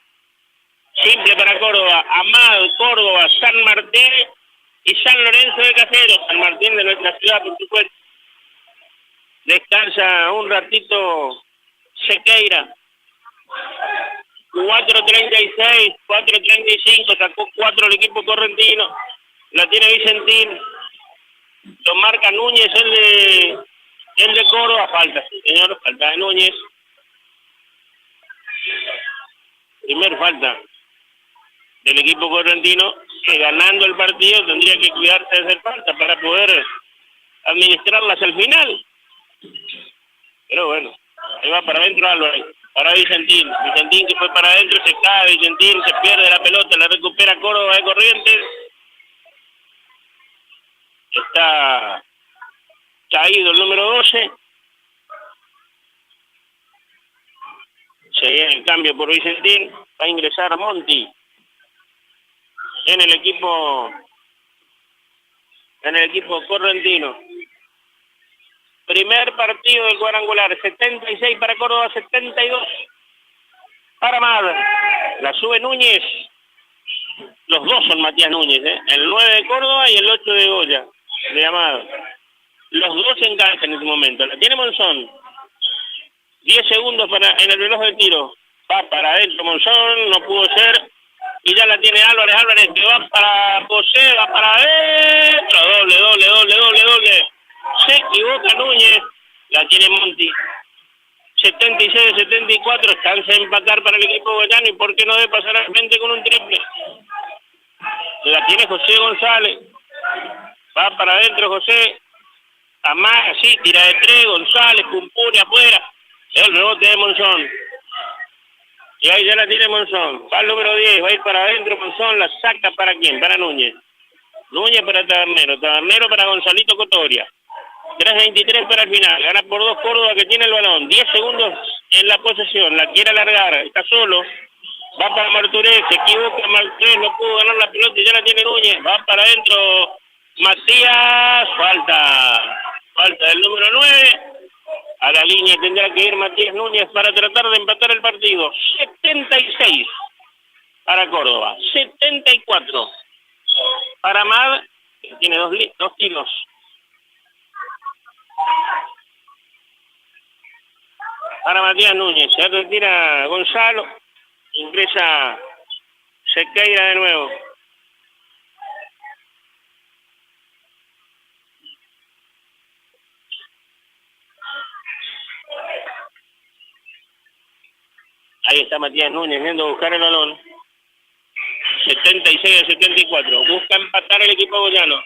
Simple para Córdoba, Amado, Córdoba, San Martín y San Lorenzo de Caseros. San Martín de nuestra ciudad, por supuesto. Descansa un ratito Sequeira. 4:36, 4:35, sacó 4 el equipo correntino. La tiene Vicentín. Lo marca Núñez, el de Córdoba. Falta, sí, señor, falta de Núñez. Primer falta del equipo correntino, que ganando el partido tendría que cuidarse de hacer falta para poder administrarlas al final. Pero bueno, ahí va para adentro Álvarez, para Vicentín que fue para adentro, se cae Vicentín, se pierde la pelota, la recupera Córdoba de Corrientes. Está caído el número 12. Se viene el cambio por Vicentín, va a ingresar Monti en el equipo correntino. Primer partido del cuadrangular, 76 para Córdoba, 72 para Amado. La sube Núñez. Los dos son Matías Núñez, el 9 de Córdoba y el 8 de Goya, de Amado. Los dos enganchan en ese momento. La tiene Monzón. 10 segundos en el reloj de tiro. Va para adentro Monzón, no pudo ser. Y ya la tiene Álvarez. Álvarez que va para José, va para adentro. Doble. Se equivoca Núñez. La tiene Monti. 76-74. Alcanza a empatar para el equipo boyano. ¿Y por qué no debe pasar al frente con un triple? La tiene José González. Va para adentro José. Amaga, sí, tira de 3. González, Pumpuri afuera. El rebote de Monzón. Y ahí ya la tiene Monzón. Va al número 10. Va a ir para adentro Monzón. La saca para quién? Para Núñez. Núñez para Tabernero. Tabernero para Gonzalito Cotoria. 3.23 para el final. Gana por 2 Córdoba que tiene el balón. 10 segundos en la posesión. La quiere alargar. Está solo. Va para Marturé. Se equivoca Marturé. No pudo ganar la pelota y ya la tiene Núñez. Va para adentro Matías. Falta del número 9. A la línea tendrá que ir Matías Núñez para tratar de empatar el partido. 76 para Córdoba. 74 para Mad, que tiene dos tiros. Para Matías Núñez. Se retira Gonzalo. Ingresa Sequeira de nuevo. Ahí está Matías Núñez viendo buscar el balón. 76-74. Busca empatar el equipo boyano.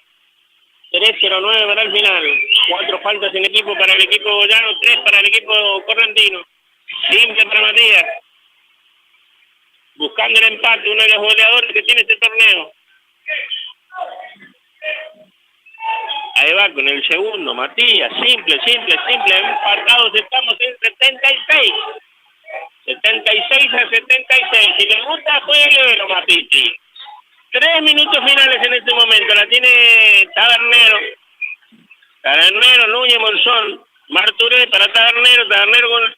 3-0-9 para el final. 4 faltas en equipo para el equipo boyano. 3 para el equipo correntino. Simple para Matías. Buscando el empate. Uno de los goleadores que tiene este torneo. Ahí va con el segundo. Matías. Simple. Empatados estamos en 76. 76-76. Si le gusta, jueguelo, Mapiti. 3 minutos finales en este momento. La tiene Tabernero. Núñez, Monzón. Marturé para Tabernero con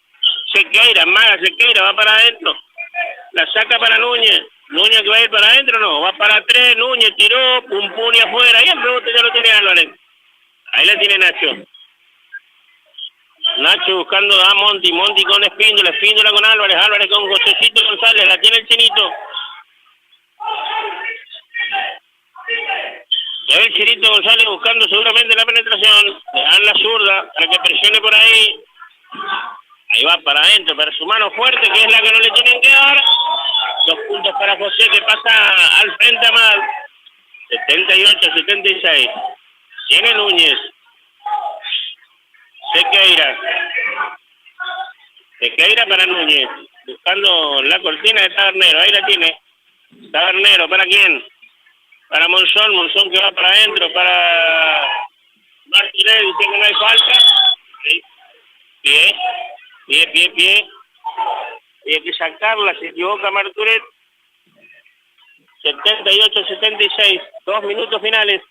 Sequeira. Maga Sequeira, va para adentro. La saca para Núñez. Núñez que va a ir para adentro, no. Va para 3. Núñez tiró. Pumpuni afuera. Y el rebote ya lo tiene Álvarez. Ahí la tiene Nacho. Nacho buscando a Monti con Espíndola con Álvarez con Josecito González, la tiene el Chinito. Ya ve el Chinito González buscando seguramente la penetración, le dan la zurda para que presione por ahí. Ahí va para adentro, para su mano fuerte, que es la que no le tienen que dar. 2 puntos para José, que pasa al frente a Mal. 78-76. Tiene Núñez. Sequeira para Núñez. Buscando la cortina de Tabernero. Ahí la tiene. Tabernero, ¿para quién? Para Monzón que va para adentro. Para Martínez, dice que no hay falta. Sí. Pie. Y hay que sacarla, se equivoca Marturet. 78-76. 2 minutos finales.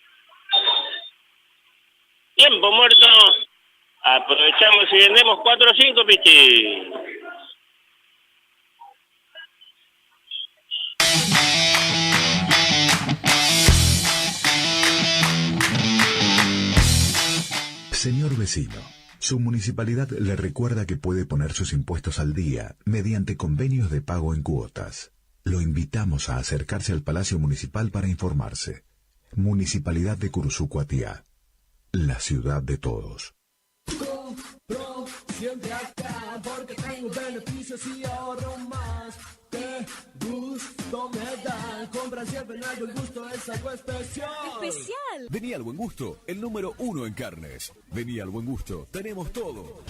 Tiempo muerto. Aprovechamos y vendemos 4 o 5, Pichi. Señor vecino, su municipalidad le recuerda que puede poner sus impuestos al día mediante convenios de pago en cuotas. Lo invitamos a acercarse al Palacio Municipal para informarse. Municipalidad de Curuzú-Cuatiá, la ciudad de todos. Compro siempre acá porque tengo beneficios y ahorro más. Qué gusto me da. Compra siempre en el Buen Gusto, es algo especial. ¡Especial! Vení al Buen Gusto, el número 1 en carnes. Vení al Buen Gusto, tenemos todo.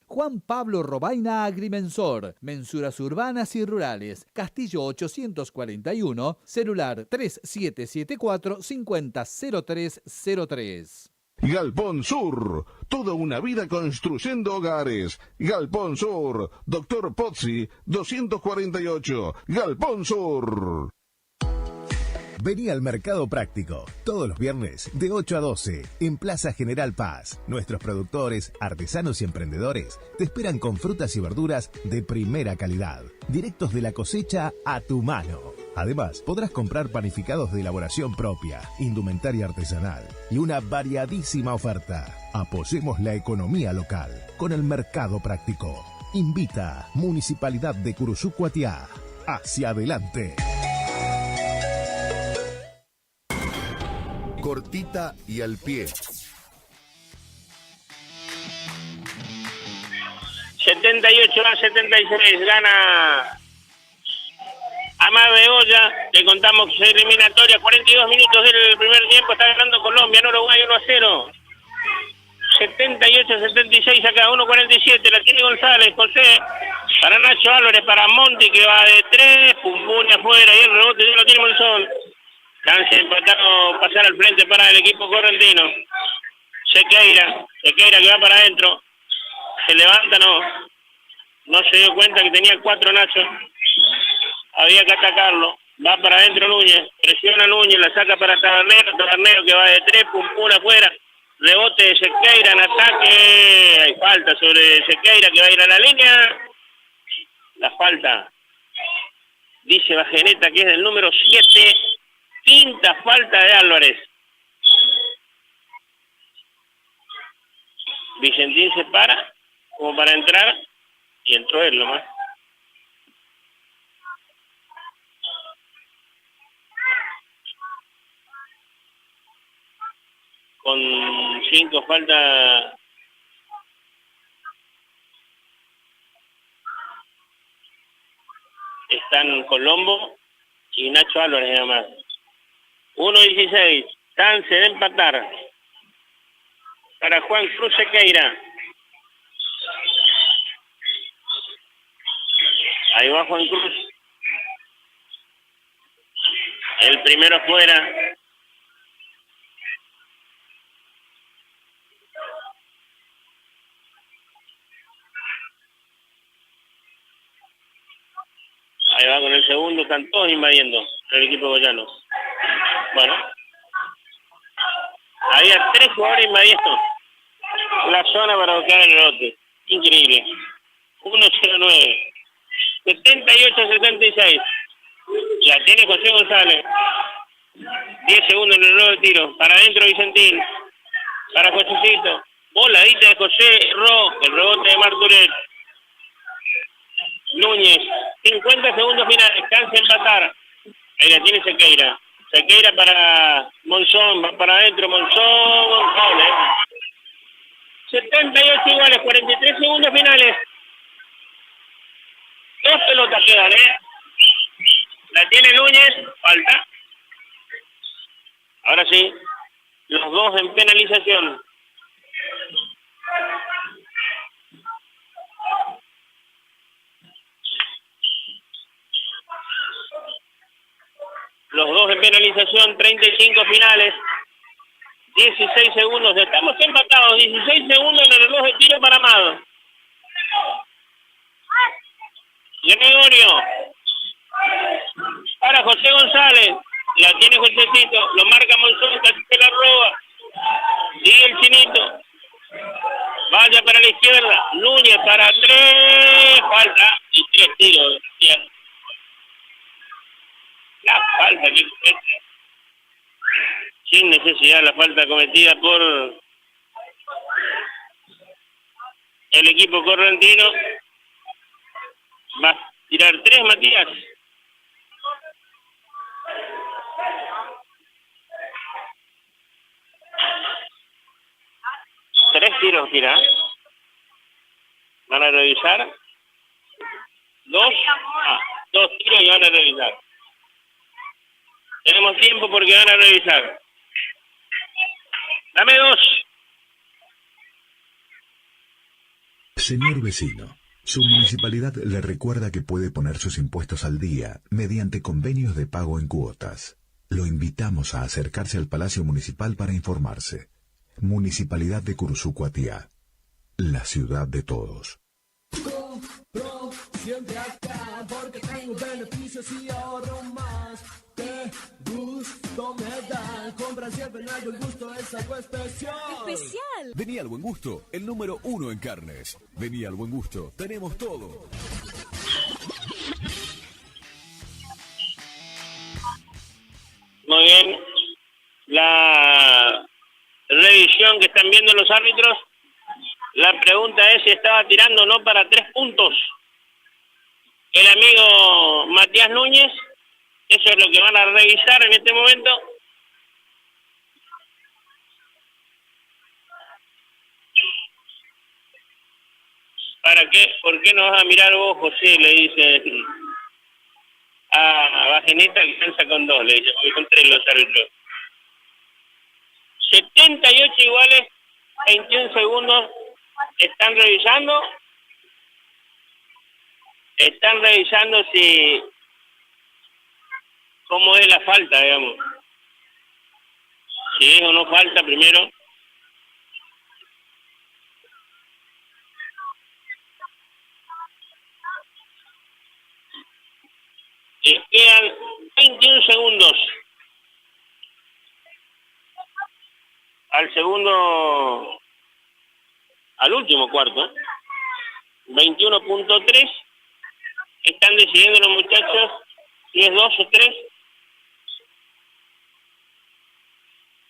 Juan Pablo Robaina Agrimensor, mensuras urbanas y rurales, Castillo 841, celular 3774-500303. Galpón Sur, toda una vida construyendo hogares. Galpón Sur, Dr. Pozzi, 248, Galpón Sur. Vení al Mercado Práctico, todos los viernes de 8 a 12, en Plaza General Paz. Nuestros productores, artesanos y emprendedores te esperan con frutas y verduras de primera calidad, directos de la cosecha a tu mano. Además, podrás comprar panificados de elaboración propia, indumentaria artesanal y una variadísima oferta. Apoyemos la economía local con el Mercado Práctico. Invita Municipalidad de Curuzú Cuatiá. Hacia adelante. Cortita y al pie. 78-76 gana Amar Begoya. Le contamos su eliminatoria. 42 minutos del primer tiempo. Está ganando Colombia en Uruguay 1-0. 78-76 acá. 1-47. La tiene González. José para Nacho Álvarez. Para Monti que va de 3. Pum afuera. Y el rebote ya lo tiene Monzón. Chance de empatar o pasar al frente para el equipo correntino. Sequeira que va para adentro. Se levanta, no se dio cuenta que tenía 4 Nacho. Había que atacarlo. Va para adentro Núñez. Presiona Núñez, la saca para Tabernero que va de 3, pum afuera. Rebote de Sequeira en ataque. Hay falta sobre Sequeira que va a ir a la línea. La falta. Dice Bajeneta que es del número 7. Quinta falta de Álvarez. Vicentín se para como para entrar y entró él nomás. Con 5 faltas están Colombo y Nacho Álvarez nada más. 1-16, chance de empatar para Juan Cruz Sequeira. Ahí va Juan Cruz. El primero fuera. Ahí va con el segundo, están todos invadiendo el equipo goyano. Bueno. Había 3 jugadores invadiendo la zona para buscar el rebote. Increíble. 1-0-9. 78-76. La tiene José González. 10 segundos en el reloj de tiro. Para adentro Vicentín. Para Josecito. Voladita de José Ro. El rebote de Marturet. Núñez. 50 segundos finales. Chance de empatar. Ahí la tiene Sequeira. Sequeira para Monzón. Va para adentro Monzón. Doble. 78 iguales. 43 segundos finales. 2 pelotas quedan, La tiene Núñez, falta. Ahora sí, los dos en penalización. Los dos en penalización, 35 finales. 16 segundos, estamos empatados. 16 segundos en el reloj de tiro para Amado. Gregorio para José González, la tiene Josecito, lo marca Monzón, casi se la roba, sigue el Chinito, vaya para la izquierda, Núñez para 3, falta y 3 tiros. La falta que sin necesidad, la falta cometida por el equipo correntino. Va a tirar 3, Matías. Tres tiros tira. Van a revisar. 2 tiros y van a revisar. Tenemos tiempo porque van a revisar. Dame 2. Señor vecino, su municipalidad le recuerda que puede poner sus impuestos al día mediante convenios de pago en cuotas. Lo invitamos a acercarse al Palacio Municipal para informarse. Municipalidad de Curuzú Cuatiá, la ciudad de todos. Compro siempre acá porque tengo beneficios y ahorro más. Qué gusto me da. Compra siempre en El Buen Gusto, es algo especial. ¡Especial! Vení al Buen Gusto, el número 1 en carnes. Vení al Buen Gusto, tenemos todo. la revisión que están viendo los árbitros. La pregunta es si estaba tirando o no para 3 puntos el amigo Matías Núñez. Eso es lo que van a revisar en este momento. ¿Para qué? ¿Por qué no vas a mirar vos, José? Le dice a Bajeneta, que cansa con 2, le dice, porque con 3 los árbitros. 78 iguales, 21 segundos. Están revisando si cómo es la falta, digamos. Si es o no falta primero. Y quedan 21 segundos al último cuarto. 21.3. Están decidiendo los muchachos si es 2 o 3.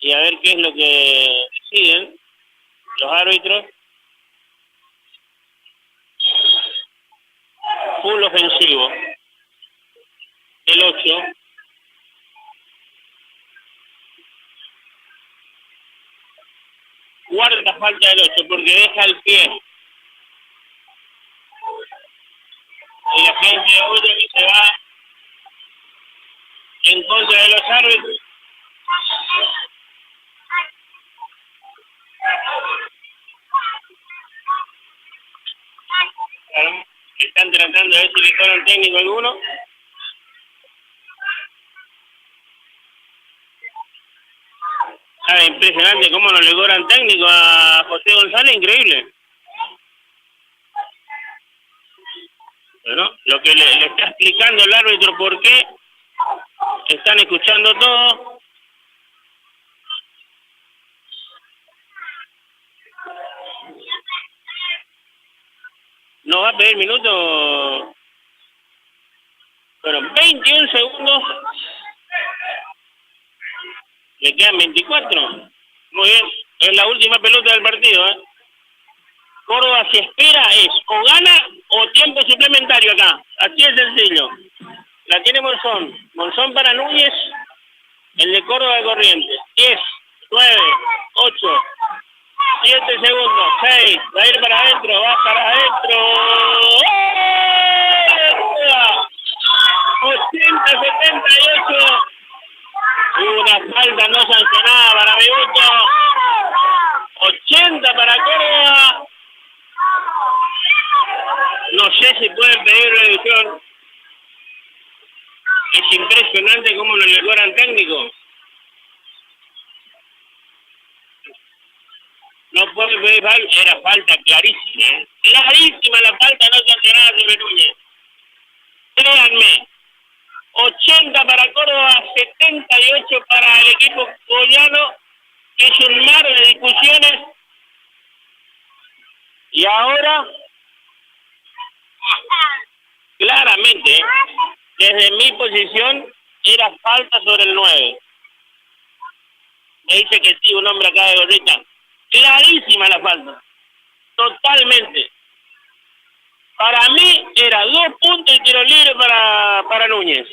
Y a ver qué es lo que deciden los árbitros. Full ofensivo. El 8. Cuarta falta del 8 porque deja el pie. Y la gente oye que se va en contra de los árbitros. Claro, están tratando de ver si le cobran técnico alguno. Impresionante cómo no le cobran técnico a José González, increíble. Bueno, lo que le está explicando el árbitro por qué, están escuchando todo. ¿No va a pedir minuto? Bueno, 21 segundos. Le quedan 24. Muy bien. Es la última pelota del partido, ¿eh? Córdoba, si espera, es o gana o tiempo suplementario acá. Así es sencillo. La tiene Monzón. Monzón para Núñez. El de Córdoba de Corrientes. 10, 9, 8, 7 segundos. 6. Va a ir para adentro. Va para adentro. 80-78. Una falta no sancionada para mi gusto. 80 para Córdoba. No sé si pueden pedir revisión. Es impresionante cómo no le cobran técnico. No puede pedir falta. Era falta clarísima, ¿eh? Clarísima la falta no sancionada sobre Núñez. Créanme. 80 para Córdoba, 78 para el equipo goyano, que es un mar de discusiones. Y ahora, claramente, desde mi posición, era falta sobre el 9. Me dice que sí, un hombre acá de gorrita. Clarísima la falta. Totalmente. Para mí, era 2 puntos y tiro libre para Núñez.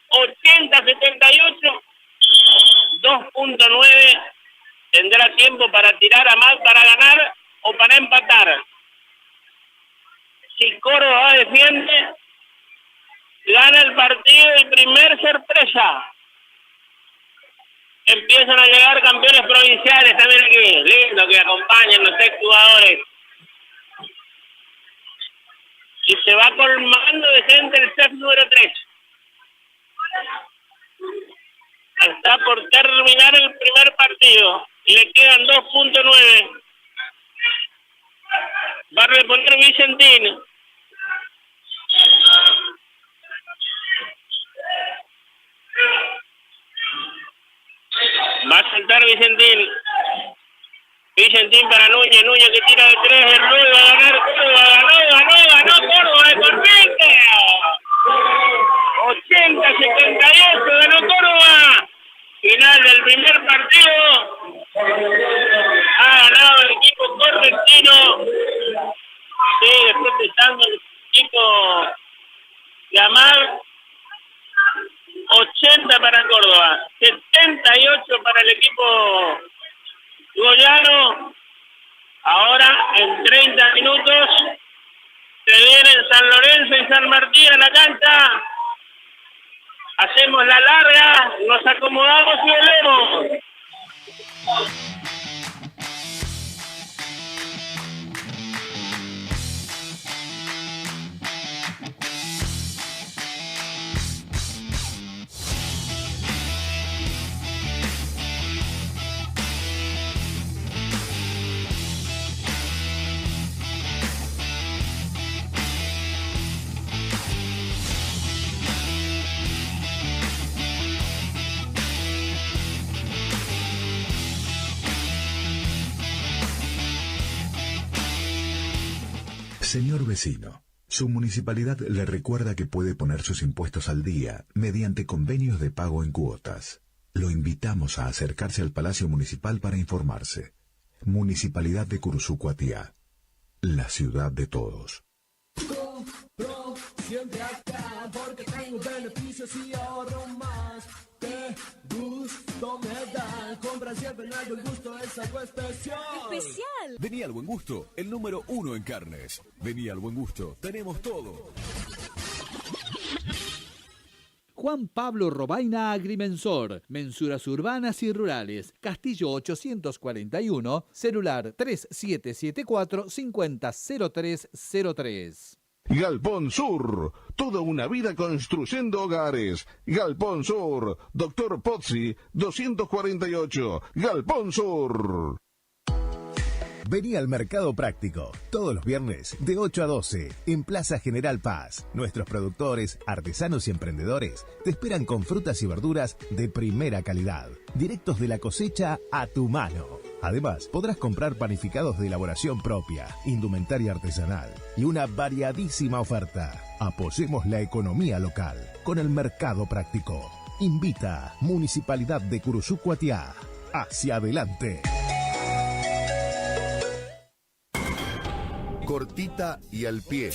80-78, 2.9, tendrá tiempo para tirar a más, para ganar o para empatar. Si Córdoba defiende, gana el partido y primer sorpresa. Empiezan a llegar campeones provinciales también aquí. Lindo que acompañen los exjugadores. Y se va colmando de gente el set número 3. Está por terminar el primer partido. Le quedan 2.9. Va a reponer Vicentín. Va a saltar Vicentín. Vicentín para Núñez. Núñez que tira de 3. El Ruiz va a ganar Córdoba. Ganó Córdoba de Corrientes. 80-78 ganó Córdoba. Final del primer partido. Ha ganado el equipo correntino. Sigue protestando el equipo de Amar. 80 para Córdoba, 78 para el equipo goyano. Ahora en 30 minutos se vienen San Lorenzo y San Martín a la cancha. Hacemos la larga, nos acomodamos y volvemos. Señor vecino, su municipalidad le recuerda que puede poner sus impuestos al día mediante convenios de pago en cuotas. Lo invitamos a acercarse al Palacio Municipal para informarse. Municipalidad de Curuzú-Cuatiá, la ciudad de todos. Compro siempre acá porque tengo beneficios y ahorro más. Qué gusto me da. Compra siempre en El Buen Gusto, es algo especial. ¡Especial! Vení al Buen Gusto, el número 1 en carnes. Vení al Buen Gusto, tenemos todo. Juan Pablo Robaina Agrimensor, mensuras urbanas y rurales, Castillo 841, celular 3774-500303. Galpón Sur, toda una vida construyendo hogares. Galpón Sur, Dr. Pozzi, 248, Galpón Sur. Vení al Mercado Práctico, todos los viernes de 8 a 12, en Plaza General Paz. Nuestros productores, artesanos y emprendedores te esperan con frutas y verduras de primera calidad, directos de la cosecha a tu mano. Además, podrás comprar panificados de elaboración propia, indumentaria artesanal y una variadísima oferta. Apoyemos la economía local con el Mercado Práctico. Invita Municipalidad de Curuzú-Cuatiá. Hacia adelante. Cortita y al pie.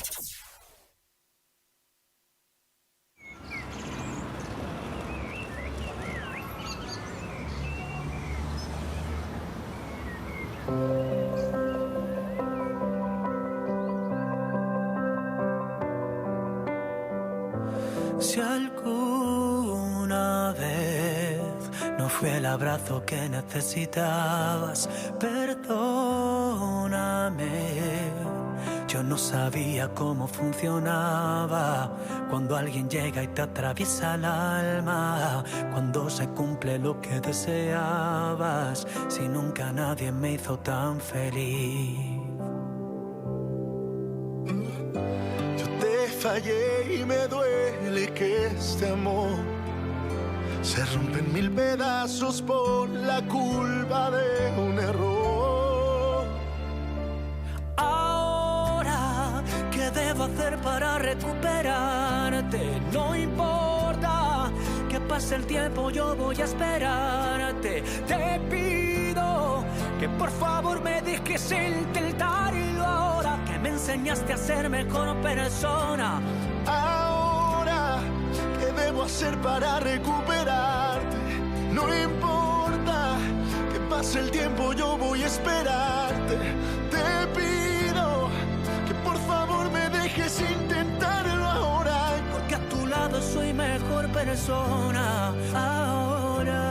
Si alguna vez no fue el abrazo que necesitabas, perdóname. Yo no sabía cómo funcionaba cuando alguien llega y te atraviesa el alma, cuando se cumple lo que deseabas, si nunca nadie me hizo tan feliz. Yo te fallé y me duele que este amor se rompe en mil pedazos por la culpa de un error. ¿Qué debo hacer para recuperarte? No importa que pase el tiempo, yo voy a esperarte. Te pido que por favor me dejes intentarlo ahora, que me enseñaste a ser mejor persona. Ahora, ¿qué debo hacer para recuperarte? No importa que pase el tiempo, yo voy a esperarte. Te pido que por favor me dejes intentarlo ahora, porque a tu lado soy mejor persona ahora.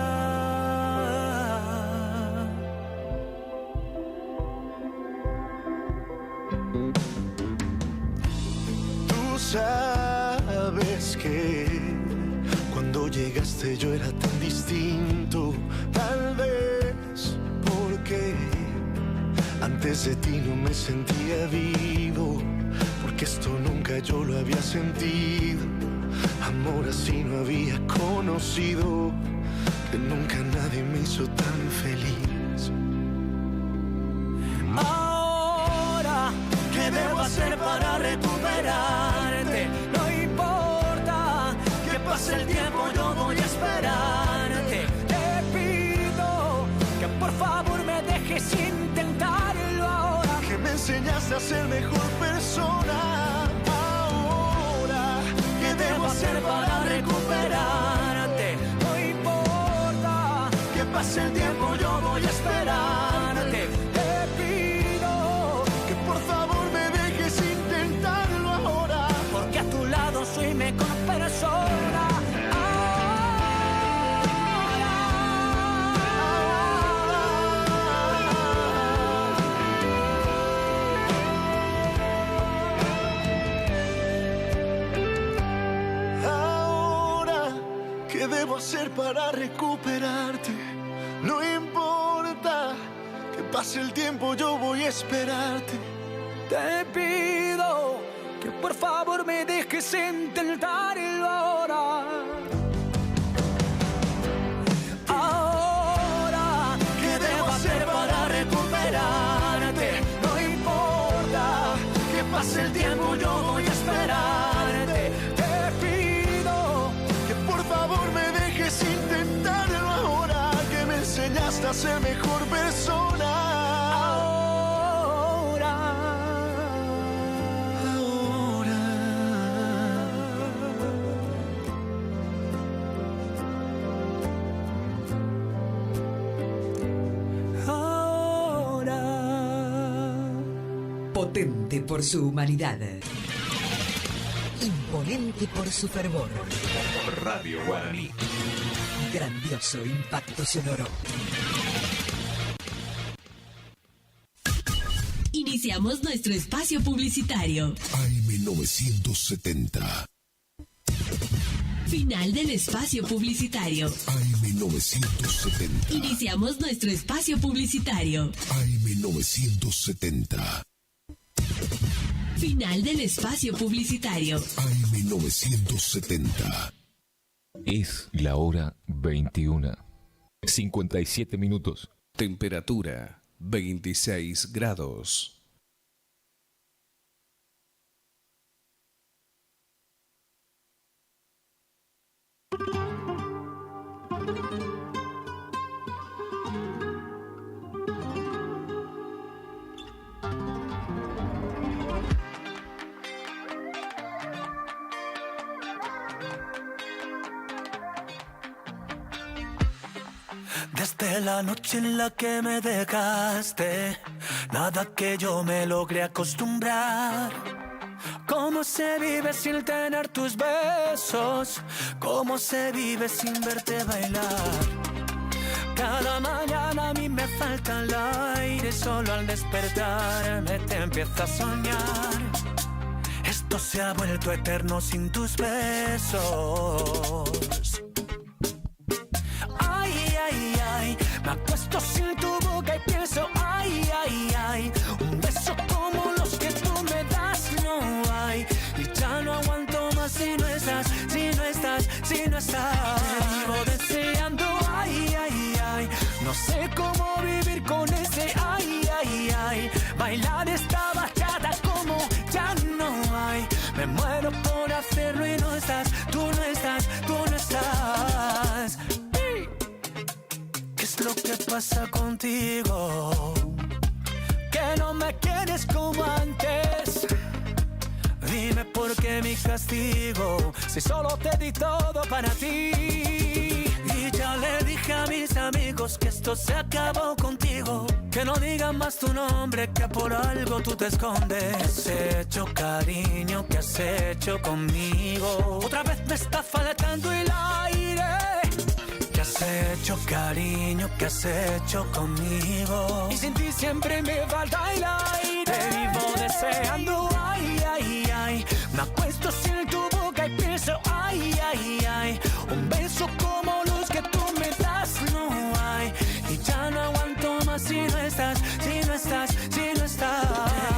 Tú sabes que cuando llegaste yo era tan distinto, tal vez porque antes de ti no me sentía vivo, porque esto nunca yo lo había sentido. Amor así no había conocido, que nunca nadie me hizo tan feliz. Ahora, ¿qué debo hacer para recuperarte? No importa que pase el tiempo, yo voy a esperarte. Te enseñaste a ser mejor persona. Ahora, ¿qué debo hacer para recuperarte? No importa que pase el tiempo, yo voy a esperarte. Te pido que por favor me dejes intentarlo ahora, porque a tu lado soy mejor persona. ¿Qué debo hacer para recuperarte? No importa que pase el tiempo, yo voy a esperarte. Te pido que por favor me dejes intentarlo ahora. Ahora, ¿qué debo hacer para recuperarte? No importa que pase el tiempo, yo voy a esperarte. Te pido que por favor me dejes intentarlo ahora, que me enseñaste a ser mejor persona. Potente por su humanidad, imponente por su fervor. Radio Guaraní. Grandioso impacto sonoro. Iniciamos nuestro espacio publicitario. AM970. Final del espacio publicitario. AM970. Iniciamos nuestro espacio publicitario. AM970. Final del espacio publicitario. AM970. Es la hora 21. 57 minutos. Temperatura 26 grados. Desde la noche en la que me dejaste, nada que yo me logré acostumbrar. ¿Cómo se vive sin tener tus besos? ¿Cómo se vive sin verte bailar? Cada mañana a mí me falta el aire, solo al despertarme te empiezo a soñar. Esto se ha vuelto eterno sin tus besos. Ay, ay, ay, me acuesto sin tu boca y pienso, ay, ay, ay, un beso como los que tú me das no hay. Y ya no aguanto más si no estás, si no estás, si no estás. Te vivo deseando, ay, ay, ay, no sé cómo vivir con ese, ay, ay, ay. Bailar esta bachata como ya no hay. Me muero por hacerlo y no estás, tú no estás, tú no estás. ¿Qué es lo que pasa contigo? Que no me quieres como antes. Dime por qué mi castigo, si solo te di todo para ti. Y ya le dije a mis amigos que esto se acabó contigo, que no digan más tu nombre, que por algo tú te escondes. ¿Qué has hecho, cariño? ¿Qué has hecho conmigo? Otra vez me está faltando el aire. ¿Qué has hecho, cariño? ¿Qué has hecho conmigo? Y sin ti siempre me falta el aire. Te vivo deseando, ay, ay, ay. Me acuesto sin tu boca y pienso, ay, ay, ay. Un beso como los que tú me das no hay. Y ya no aguanto más si no estás, si no estás, si no estás. Te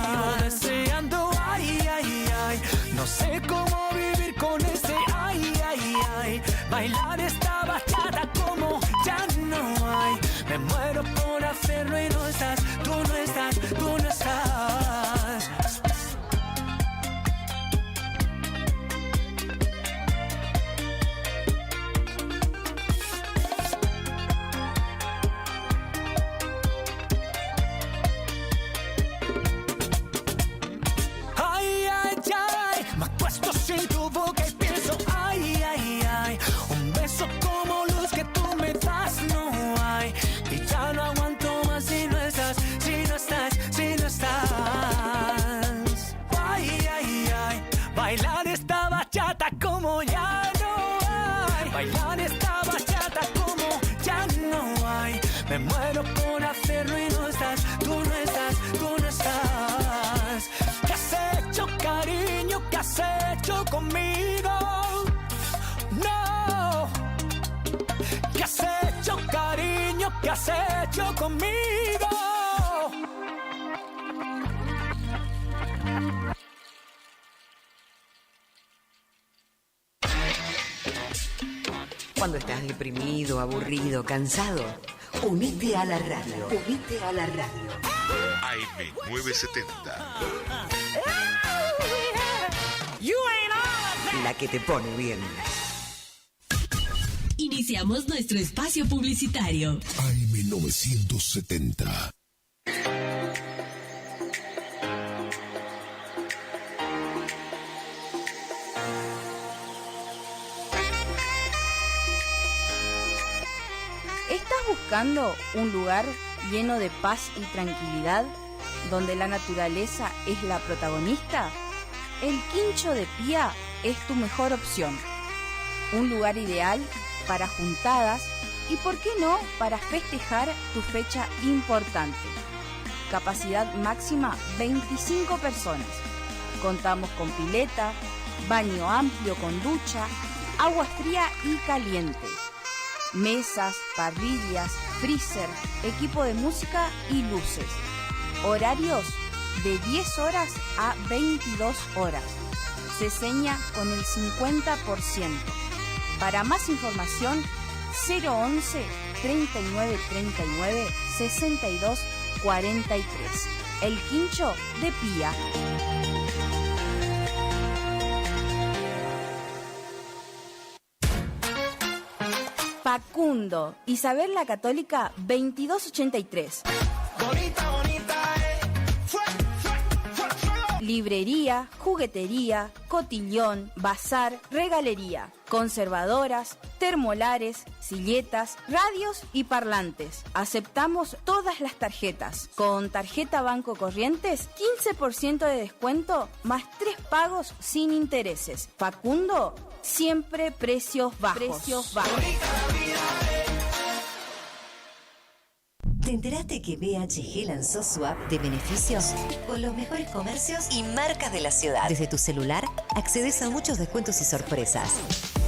vivo deseando, ay, ay, ay. No sé cómo vivir con ese, ay, ay, ay. Bailar esta bachata como ya no hay. Me muero por hacerlo y no estás, tú no estás, tú no estás. como ya no hay. Bailar esta bachata como ya no hay. Me muero por hacerlo y no estás, tú no estás, tú no estás. ¿Qué has hecho, cariño? ¿Qué has hecho conmigo? No. ¿Qué has hecho, cariño? ¿Qué has hecho conmigo? Cuando estás deprimido, aburrido, cansado, unite a la radio. Unite a la radio. AM970. La que te pone bien. Iniciamos nuestro espacio publicitario. AM970. ¿Estás buscando un lugar lleno de paz y tranquilidad, donde la naturaleza es la protagonista? El Quincho de Pía es tu mejor opción. Un lugar ideal para juntadas y, ¿por qué no?, para festejar tu fecha importante. Capacidad máxima 25 personas. Contamos con pileta, baño amplio con ducha, agua fría y caliente. Mesas, parrillas, freezer, equipo de música y luces. Horarios de 10 horas a 22 horas. Se seña con el 50%. Para más información, 011 39 39 62 43. El Quincho de Pía. Facundo, Isabel la Católica 2283. Bonita, bonita, Librería, juguetería, cotillón, bazar, regalería, conservadoras, termolares, silletas, radios y parlantes. Aceptamos todas las tarjetas. Con tarjeta Banco Corrientes, 15% de descuento más 3 pagos sin intereses. Facundo, siempre precios bajos. ¿Te enteraste que BHG lanzó su app de beneficios con los mejores comercios y marcas de la ciudad? Desde tu celular accedes a muchos descuentos y sorpresas.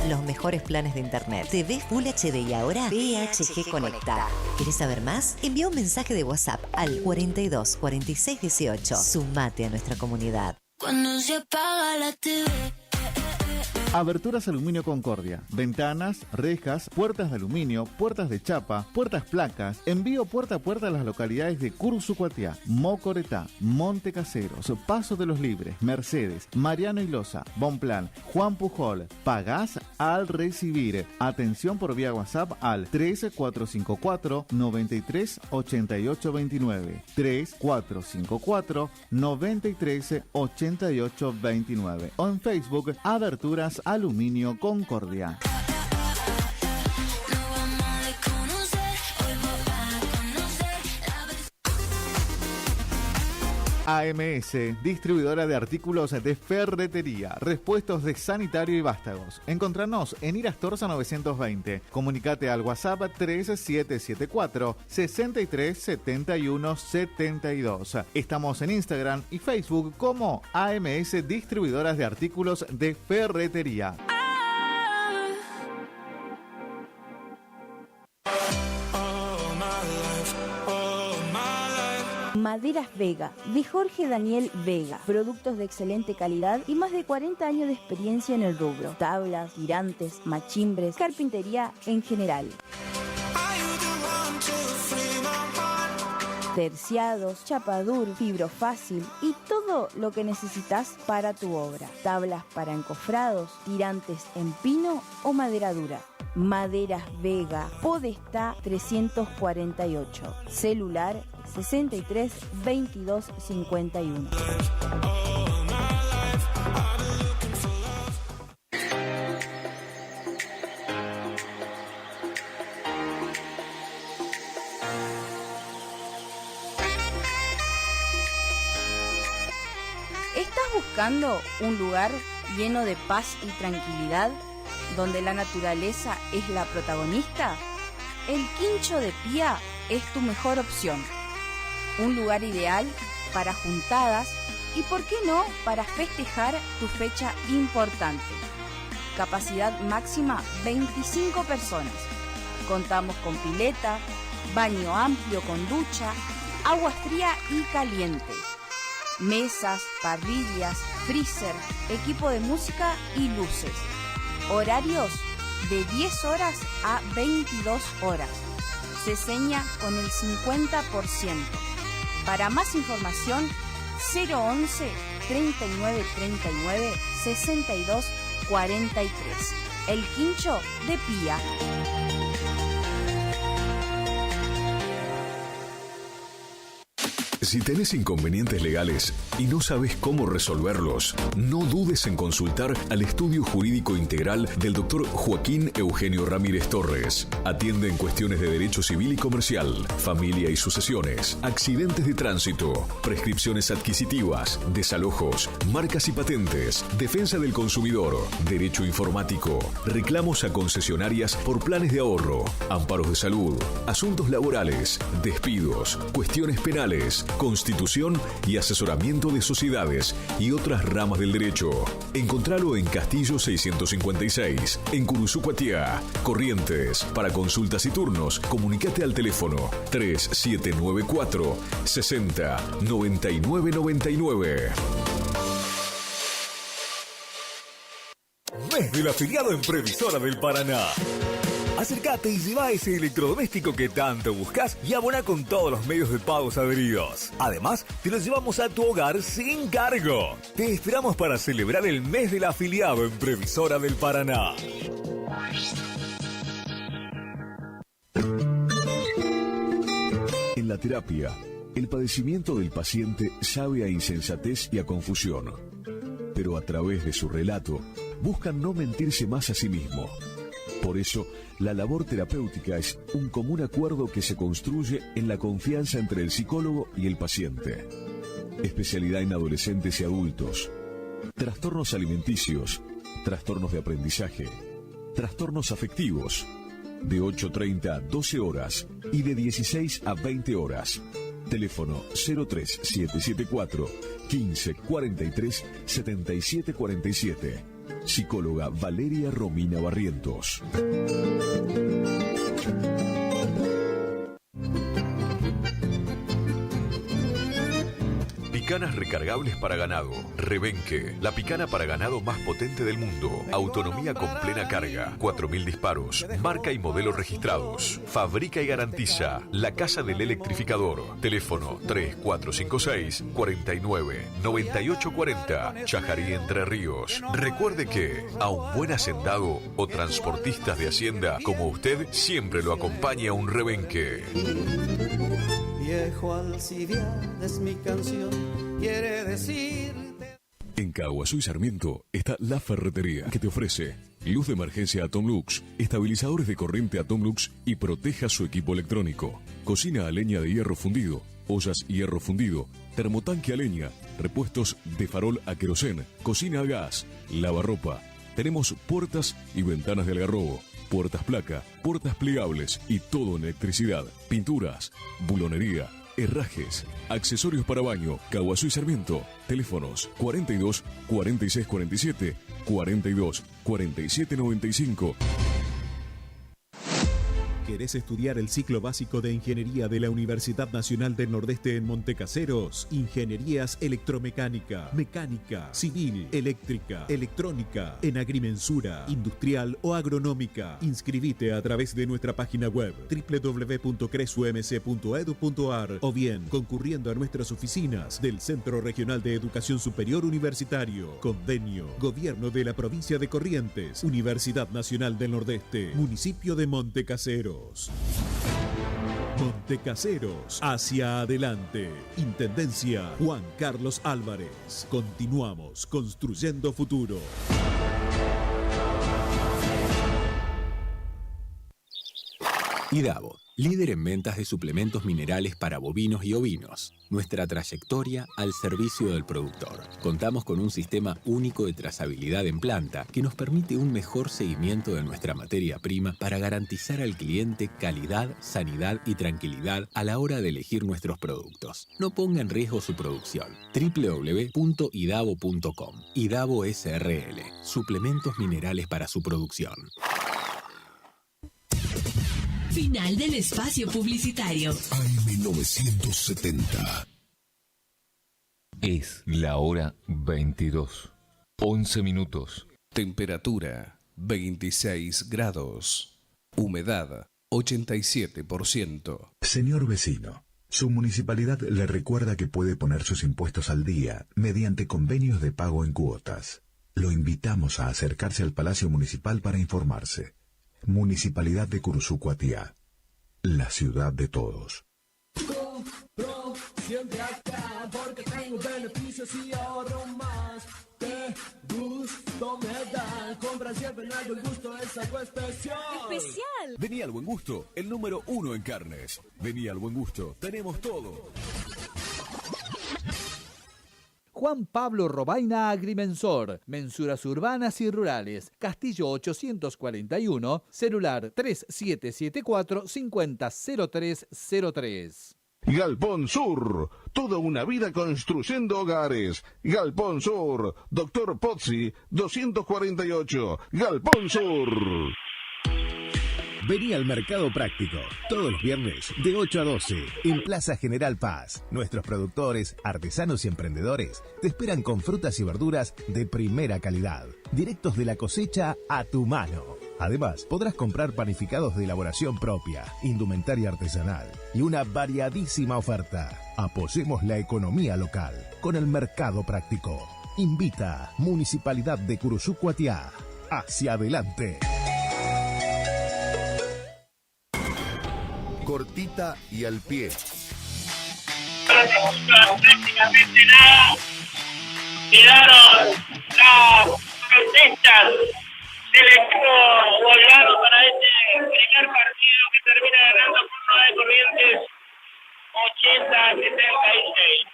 Los mejores planes de internet, TV Full HD y ahora BHG Conecta. ¿Querés saber más? Envía un mensaje de WhatsApp al 42 46 18. Sumate a nuestra comunidad. Cuando se apaga la TV. Aberturas Aluminio Concordia. Ventanas, rejas, puertas de aluminio, puertas de chapa, puertas placas. Envío puerta a puerta a las localidades de Cursucuatiá, Mocoretá, Monte Caseros, Paso de los Libres, Mercedes, Mariano Ilosa, Bonplan, Juan Pujol. Pagás al recibir. Atención por vía WhatsApp al 3454 93 88 29. 3454 93 88 29. O en Facebook, Aberturas Aluminio Concordia. AMS, distribuidora de artículos de ferretería, repuestos de sanitario y vástagos. Encontranos en Irastorza 920. Comunicate al WhatsApp 3774 63 71 72. Estamos en Instagram y Facebook como AMS Distribuidoras de Artículos de Ferretería. Maderas Vega, de Jorge Daniel Vega. Productos de excelente calidad y más de 40 años de experiencia en el rubro. Tablas, tirantes, machimbres, carpintería en general. Terciados, chapadur, fibrofácil y todo lo que necesitas para tu obra. Tablas para encofrados, tirantes en pino o madera dura. Maderas Vega, Podestá 348. Celular 63 22 51. ¿Estás buscando un lugar lleno de paz y tranquilidad, donde la naturaleza es la protagonista? El Quincho de Pía es tu mejor opción. Un lugar ideal para juntadas y, ¿por qué no?, para festejar tu fecha importante. Capacidad máxima 25 personas. Contamos con pileta, baño amplio con ducha, agua fría y caliente, mesas, parrillas, freezer, equipo de música y luces. Horarios de 10 horas a 22 horas. Se seña con el 50%. Para más información, 011 39 39 62 43. El Quincho de Pía. Si tenés inconvenientes legales y no sabes cómo resolverlos, no dudes en consultar al Estudio Jurídico Integral del Dr. Joaquín Eugenio Ramírez Torres. Atiende en cuestiones de derecho civil y comercial, familia y sucesiones, accidentes de tránsito, prescripciones adquisitivas, desalojos, marcas y patentes, defensa del consumidor, derecho informático, reclamos a concesionarias por planes de ahorro, amparos de salud, asuntos laborales, despidos, cuestiones penales, constitución y asesoramiento de sociedades y otras ramas del derecho. Encontralo en Castillo 656, en Curuzucuatiá, Corrientes. Para consultas y turnos, comunicate al teléfono 3794 60 99 99. Mes del afiliado en Previsora del Paraná. Acércate y lleva ese electrodoméstico que tanto buscas y abona con todos los medios de pagos adheridos. Además, te lo llevamos a tu hogar sin cargo. Te esperamos para celebrar el mes del afiliado en Previsora del Paraná. En la terapia, el padecimiento del paciente sabe a insensatez y a confusión, pero a través de su relato buscan no mentirse más a sí mismo. Por eso, la labor terapéutica es un común acuerdo que se construye en la confianza entre el psicólogo y el paciente. Especialidad en adolescentes y adultos, trastornos alimenticios, trastornos de aprendizaje, trastornos afectivos, de 8:30 a 12 horas y de 16 a 20 horas. Teléfono 03774 15 43 77 47. Psicóloga Valeria Romina Barrientos. Picanas recargables para ganado. Rebenque, la picana para ganado más potente del mundo. Autonomía con plena carga. 4000 disparos. Marca y modelo registrados. Fabrica y garantiza La Casa del Electrificador. Teléfono 3456 49 98 40. Chajarí, Entre Ríos. Recuerde que a un buen hacendado o transportistas de hacienda como usted siempre lo acompaña un rebenque. Viejo Alcibiades es mi canción, quiere decir. En Caguazú y Sarmiento está La Ferretería, que te ofrece luz de emergencia Atomlux, estabilizadores de corriente Atomlux y proteja su equipo electrónico, cocina a leña de hierro fundido, ollas hierro fundido, termotanque a leña, repuestos de farol a querosén, cocina a gas, lavarropa. Tenemos puertas y ventanas de algarrobo, puertas placa, puertas plegables y todo en electricidad, pinturas, bulonería, herrajes, accesorios para baño. Caguazú y Sarmiento. Teléfonos 42 46 47 42 47 95. ¿Querés estudiar el ciclo básico de Ingeniería de la Universidad Nacional del Nordeste en Montecaseros? Ingenierías electromecánica, mecánica, civil, eléctrica, electrónica, en agrimensura, industrial o agronómica. Inscribite a través de nuestra página web www.cresumc.edu.ar o bien concurriendo a nuestras oficinas del Centro Regional de Educación Superior Universitario. Convenio, Gobierno de la Provincia de Corrientes, Universidad Nacional del Nordeste, Municipio de Montecaseros. Montecaseros, hacia adelante. Intendencia Juan Carlos Álvarez. Continuamos construyendo futuro. IDAVO, líder en ventas de suplementos minerales para bovinos y ovinos. Nuestra trayectoria al servicio del productor. Contamos con un sistema único de trazabilidad en planta que nos permite un mejor seguimiento de nuestra materia prima para garantizar al cliente calidad, sanidad y tranquilidad a la hora de elegir nuestros productos. No ponga en riesgo su producción. www.idavo.com. Idavo SRL. Suplementos minerales para su producción. Final del espacio publicitario. AM970. Es la hora 22. 11 minutos. Temperatura 26 grados. Humedad 87%. Señor vecino, su municipalidad le recuerda que puede poner sus impuestos al día mediante convenios de pago en cuotas. Lo invitamos a acercarse al Palacio Municipal para informarse. Municipalidad de Curuzú-Cuatiá, la ciudad de todos. Compro siempre acá porque tengo beneficios y ahorro más. Te gusto me da, compra siempre en El Buen Gusto, es algo especial. ¡Especial! Vení al Buen Gusto, el número 1 en carnes. Vení al Buen Gusto, tenemos todo. Juan Pablo Robaina Agrimensor, mensuras urbanas y rurales, Castillo 841, celular 3774-500303. Galpón Sur, toda una vida construyendo hogares. Galpón Sur, Dr. Pozzi, 248, Galpón Sur. Vení al Mercado Práctico, todos los viernes de 8 a 12, en Plaza General Paz. Nuestros productores, artesanos y emprendedores te esperan con frutas y verduras de primera calidad, directos de la cosecha a tu mano. Además, podrás comprar panificados de elaboración propia, indumentaria artesanal y una variadísima oferta. Apoyemos la economía local con el Mercado Práctico. Invita Municipalidad de Curuzú-Cuatiá. Hacia adelante. Cortita y al pie. Prácticamente nada. Quedaron las protestas del equipo boliviano para este primer partido que termina ganando por 9 corrientes 80-76.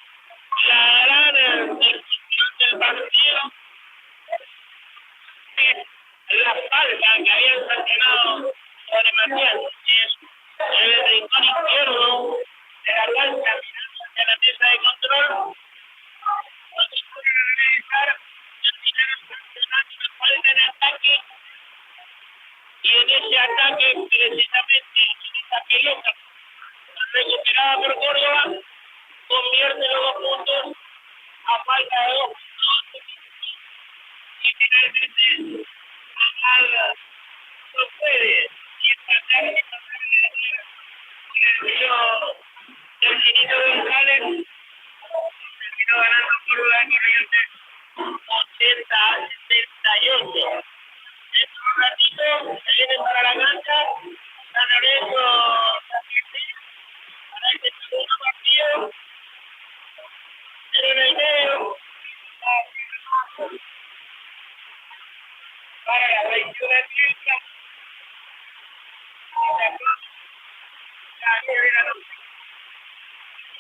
La gran decisión del partido es la falta que habían sancionado sobre Matías en el rincón izquierdo de la cancha, mirando hacia la mesa de control, donde pueden analizar al final sancionando una falta en ataque, y en ese ataque, precisamente en esa pelota recuperada por Córdoba, convierte los 2 puntos a falta de 2 puntos, y finalmente no puede empatar el Chinito González terminó ganando por una corriente 80-78. Dentro de un ratito se vienen para la cancha San Lorenzo para este segundo partido, pero en el medio para la 21 fiesta.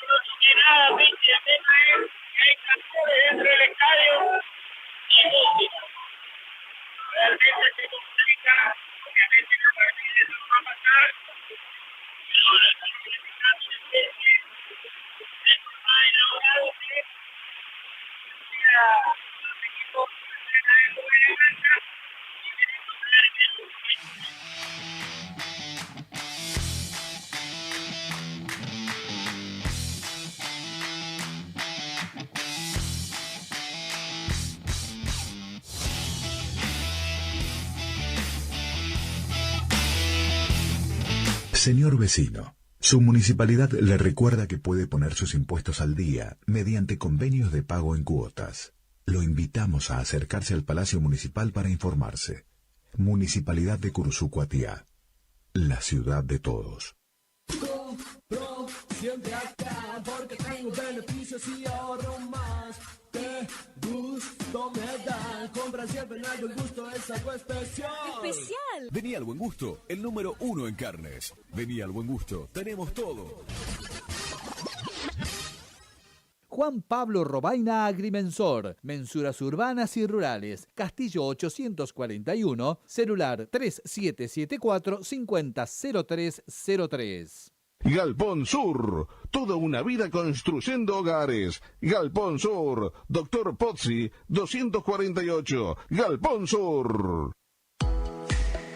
No tiene nada, el tema es que hay cantores dentro del estadio y música. Realmente se complica, obviamente la partida no va a pasar, pero ahora estamos planificando una especie de jornada inaugurada que los equipos de la cancha y queremos ver que Señor vecino, su municipalidad le recuerda que puede poner sus impuestos al día mediante convenios de pago en cuotas. Lo invitamos a acercarse al Palacio Municipal para informarse. Municipalidad de Curuzú-Cuatiá, la ciudad de todos. Compro siempre acá porque tengo beneficios y ahorro más. Te gusto me da. Compra siempre en El Buen Gusto, es algo especial. ¡Especial! Vení al Buen Gusto, el número 1 en carnes. Vení al Buen Gusto, tenemos todo. Juan Pablo Robaina Agrimensor, mensuras urbanas y rurales, Castillo 841, celular 3774-500303. Galpón Sur, toda una vida construyendo hogares. Galpón Sur, Doctor Pozzi, 248, Galpón Sur.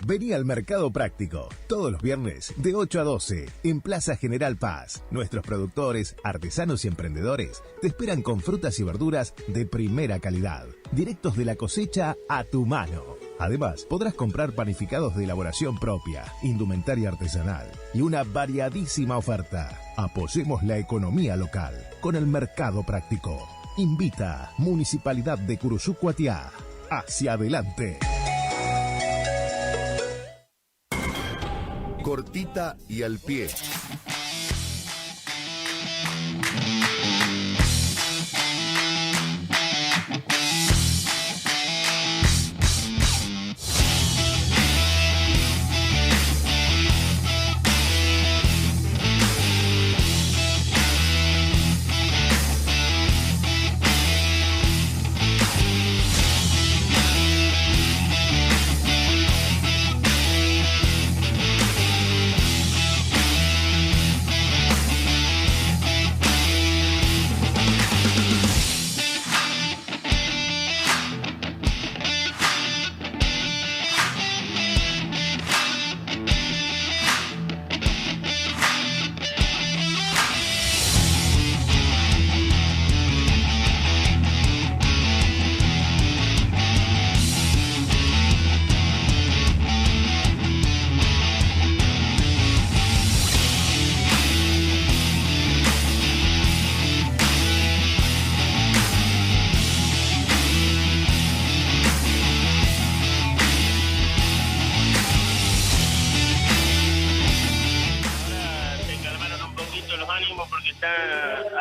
Vení al Mercado Práctico, todos los viernes de 8 a 12, en Plaza General Paz. Nuestros productores, artesanos y emprendedores te esperan con frutas y verduras de primera calidad, directos de la cosecha a tu mano. Además, podrás comprar panificados de elaboración propia, indumentaria artesanal y una variadísima oferta. Apoyemos la economía local con el Mercado Práctico. Invita Municipalidad de Curuzú Cuatiá. Hacia adelante. Cortita y al pie.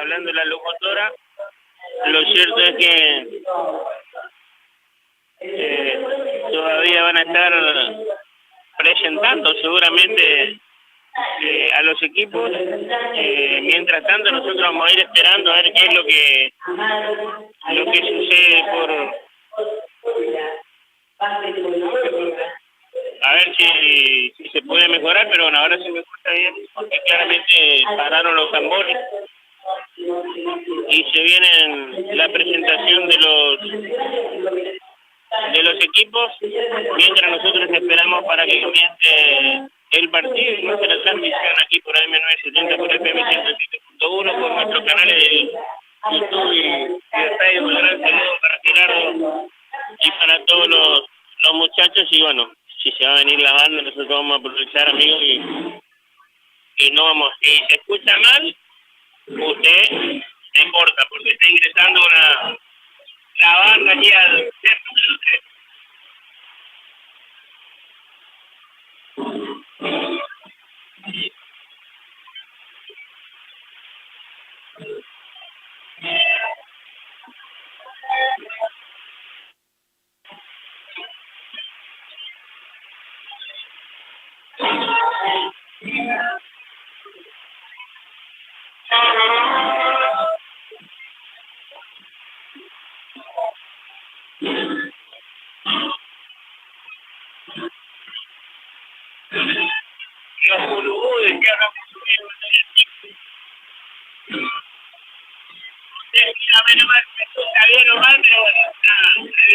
hablando la locutora, lo cierto es que todavía van a estar presentando seguramente a los equipos. Mientras tanto nosotros vamos a ir esperando a ver qué es lo que sucede a ver si se puede mejorar, pero bueno, ahora se me escucha bien porque claramente pararon los tambores y se viene la presentación de los equipos mientras nosotros esperamos para que comience el partido y nuestra transmisión aquí por AM970 por FM 107.1 por nuestros canales de YouTube y de Facebook. Un gran saludo para Gerardo y para todos los muchachos. Y bueno, si se va a venir la banda, nosotros vamos a aprovechar, amigos, y no vamos. Si se escucha mal, usted se corta porque está ingresando la banda aquí al centro de los tres. Los urubúes que hablan con su mismo a menos mal se escucha bien o mal, pero bueno,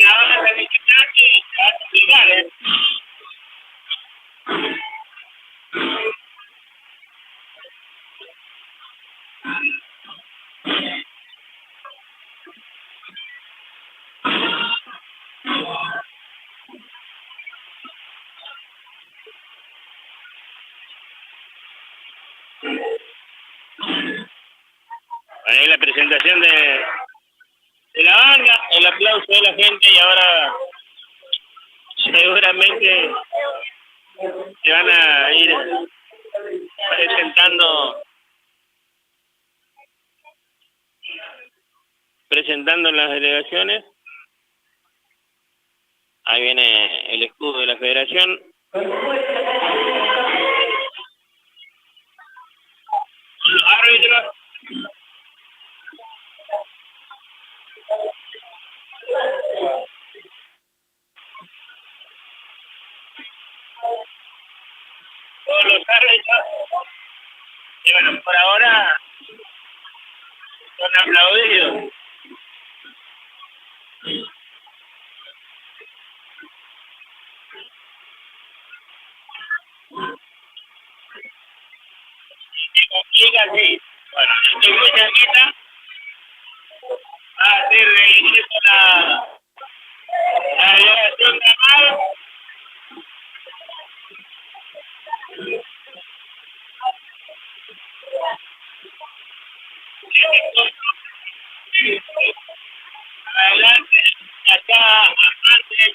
la banda de visitante se va a complicar, Ahí la presentación de la banda, el aplauso de la gente, y ahora seguramente se van a ir presentando presentando las delegaciones. Ahí viene el escudo de la federación. Los árbitros. Todos los árbitros. Y bueno, por ahora son aplaudidos. Se complica así. Bueno, estoy muy cerquita. Va a ser de ingreso la delegación de Amaro. Adelante, acá antes.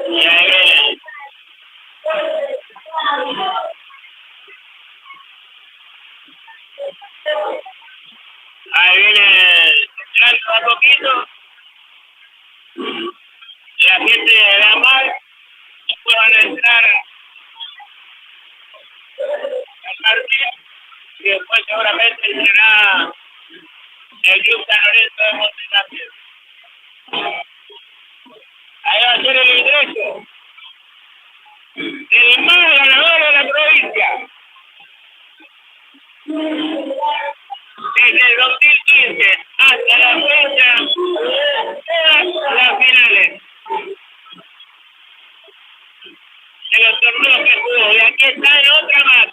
Y ahí viene. Ahí viene entrando a poquito. La gente de la mar. Después van a entrar al partido y después seguramente será el Club San Lorenzo de Montecasero. Ahí va a ser el ingreso del más ganador de la provincia. Desde el 2015 hasta la fecha, todas las finales de los torneos que jugó, y aquí está en otra más.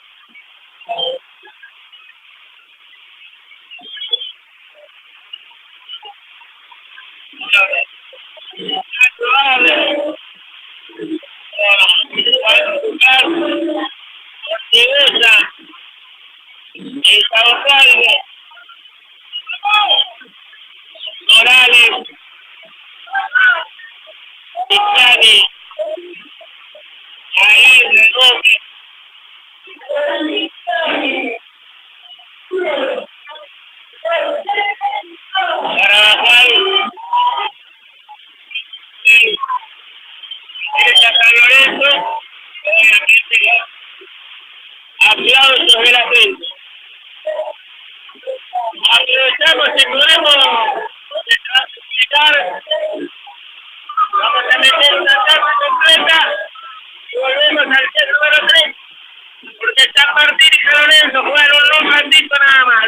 Ortigosa, el Sabosalvo, Morales, Picani, Aguirre, Gómez, Carabajal, San Lorenzo, obviamente aplausos de la gente. Aprovechamos y podemos explicar. Vamos a meter una tapa completa y volvemos al set número 3. Porque San Martín y San Lorenzo jugaron un ratito nada más.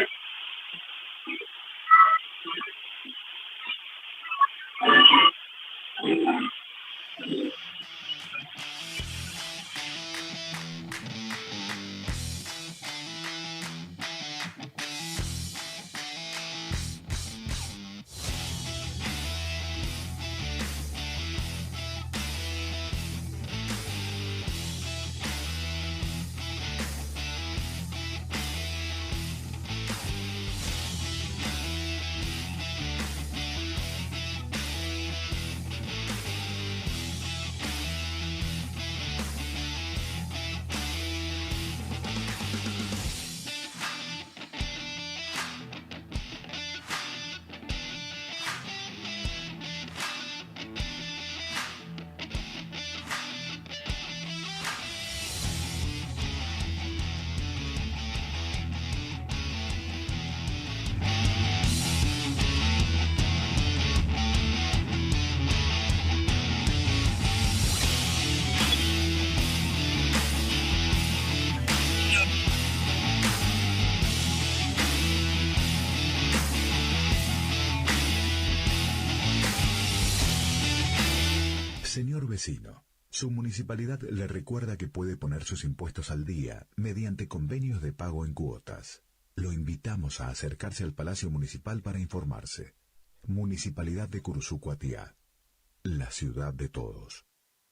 Señor vecino, su municipalidad le recuerda que puede poner sus impuestos al día mediante convenios de pago en cuotas. Lo invitamos a acercarse al Palacio Municipal para informarse. Municipalidad de Cursucuatiá, la ciudad de todos.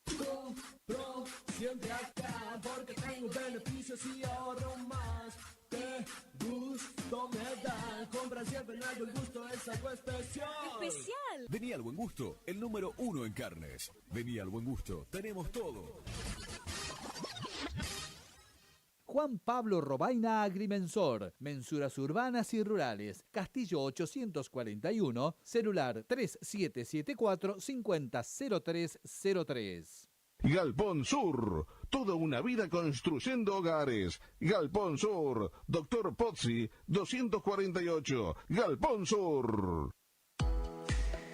Compro siempre acá porque tengo beneficios y ahorro más. Qué gusto me da. Compra siempre en el Buen Gusto, es algo especial. ¡Especial! Vení al Buen Gusto, el número 1 en carnes. Vení al Buen Gusto, tenemos todo. Juan Pablo Robaina Agrimensor, mensuras urbanas y rurales, Castillo 841, celular 3774-500303. Galpón Sur, toda una vida construyendo hogares. Galpón Sur, Dr. Pozzi, 248, Galpón Sur.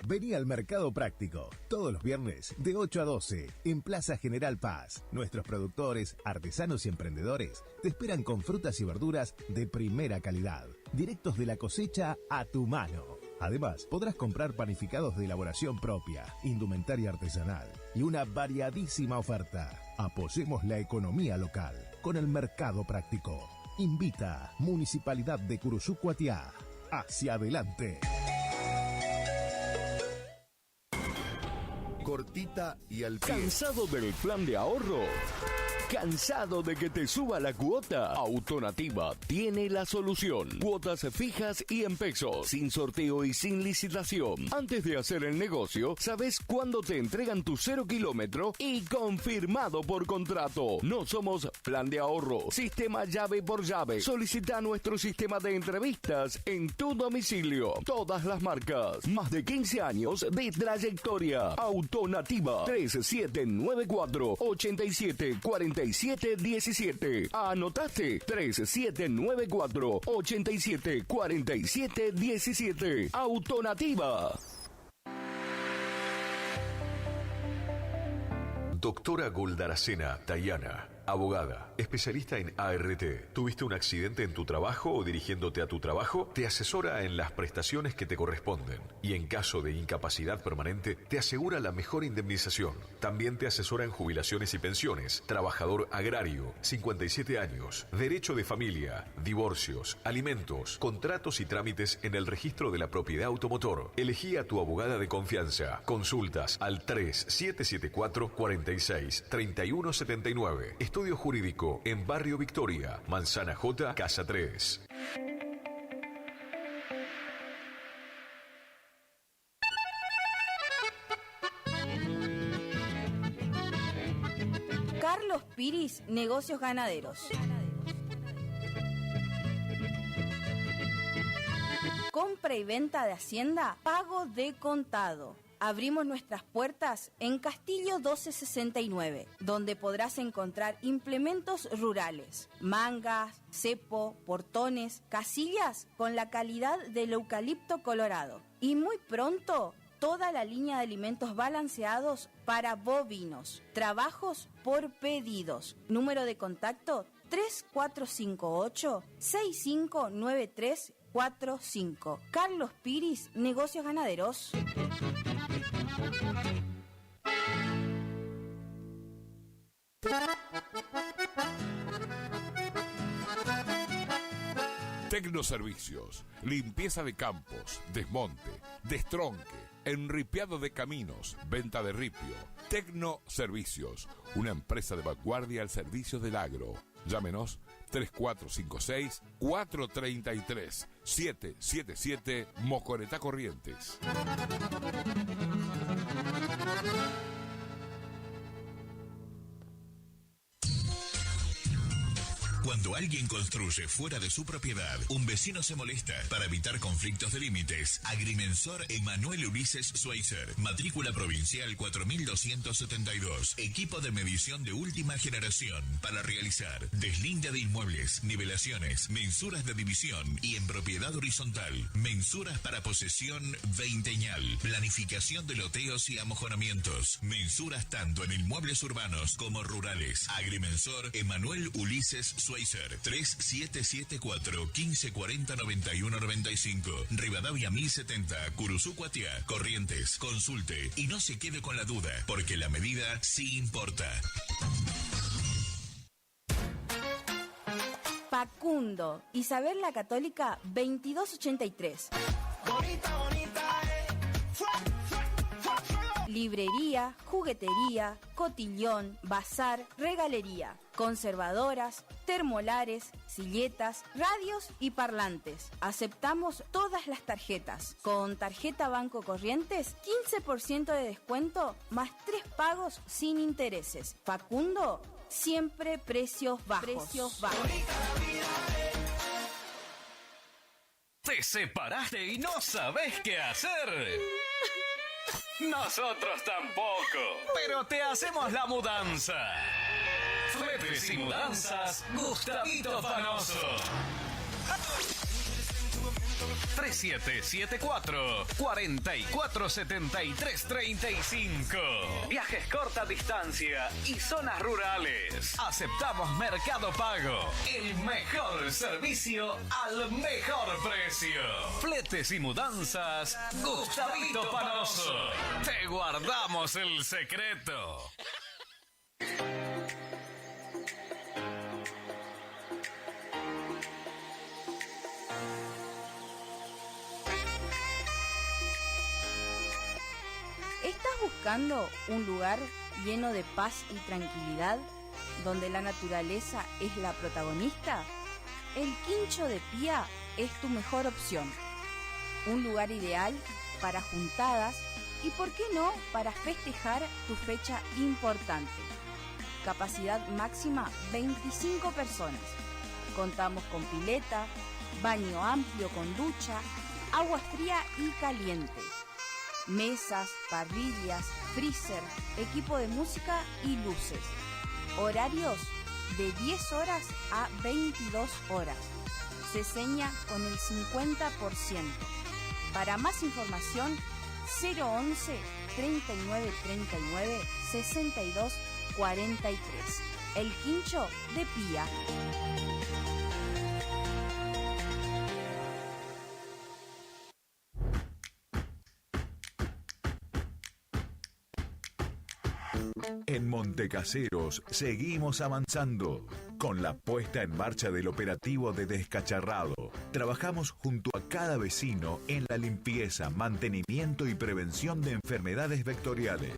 Vení al Mercado Práctico, todos los viernes de 8 a 12, en Plaza General Paz. Nuestros productores, artesanos y emprendedores te esperan con frutas y verduras de primera calidad, directos de la cosecha a tu mano. Además, podrás comprar panificados de elaboración propia, indumentaria artesanal y una variadísima oferta. Apoyemos la economía local con el Mercado Práctico. Invita Municipalidad de Curuzú Cuatiá. Hacia adelante. Cortita y al pie. ¿Cansado del plan de ahorro? ¿Cansado de que te suba la cuota? Autonativa tiene la solución. Cuotas fijas y en pesos, sin sorteo y sin licitación. Antes de hacer el negocio, sabes cuándo te entregan tu 0 kilómetro y confirmado por contrato. No somos plan de ahorro, sistema llave por llave. Solicita nuestro sistema de entrevistas en tu domicilio. Todas las marcas. Más de 15 años de trayectoria. Autonativa 3794-874717. ¿Anotaste? 3794-874717. Autonativa. Doctora Goldaracena Tayana, abogada, especialista en ART. ¿Tuviste un accidente en tu trabajo o dirigiéndote a tu trabajo? Te asesora en las prestaciones que te corresponden y en caso de incapacidad permanente te asegura la mejor indemnización. También te asesora en jubilaciones y pensiones, trabajador agrario, 57 años, derecho de familia, divorcios, alimentos, contratos y trámites en el registro de la propiedad automotor. Elegí a tu abogada de confianza. Consultas al 3774-46-3179. Estudio Jurídico en Barrio Victoria, Manzana J, Casa 3. Carlos Piris, Negocios Ganaderos. Compra y venta de hacienda, pago de contado. Abrimos nuestras puertas en Castillo 1269, donde podrás encontrar implementos rurales, mangas, cepo, portones, casillas con la calidad del eucalipto colorado. Y muy pronto, toda la línea de alimentos balanceados para bovinos. Trabajos por pedidos. Número de contacto 3458-659345. Carlos Piris, Negocios Ganaderos. Tecnoservicios, limpieza de campos, desmonte, destronque, enripiado de caminos, venta de ripio. Tecnoservicios, una empresa de vanguardia al servicio del agro. Llámenos 3456-433-777 Mocoretá Corrientes. Cuando alguien construye fuera de su propiedad, un vecino se molesta. Para evitar conflictos de límites, Agrimensor Emanuel Ulises Schweitzer, matrícula provincial 4272, equipo de medición de última generación para realizar deslinde de inmuebles, nivelaciones, mensuras de división y en propiedad horizontal, mensuras para posesión veinteñal, planificación de loteos y amojonamientos, mensuras tanto en inmuebles urbanos como rurales. Agrimensor Emanuel Ulises Schweitzer, 3774-1540-9195, Rivadavia 1070, Curuzú Cuatiá, Corrientes. Consulte y no se quede con la duda, porque la medida sí importa. Facundo, Isabel la Católica 2283. Bonita, bonita, Librería, juguetería, cotillón, bazar, regalería, conservadoras, termolares, silletas, radios y parlantes. Aceptamos todas las tarjetas. Con tarjeta Banco Corrientes, 15% de descuento más 3 pagos sin intereses. Facundo, Siempre precios bajos. ¿Te separaste y no sabés qué hacer? Nosotros tampoco, pero te hacemos la mudanza. Fletes y mudanzas, Gustavito Panoso. 3774-447335. Viajes corta distancia y zonas rurales. Aceptamos Mercado Pago. El mejor servicio al mejor precio. Fletes y mudanzas, Gustavito Panoso. Te guardamos el secreto. ¿Estás buscando un lugar lleno de paz y tranquilidad, donde la naturaleza es la protagonista? El Quincho de Pía es tu mejor opción. Un lugar ideal para juntadas y, ¿por qué no?, para festejar tu fecha importante. Capacidad máxima 25 personas. Contamos con pileta, baño amplio con ducha, agua fría y caliente. Mesas, parrillas, freezer, equipo de música y luces. Horarios de 10 horas a 22 horas. Se seña con el 50%. Para más información, 011 39 39 62 43. El Quincho de Pía. En Montecaseros seguimos avanzando con la puesta en marcha del operativo de descacharrado. Trabajamos junto a cada vecino en la limpieza, mantenimiento y prevención de enfermedades vectoriales.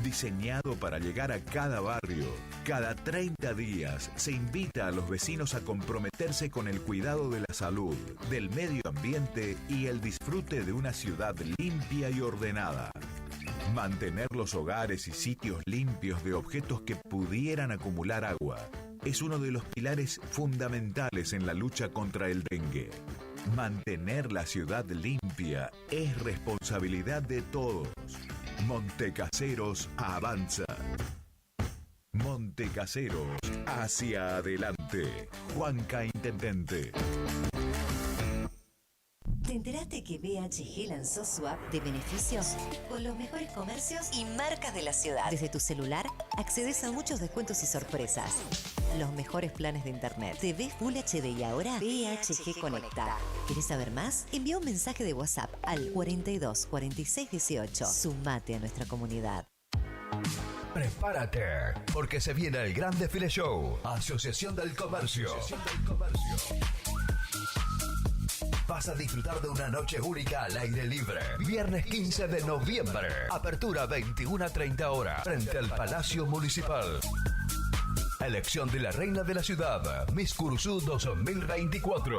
Diseñado para llegar a cada barrio, cada 30 días se invita a los vecinos a comprometerse con el cuidado de la salud, del medio ambiente y el disfrute de una ciudad limpia y ordenada. Mantener los hogares y sitios limpios de objetos que pudieran acumular agua es uno de los pilares fundamentales en la lucha contra el dengue. Mantener la ciudad limpia es responsabilidad de todos. Montecaseros avanza. Montecaseros hacia adelante. Juanca Intendente. ¿Te enteraste que BHG lanzó su app de beneficios con los mejores comercios y marcas de la ciudad? Desde tu celular accedes a muchos descuentos y sorpresas. Los mejores planes de internet, TV Full HD y ahora BHG Conecta. ¿Querés saber más? Envía un mensaje de WhatsApp al 42 46 18. Sumate a nuestra comunidad. Prepárate, porque se viene el Gran Desfile Show. Asociación del Comercio. Vas a disfrutar de una noche única al aire libre. Viernes 15 de noviembre. Apertura 21 a 30 horas. Frente al Palacio Municipal. Elección de la reina de la ciudad. Miss Curuzú 2024.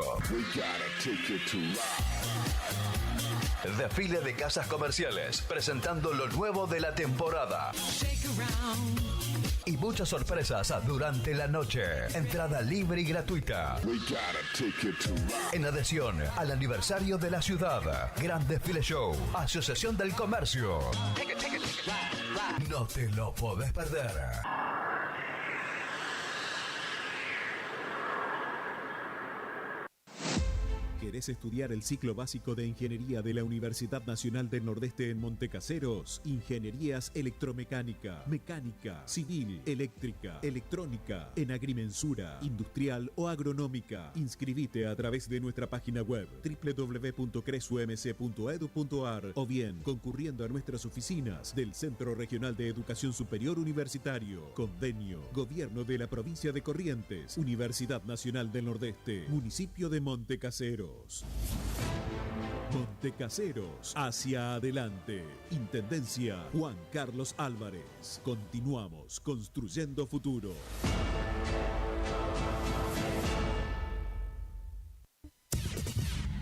Desfile de casas comerciales. Presentando lo nuevo de la temporada. Y muchas sorpresas durante la noche. Entrada libre y gratuita. En adhesión al aniversario de la ciudad. Gran Desfile Show. Asociación del Comercio. No te lo podés perder. ¿Querés estudiar el ciclo básico de Ingeniería de la Universidad Nacional del Nordeste en Montecaseros? Ingenierías electromecánica, mecánica, civil, eléctrica, electrónica, en agrimensura, industrial o agronómica. Inscribite a través de nuestra página web www.cresumc.edu.ar o bien concurriendo a nuestras oficinas del Centro Regional de Educación Superior Universitario. Convenio, Gobierno de la Provincia de Corrientes, Universidad Nacional del Nordeste, Municipio de Montecaseros. Montecaseros, hacia adelante. Intendencia Juan Carlos Álvarez. Continuamos construyendo futuro.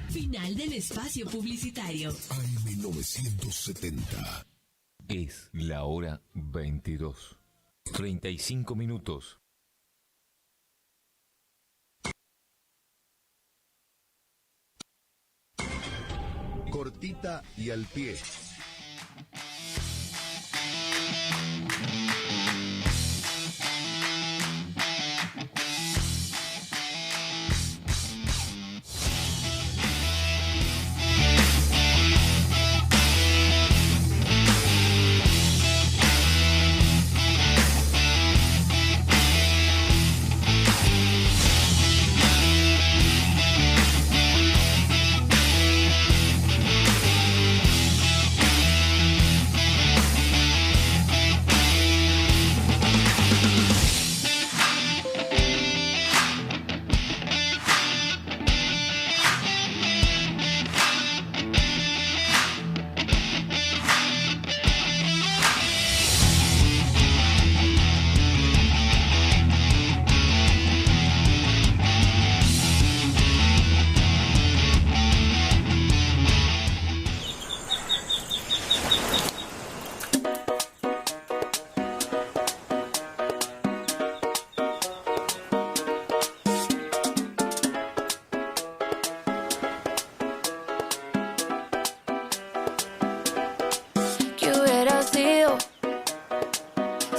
Final del espacio publicitario. AM970. Es la hora 22. 35 minutos. Cortita y al pie.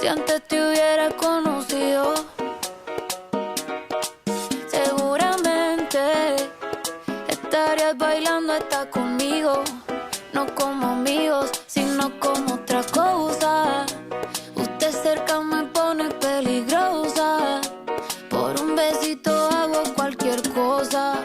Si antes te hubiera conocido, seguramente estarías bailando hasta conmigo. No como amigos, sino como otra cosa. Usted cerca me pone peligrosa. Por un besito hago cualquier cosa.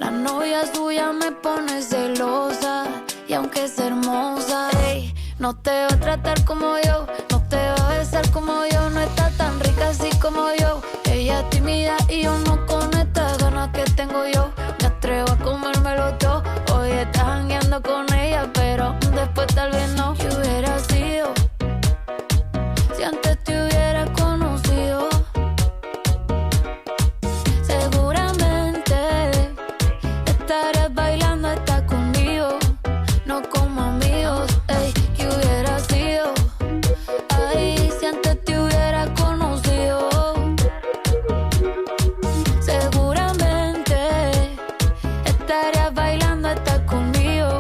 La novia suya me pone celosa. Y aunque es hermosa, ey, no te va a tratar como yo, no te va a besar como yo, no está tan rica así como yo. Ella es tímida y yo no, con estas ganas que tengo yo me atrevo a comérmelo todo. Hoy estás jangueando con ella, pero después tal vez no. ¿Qué hubiera sido si antes te hubiera conocido? Seguramente estarías bailando hasta conmigo. No como amigos, ey, ¿qué hubiera sido? Ay, si antes te hubiera conocido. Seguramente estarías bailando hasta conmigo.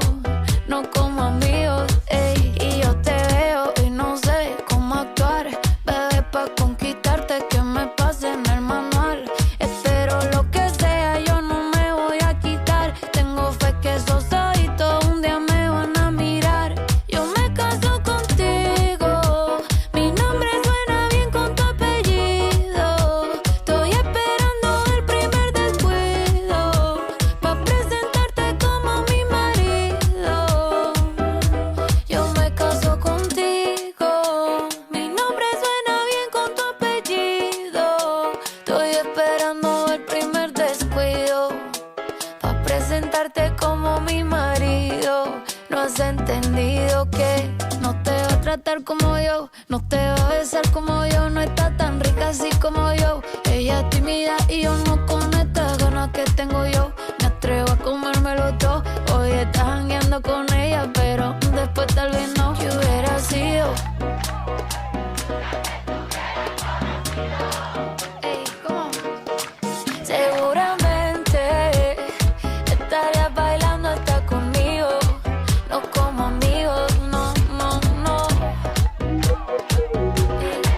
No como amigos, ey, y yo te veo y no sé cómo actuar. Bebé, pa' conquistarte que me pase en el manual. Espero lo que sea, yo no me voy a quitar. Tengo fe que esos ojitos un día me van a mirar. Yo me caso contigo, mi nombre suena bien con tu apellido. Estoy esperando el primer descuido pa' presentarte como mi marido. Yo me caso contigo, mi nombre suena bien con tu apellido. Estoy esperando el primer descuido pa' presentarte como mi marido. No has entendido que no te va a tratar como yo, no te va a besar como yo, no está tan rica así como yo. Ella es tímida y yo no, con estas ganas que tengo yo me atrevo a comérmelo todo. Hoy estás jangueando con ella, pero después tal vez no. ¿Qué hubiera sido? Ey, ¿cómo? Seguramente estarías bailando hasta conmigo. No como amigos, no, no, no.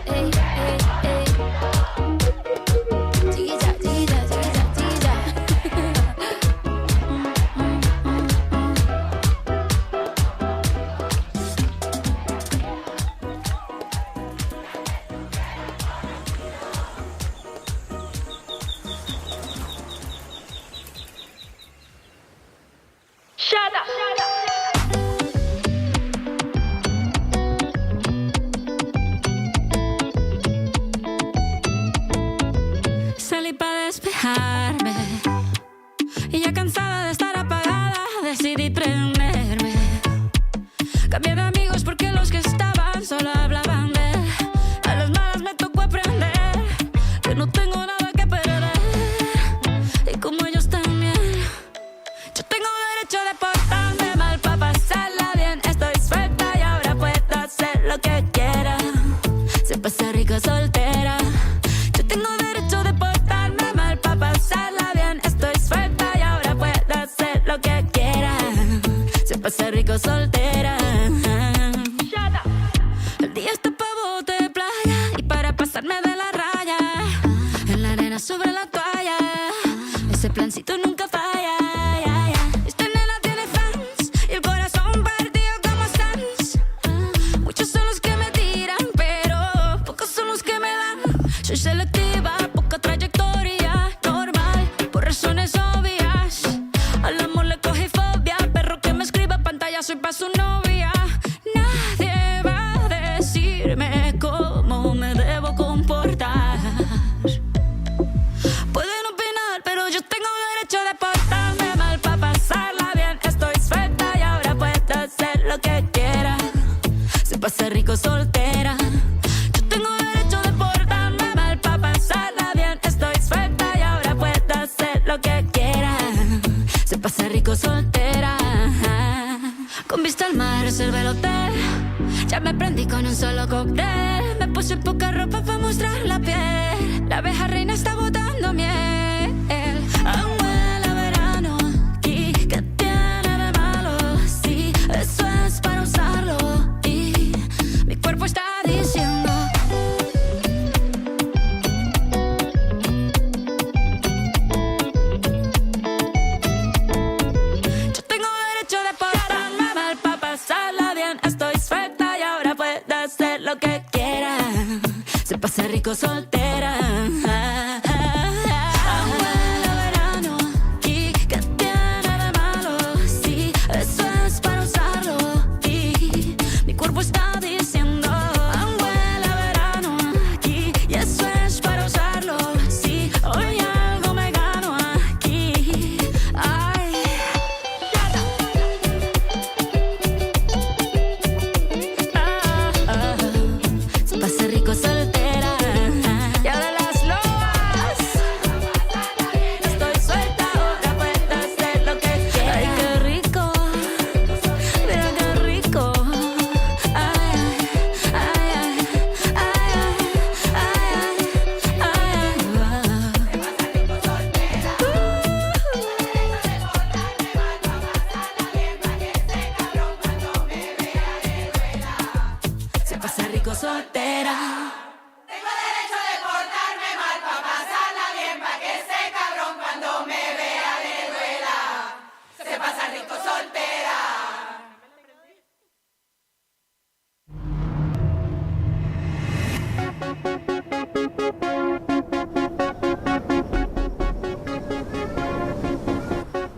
Ey, ey, ey, ey. Tilla, tilla, tilla, tilla. Shut up, shut up. Salí para despejarme y ya cansada de estar apagada decidí prenderme. Cambié de amigos porque los que estaban solo hablaban de él. A las malas me tocó aprender que no tengo nada que perder. Y como ellos también, yo tengo derecho de portarme mal para pasarla bien. Estoy suelta y ahora puedo hacer lo que quiera. Se pasa rico soltera. Yo tengo derecho de portarme mal pa' pasarla bien. Estoy suelta y ahora puedo hacer lo que quiera. Se pasa rico soltera. El día está pa' bote de playa y para pasarme de la raya. En la arena sobre la toalla. Ese plancito nunca falla. Esta nena tiene fans y el corazón partido como Sans. Muchos son los que me tiran, pero pocos son los que me dan. Soy selectiva, poca trayectoria, normal, por razones obvias. Al amor le cogí fobia, perro que me escriba pantalla, soy pa' su novia. Nadie va a decirme cómo me debo comportar. Pueden opinar, pero yo tengo derecho de portarme mal pa' pasarla bien. Estoy suelta y ahora puedo hacer lo que quiera. Se pasa rico soltera. Yo tengo derecho de portarme mal pa' pasarla bien. Estoy suelta y ahora puedo hacer lo que quiera. Se pasa rico soltera. Con vista al mar reservé el hotel. Ya me prendí con un solo cóctel. Me puse poca ropa para mostrar la piel. La abeja reina está botando miel. Aún huele a verano. ¿Qué tiene de malo? Sí, eso es para usarlo. Y mi cuerpo está diciendo. Yo tengo derecho de portarme mal pa' pasarla bien. Estoy suelta y ahora puedo hacer lo que quiera. Se pasa rico soltera. Aún huele a verano. ¿Y qué tiene de malo? Sí, eso es para usarlo. Y mi cuerpo está diciendo. Aún huele a verano aquí. Y eso es para usarlo. Sí, hoy algo me gano aquí. Ay. Se pasa rico soltera. Y ahora las lobas. Estoy suelta, ahora puedo hacer lo que quiera. Ay, qué rico. Mira qué rico. Ay, ay, ay, ay, ay, Se pasa rico soltera. Tengo derecho de portarme mal pa' pasarla bien, pa' que ese cabrón cuando me vea le duela. Se pasa rico soltera.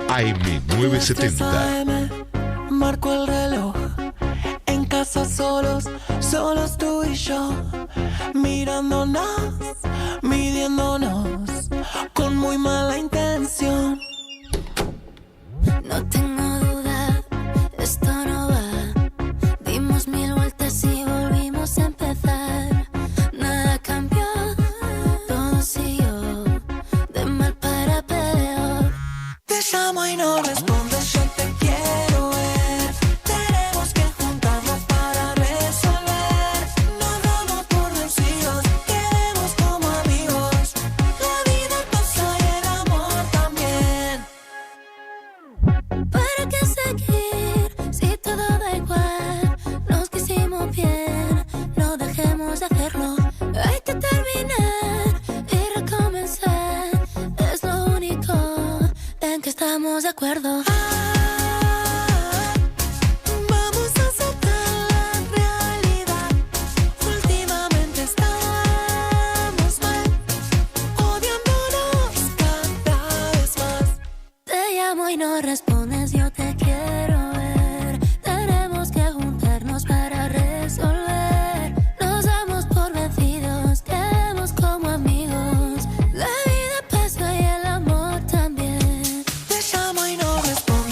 AM970. Marco el reloj. En casa solos, solos tú y yo. Mirándonos, midiéndonos. Con muy mala intención. No tengo duda, esto no va. Dimos 1000 vueltas y volvimos a empezar. Nada cambió, todo siguió de mal para peor. Te llamo y no respondes, yo te quiero ver. Tenemos que juntarnos para resolver. Nos damos por vencidos, quedemos como amigos. La vida pasa y el amor también. ¿Para qué seguir si todo da igual? Nos quisimos bien, no dejemos de hacerlo. Hay que terminar y recomenzar. Es lo único en que estamos de acuerdo. Vamos a aceptar la realidad. Últimamente estamos mal, odiándonos cada vez más. Te llamo y no respondes, yo te quiero ver. Tenemos que juntarnos para resolver. Nos damos por vencidos, quedemos como amigos. La vida pasa y el amor también. Te llamo y no respondes.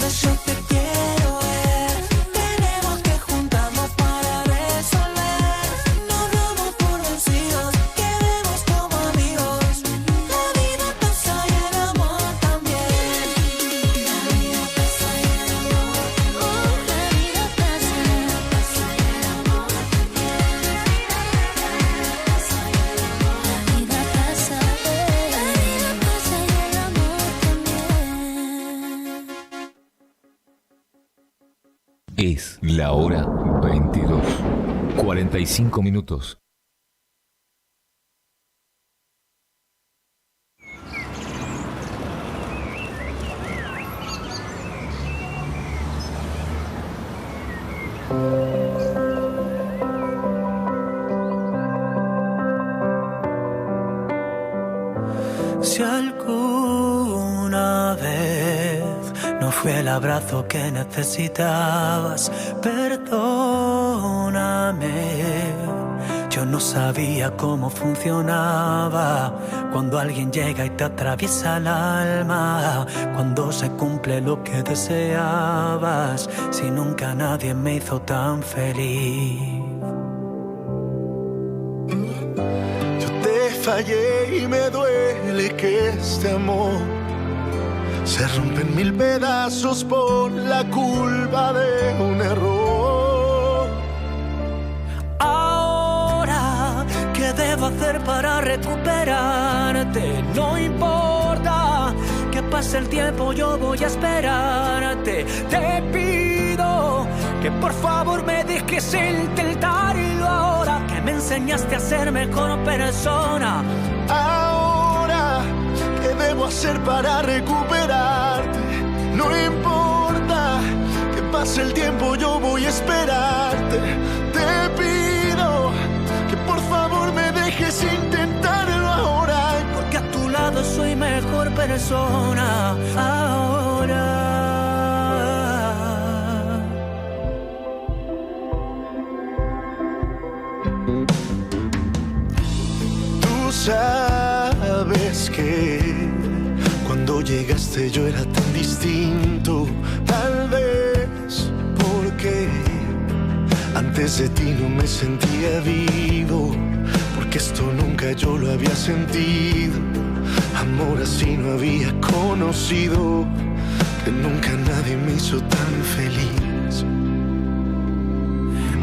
Es la hora 22. 45 minutos. Si alguna vez no fue el abrazo que necesitabas, perdóname. Yo no sabía cómo funcionaba cuando alguien llega y te atraviesa el alma, cuando se cumple lo que deseabas, si nunca nadie me hizo tan feliz. Fallé y me duele que este amor se rompe en mil pedazos por la culpa de un error. Ahora, ¿qué debo hacer para recuperarte? No importa que pase el tiempo, yo voy a esperarte. Te pido que por favor me dejes intentarlo ahora, que me enseñaste a ser mejor persona. Ahora, ¿qué debo hacer para recuperarte? No importa que pase el tiempo, yo voy a esperarte. Te pido que por favor me dejes intentarlo ahora, porque a tu lado soy mejor persona. Ahora. Sabes que cuando llegaste yo era tan distinto, tal vez porque antes de ti no me sentía vivo, porque esto nunca yo lo había sentido, amor así no había conocido, que nunca nadie me hizo tan feliz.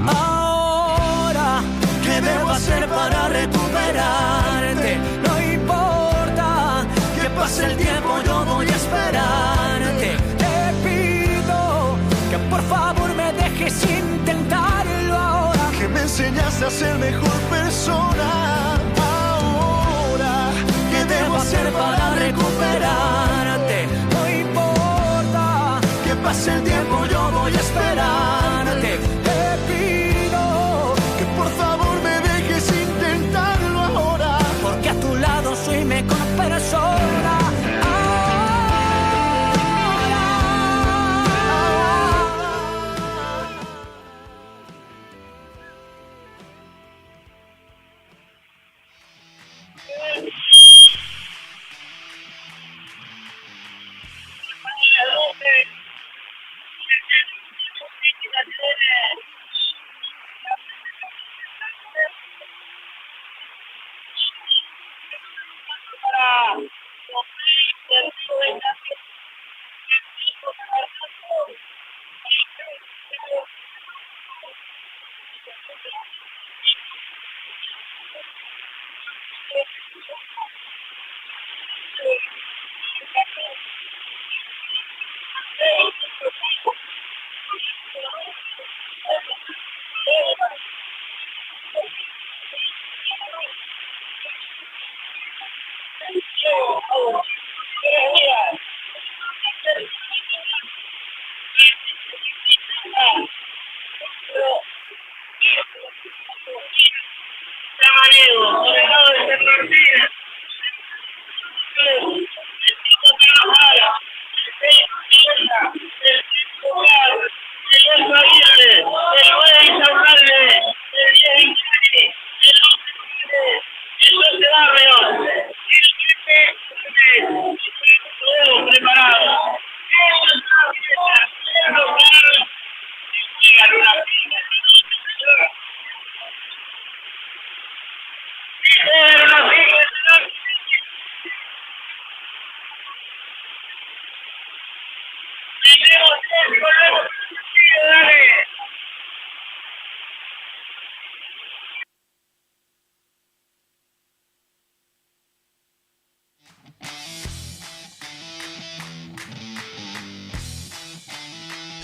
Ahora, ¿qué debo hacer para recuperarte? No importa que pase el tiempo, yo voy a esperarte. Te pido que por favor me dejes intentarlo ahora, que me enseñaste a ser mejor persona. Ahora, ¿qué debo hacer para recuperarte? No importa que pase el tiempo, yo voy a esperarte. Te pido que por favor me dejes intentarlo ahora, porque a tu lado soy mejor persona.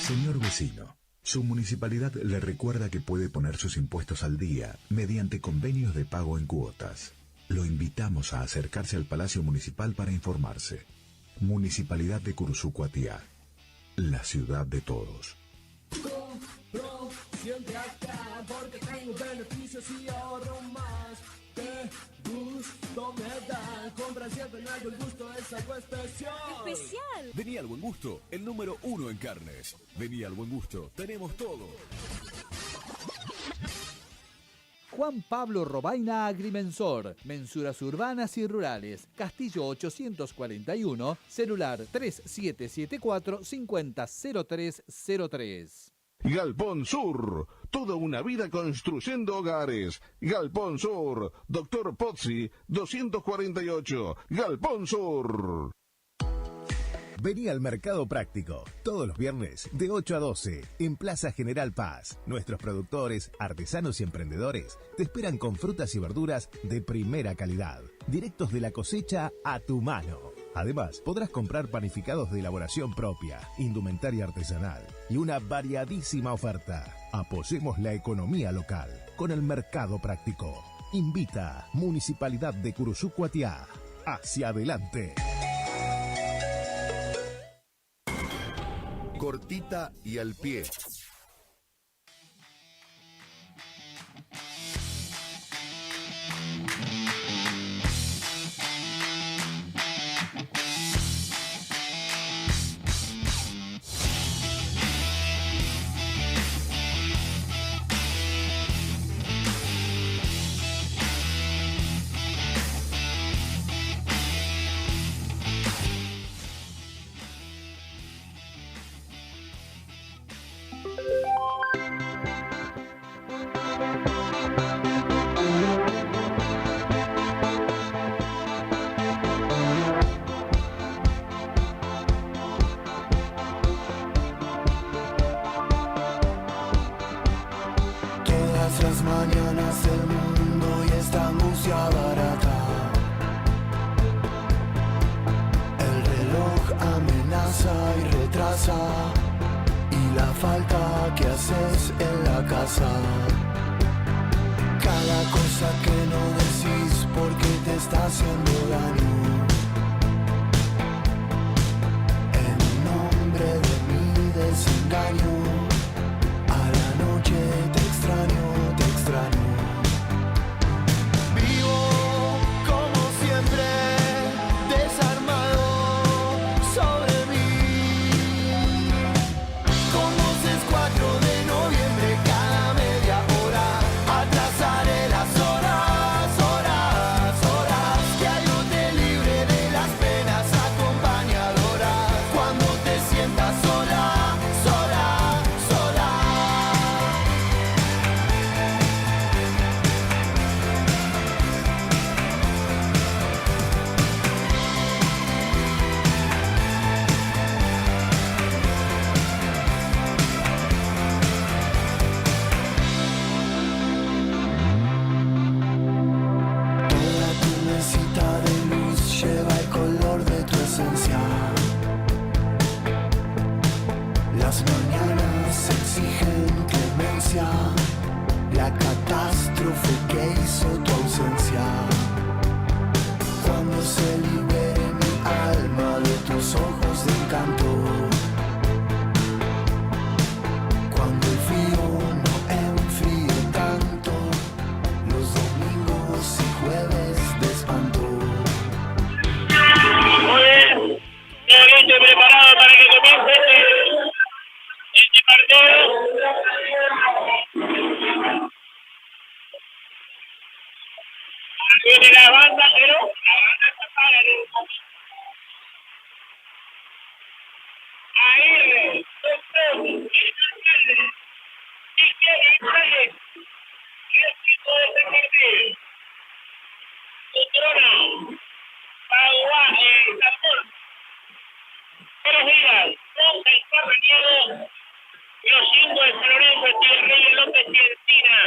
Señor vecino, Su municipalidad le recuerda que puede poner sus impuestos al día mediante convenios de pago en cuotas. Lo invitamos a acercarse al Palacio Municipal para informarse. Municipalidad de Curuzú-Cuatiá, la ciudad de todos. Compro siempre acá porque tengo beneficios y ahorro más. Qué gusto me da. Compra siempre en Al Buen Gusto, es algo especial. ¡Especial! Vení al Buen Gusto, el número 1 en carnes. Vení al Buen Gusto, tenemos todo. Juan Pablo Robaina Agrimensor, mensuras urbanas y rurales, Castillo 841, celular 3774-500303. Galpón Sur, toda una vida construyendo hogares. Galpón Sur, Dr. Pozzi, 248, Galpón Sur. Vení al Mercado Práctico, todos los viernes de 8 a 12, en Plaza General Paz. Nuestros productores, artesanos y emprendedores te esperan con frutas y verduras de primera calidad, directos de la cosecha a tu mano. Además, podrás comprar panificados de elaboración propia, indumentaria artesanal y una variadísima oferta. Apoyemos la economía local con el Mercado Práctico. Invita Municipalidad de Curuzú-Cuatiá. Hacia adelante. Cortita y al pie. Todas las mañanas del mundo y esta música barata. El reloj amenaza y retrasa, y la falta que haces en la casa. Cada cosa que no decís porque te está haciendo daño. En nombre de mi desengaño, a la noche te extraño, te extraño. Vivo como siempre, desarmado sobre mí. Con voces 4 de noviembre, cada media hora atrasaré las horas, horas, horas. Que algo te libre de las penas acompañadoras. Cuando te sientas sola, sola, sola. Toda tu mesita de luz lleva el color de tu esencia. Las mañanas exigen clemencia, la catástrofe que hizo tu ausencia. Cuando se libere mi alma de tus ojos de encanto. Cuando el frío no enfríe tanto, los domingos y jueves de espanto. Muy bien, todo listo y preparado para que comience este partido. Ahora viene la banda, pero la banda está para el Aguirre, doctor, alcalde, Cristiano González, y el equipo de este partido. Utrona, Paguá, Tapón. Buenos días, Rosa y Carrañedo, los 5 de San Lorenzo, Echeverría, López y Encina,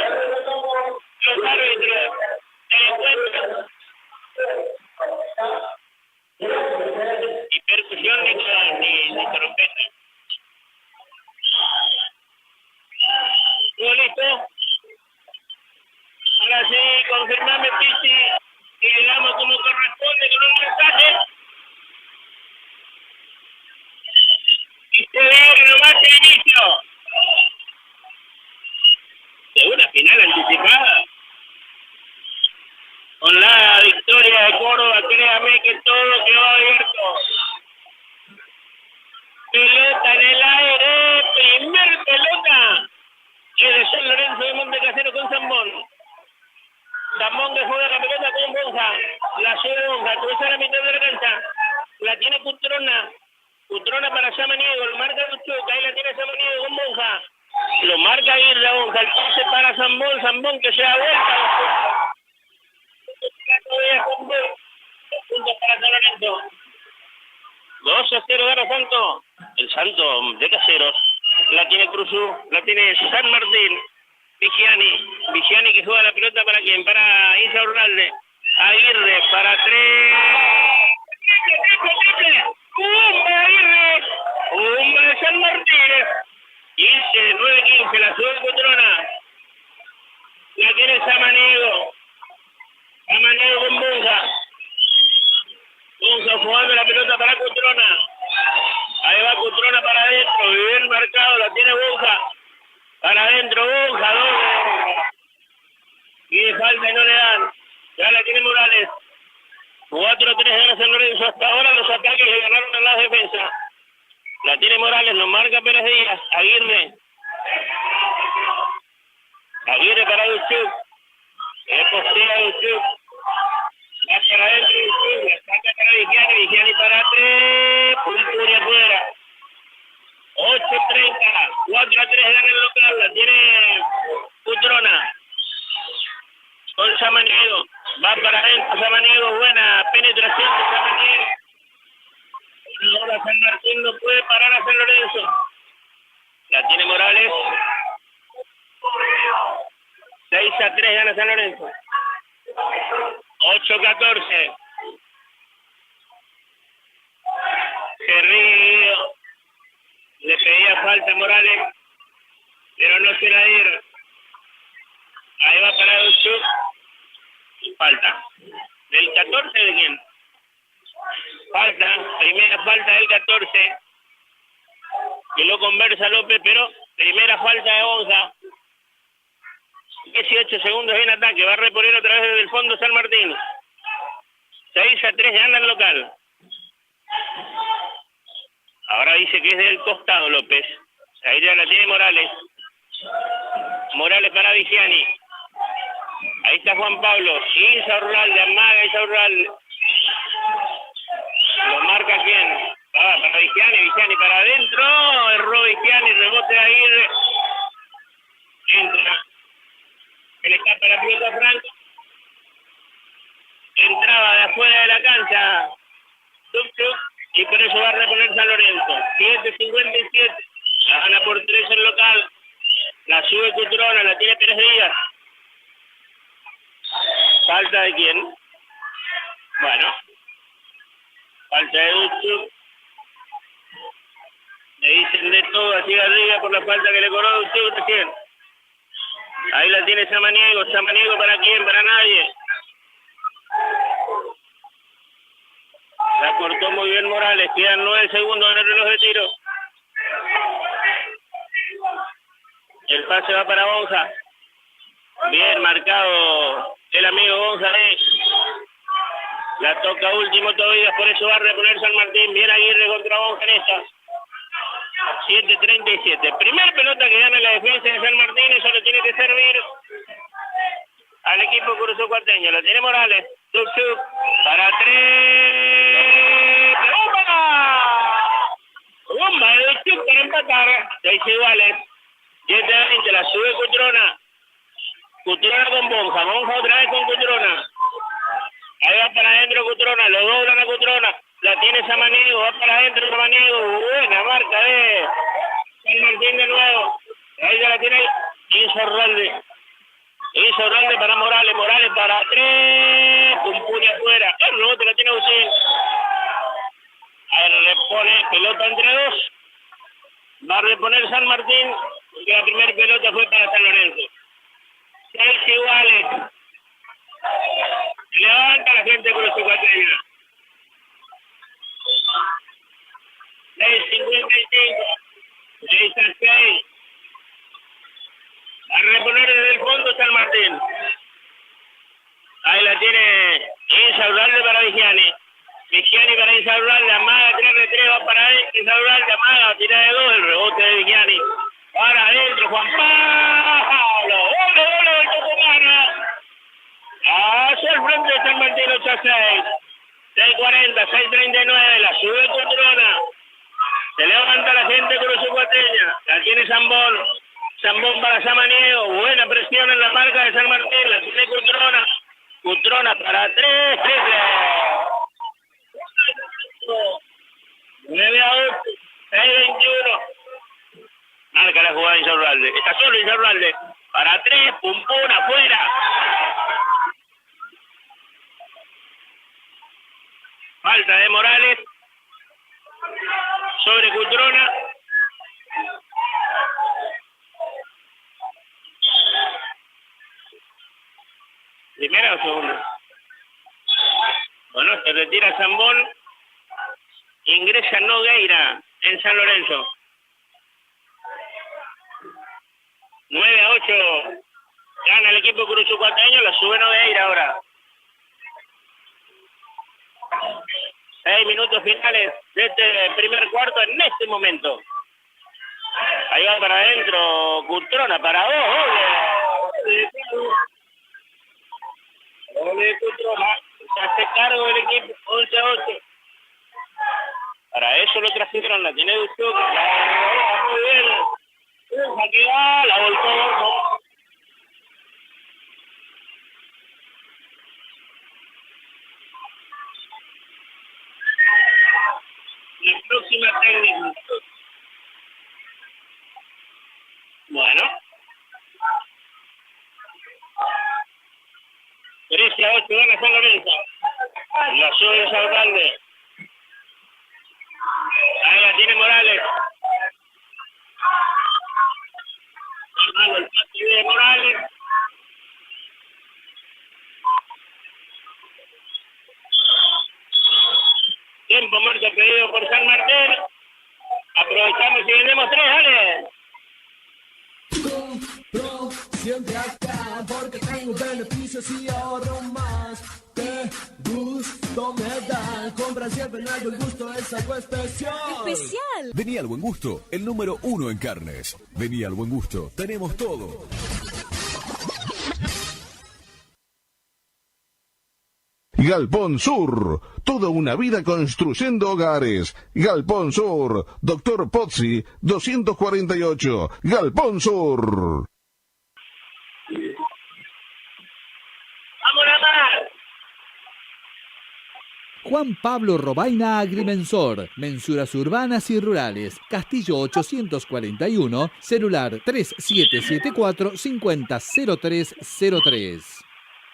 los árbitros del encuentro. Y percusión de trompeta. ¿Todo listo? Ahora sí, confirmame, Pichi, y llegamos como corresponde con un mensaje. Y te digo que nomás el inicio de una final anticipada. Con la victoria de Córdoba, créame que todo quedó abierto. Pelota en el aire, primer pelota. Es de San Lorenzo de Montecasero con Zambón. Zambón que juega la pelota con Bonja. La sube Bonja, cruza la mitad de la cancha. La tiene Cutrona. Cutrona para Samaniego, lo marca Luchuc, ahí la tiene Samaniego con Bonja. Lo marca Aguirre a Bonja, el pase para Zambón, Zambón que se da vuelta. Puntos para San Lorenzo. 2-0 gana Santo. El Santo de Caseros. La tiene Cruzú, la tiene San Martín. Vigiani que juega la pelota para quién, para Isa Urralde. Aguirre para 3. ¡Pumba Aguirre! ¡Pumba de San Martín! 15, 9-15, la sube Cutrona. La tiene Samaniego. Samaniego con Bonja. Bonja jugando la pelota para Cutrona. Ahí va Cutrona para adentro, bien marcado, la tiene Bonja. Para adentro Bonja, 2. Y de falta y no le dan. Ya la tiene Morales. 4-3 gana San Lorenzo. Hasta ahora los ataques le ganaron a la defensa. La tiene Morales, lo marca Pérez Díaz. Aguirre. Aguirre para Duchuc. Es postea Duchuc. Va para adentro Duchuc. La saca para Vigiani. Vigiani para 3. Punturia afuera. 8-30. 4-3 gana el local. La tiene Cutrona. Con Samaniego. Va para adentro Samaniego. Buena penetración de Samaniego. Ahora San Martín no puede parar a San Lorenzo. La tiene Morales. 6-3 gana San Lorenzo. 8-14. Cerrillo. Le pedía falta a Morales, pero no se la dieron. Ahí va para Duchuc. Falta. ¿Del 14 de quién? Falta. Primera falta del 14. Que lo conversa López, pero primera falta de Bonja. 18 segundos en ataque. Va a reponer otra vez desde el fondo San Martín. 6-3 gana el local. Ahora dice que es del costado López. Ahí ya la tiene Morales. Morales para Vigiani. Ahí está Juan Pablo. Isa Urralde, amaga Isa Urralde. Lo marca quién. Para Vigiani para adentro. Erró Vigiani, rebote de Aguirre. Entra. Se le escapa la pelota a Franco. Entraba de afuera de la cancha. Duchuc. Y por eso va a reponer San Lorenzo. 7-57. La gana por 3 el local. La sube Cutrona, la tiene Pérez Díaz. ¿Falta de quién? Bueno. Falta de Duchuc. Le dicen de todo así arriba por la falta que le cobró Duchuc recién. Ahí la tiene Samaniego. Samaniego para quién, para nadie. La cortó muy bien Morales. Quedan 9 segundos en el reloj de tiro. El pase va para Bonja. Bien marcado el amigo Bonja. La toca último todavía, por eso va a reponer San Martín. Bien Aguirre contra Bonja en esta. 7-37. Primer pelota que gana la defensa de San Martín. Eso le tiene que servir al equipo Curuzú Cuarteño. La tiene Morales. Duchuc para 3. ¡Bomba! ¡Bomba de Duchuc para empatar! 6 iguales. 7-20. La sube Cutrona. Cutrona con Bonja. Bonja otra vez con Cutrona. Ahí va para adentro Cutrona. Lo doblan a Cutrona. La tiene Samaniego. Va para adentro Samaniego. Buena marca de San Martín de nuevo. Ahí ya la tiene Isa Urralde. Isa Urralde para Morales. Morales para 3. Pumpuni afuera. El rebote la tiene Agustín. Ahí repone pelota entre 2. Va a reponer San Martín. porque la primera pelota fue para San Lorenzo. 6 iguales. Levanta la gente con los Cuatreña. 6:55. 6-6. A reponer desde el fondo San Martín. Ahí la tiene Insaurralde para Vigiani. Vigiani para Insaurralde, amaga, 3 de 3, va para Insaurralde, amaga, tira de 2, el rebote de Vigiani. Para adentro, Juan Pablo. ¡Ole del Tucumán! Hacia el frente de San Martín, 8-6. 6:40, 6:39, la sube Cutrona. Se levanta la gente Cuateña. La tiene Zambón. Zambón para Samaniego. Buena presión en la marca de San Martín. La tiene Cutrona. Cutrona para 3, triple. 9-8, 6-21. Marca la jugada de Insaurralde. Está solo Insaurralde. Para 3, pum pum, afuera. Falta de Morales. Sobre Cutrona. ¿Primera o segunda? Bueno, se retira Zambón. Ingresa Nogueira en San Lorenzo. 9-8. Gana el equipo Cuateño. La sube Nogueira ahora. 6 minutos finales de este primer cuarto en este momento. Ahí va para adentro Cutrona para 2. Ole Cutrona. Se hace cargo del equipo. 11-8. Para eso lo trajeron. La tiene Duchuk. Muy bien. Aquí va. La volcó. La próxima técnica. Bueno. 13-8 gana San Lorenzo. La sube Insaurralde. Ahí la tiene Morales. El pase de Morales. Tiempo muerto pedido por San Martín. Aprovechamos y vendemos 3, dale. Compro siempre acá porque tengo beneficios y ahorro más. Qué gusto me da. Compra siempre en El Buen Gusto, es algo especial. ¡Especial! Vení al Buen Gusto, el número 1 en carnes. Vení al Buen Gusto, tenemos todo. Galpón Sur, toda una vida construyendo hogares. Galpón Sur, Doctor Pozzi, 248. Galpón Sur. ¡Vamos a mar! Juan Pablo Robaina Agrimensor, mensuras urbanas y rurales, Castillo 841, celular 3774-500303.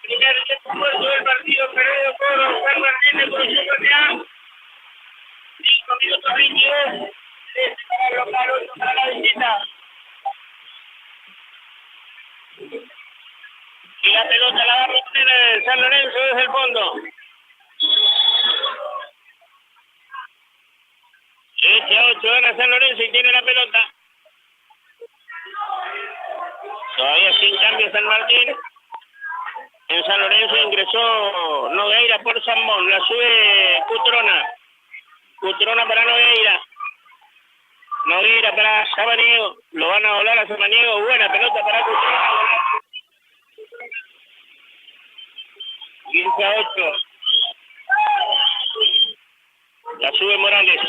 Primer esfuerzo del partido perdido por San Martín de Cuateña. 5 minutos 22. Para el local, 8 para la visita. Y la pelota la va a romper San Lorenzo desde el fondo. 8 gana San Lorenzo y tiene la pelota. Todavía sin cambio San Martín. En San Lorenzo ingresó Nogueira por Zambón. La sube Cutrona. Cutrona para Nogueira. Nogueira para Samaniego. Lo van a volar a Samaniego. Buena pelota para Cutrona. 15-8. La sube Morales.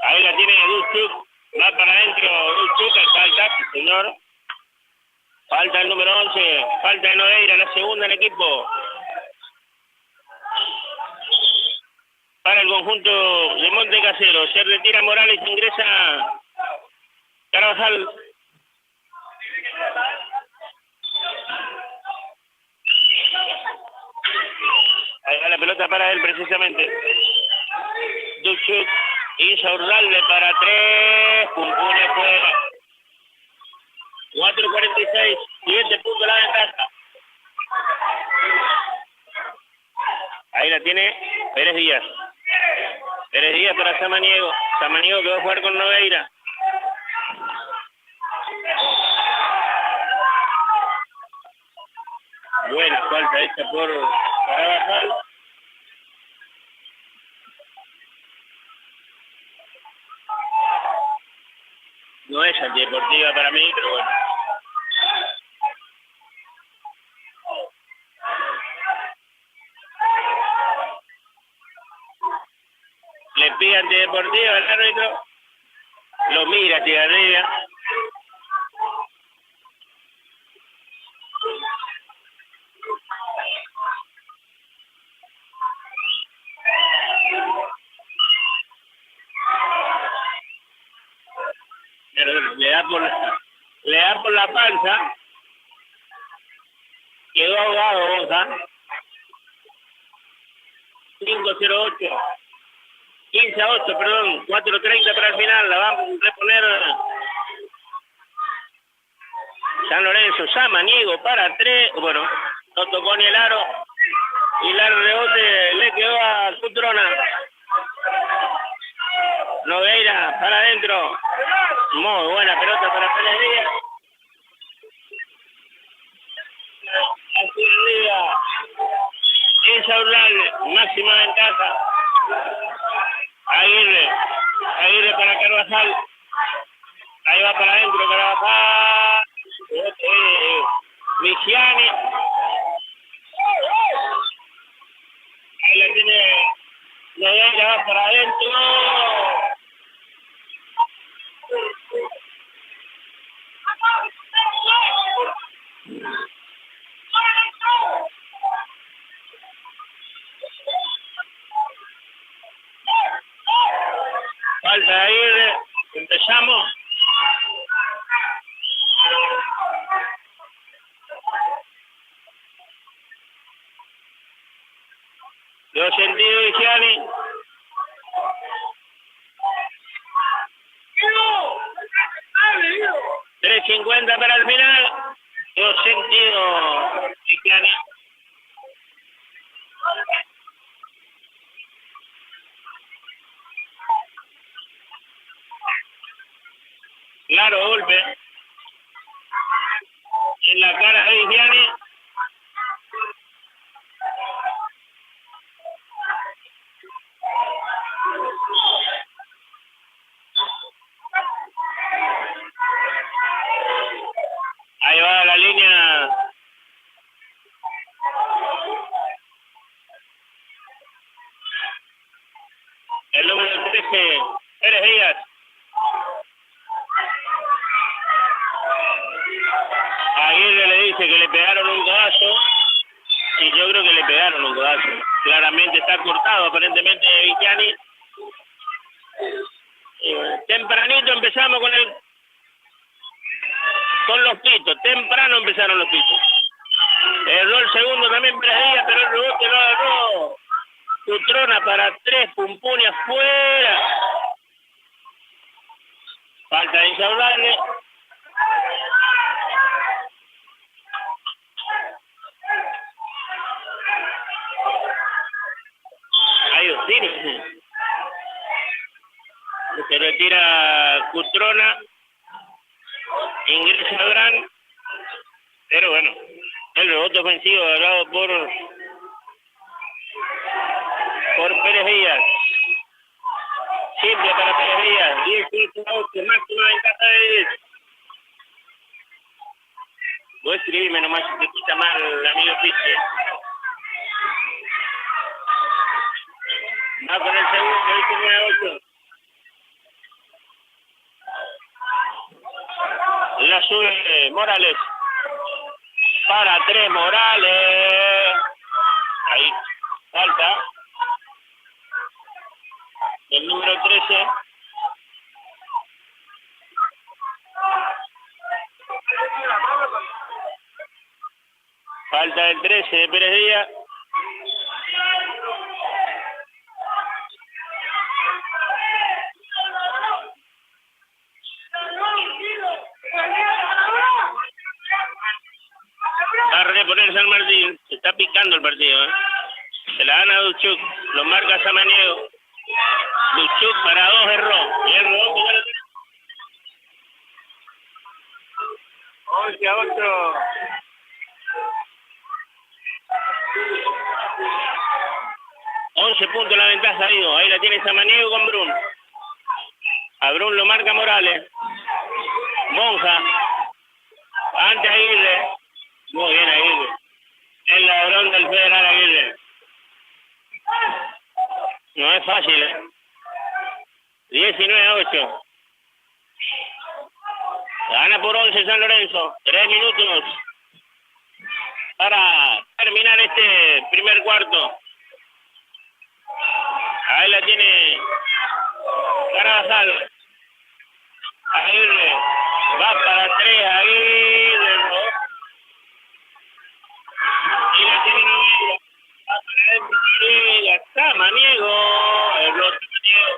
Ahí la tiene Duchuk. Va para adentro Duchuk. Falta, señor. Falta el número 11. Falta de Nogueira, la segunda en equipo. Para el conjunto de Monte Casero. Se retira Morales, ingresa Carvajal. Ahí va la pelota para él precisamente. Duchuk Insaurralde para 3, Pumpune fuera. 4.46, 7 puntos la ventaja. Ahí la tiene Pérez Díaz. Pérez Díaz para Samaniego. Samaniego que va a jugar con Nogueira. Buena falta hecha por Carabajal. No es antideportiva para mí, pero bueno. Le pide antideportiva al árbitro. Lo mira hacia arriba. Pero le da por la panza. Quedó ahogado Gonza. 5-0-8. 15-8, perdón. 4.30 para el final. La va a reponer San Lorenzo. Samaniego para 3. Bueno, no tocó ni el aro. Y el rebote le quedó a Cutrona. Nogueira para adentro. Muy buena pelota para Pérez Díaz. Así arriba. Insaurralde, máxima ventaja. Aguirre para Carvajal. Ahí va para adentro Carvajal. Migiani. Ahí la tiene Nogueira, va para adentro. Falta de Aguirre. Empezamos. Lo sentido Migiani. 3.50 para el final. Lo sentido Migiani. Claro, golpe. En la cara de Migiani. Ahí va la línea. El número 13, Pérez Díaz. Aguirre le dice que le pegaron un codazo. Y yo creo que le pegaron un codazo. Claramente está cortado aparentemente de Vigiani. Tempranito empezamos con los pitos. Temprano empezaron los pitos. Erró el segundo también Pérez Díaz, pero el rebote lo agarró Cutrona para 3, Pumpuni afuera. Falta de Insaurralde. Hay dos tiros. Se retira Cutrona. Ingresa Gran. Pero bueno, el rebote ofensivo dado por Pérez Díaz. Simple para Pérez Díaz. 18-8, máxima ventaja de 10. Voy a escribirme nomás si te escucha mal el amigo Piche. Va con el segundo, 19-8. La sube Morales. Para 3 Morales. Ahí. Falta. El número 13. Falta el 13 de Pérez Díaz. poner San Martín. Se está picando el partido, ¿eh? Se la dan a Duchuk. Lo marca Samaniego. Duchuk para 2 erró. Y erró. 11-8. .11 la ventaja, digo. Ahí la tiene Samaniego con Brun. A Brun lo marca Morales. Monja. Ante Aguirre. Muy bien Aguirre. El ladrón del Federal Aguirre. No es fácil, ¿eh? 19-8. Gana por 11 San Lorenzo. 3 minutos para terminar este primer cuarto. Ahí la tiene Carabajal. Aguirre. Va para 3. Aguirre. Y la tiene Nogueira. Va para Nogueira. Samaniego. El bloque Samaniego.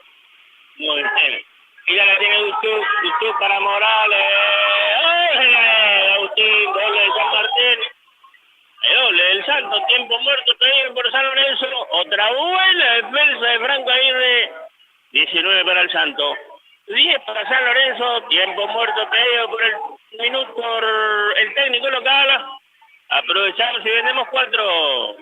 Muy bien. Y ya la tiene Duchuk para Morales. ¡Oh! Agustín, doble de San Martín. Doble del Santo, tiempo muerto también por San Lorenzo. Otra buena defensa de Franco Aguirre. 19 para el Santo. 10 para San Lorenzo. Tiempo muerto pedido por el minuto por el técnico local. Aprovechamos y vendemos 4.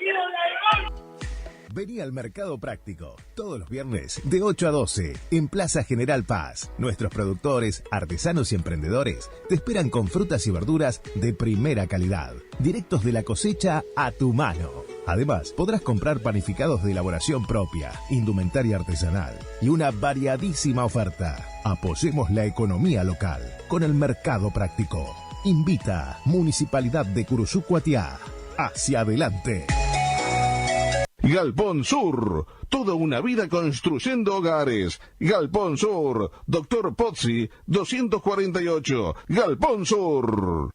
Vení al Mercado Práctico, todos los viernes de 8 a 12, en Plaza General Paz. Nuestros productores, artesanos y emprendedores te esperan con frutas y verduras de primera calidad, directos de la cosecha a tu mano. Además, podrás comprar panificados de elaboración propia, indumentaria artesanal y una variadísima oferta. Apoyemos la economía local con el Mercado Práctico. Invita Municipalidad de Curuzú Cuatiá. Hacia adelante. Galpón Sur, toda una vida construyendo hogares. Galpón Sur, Dr. Pozzi, 248, Galpón Sur.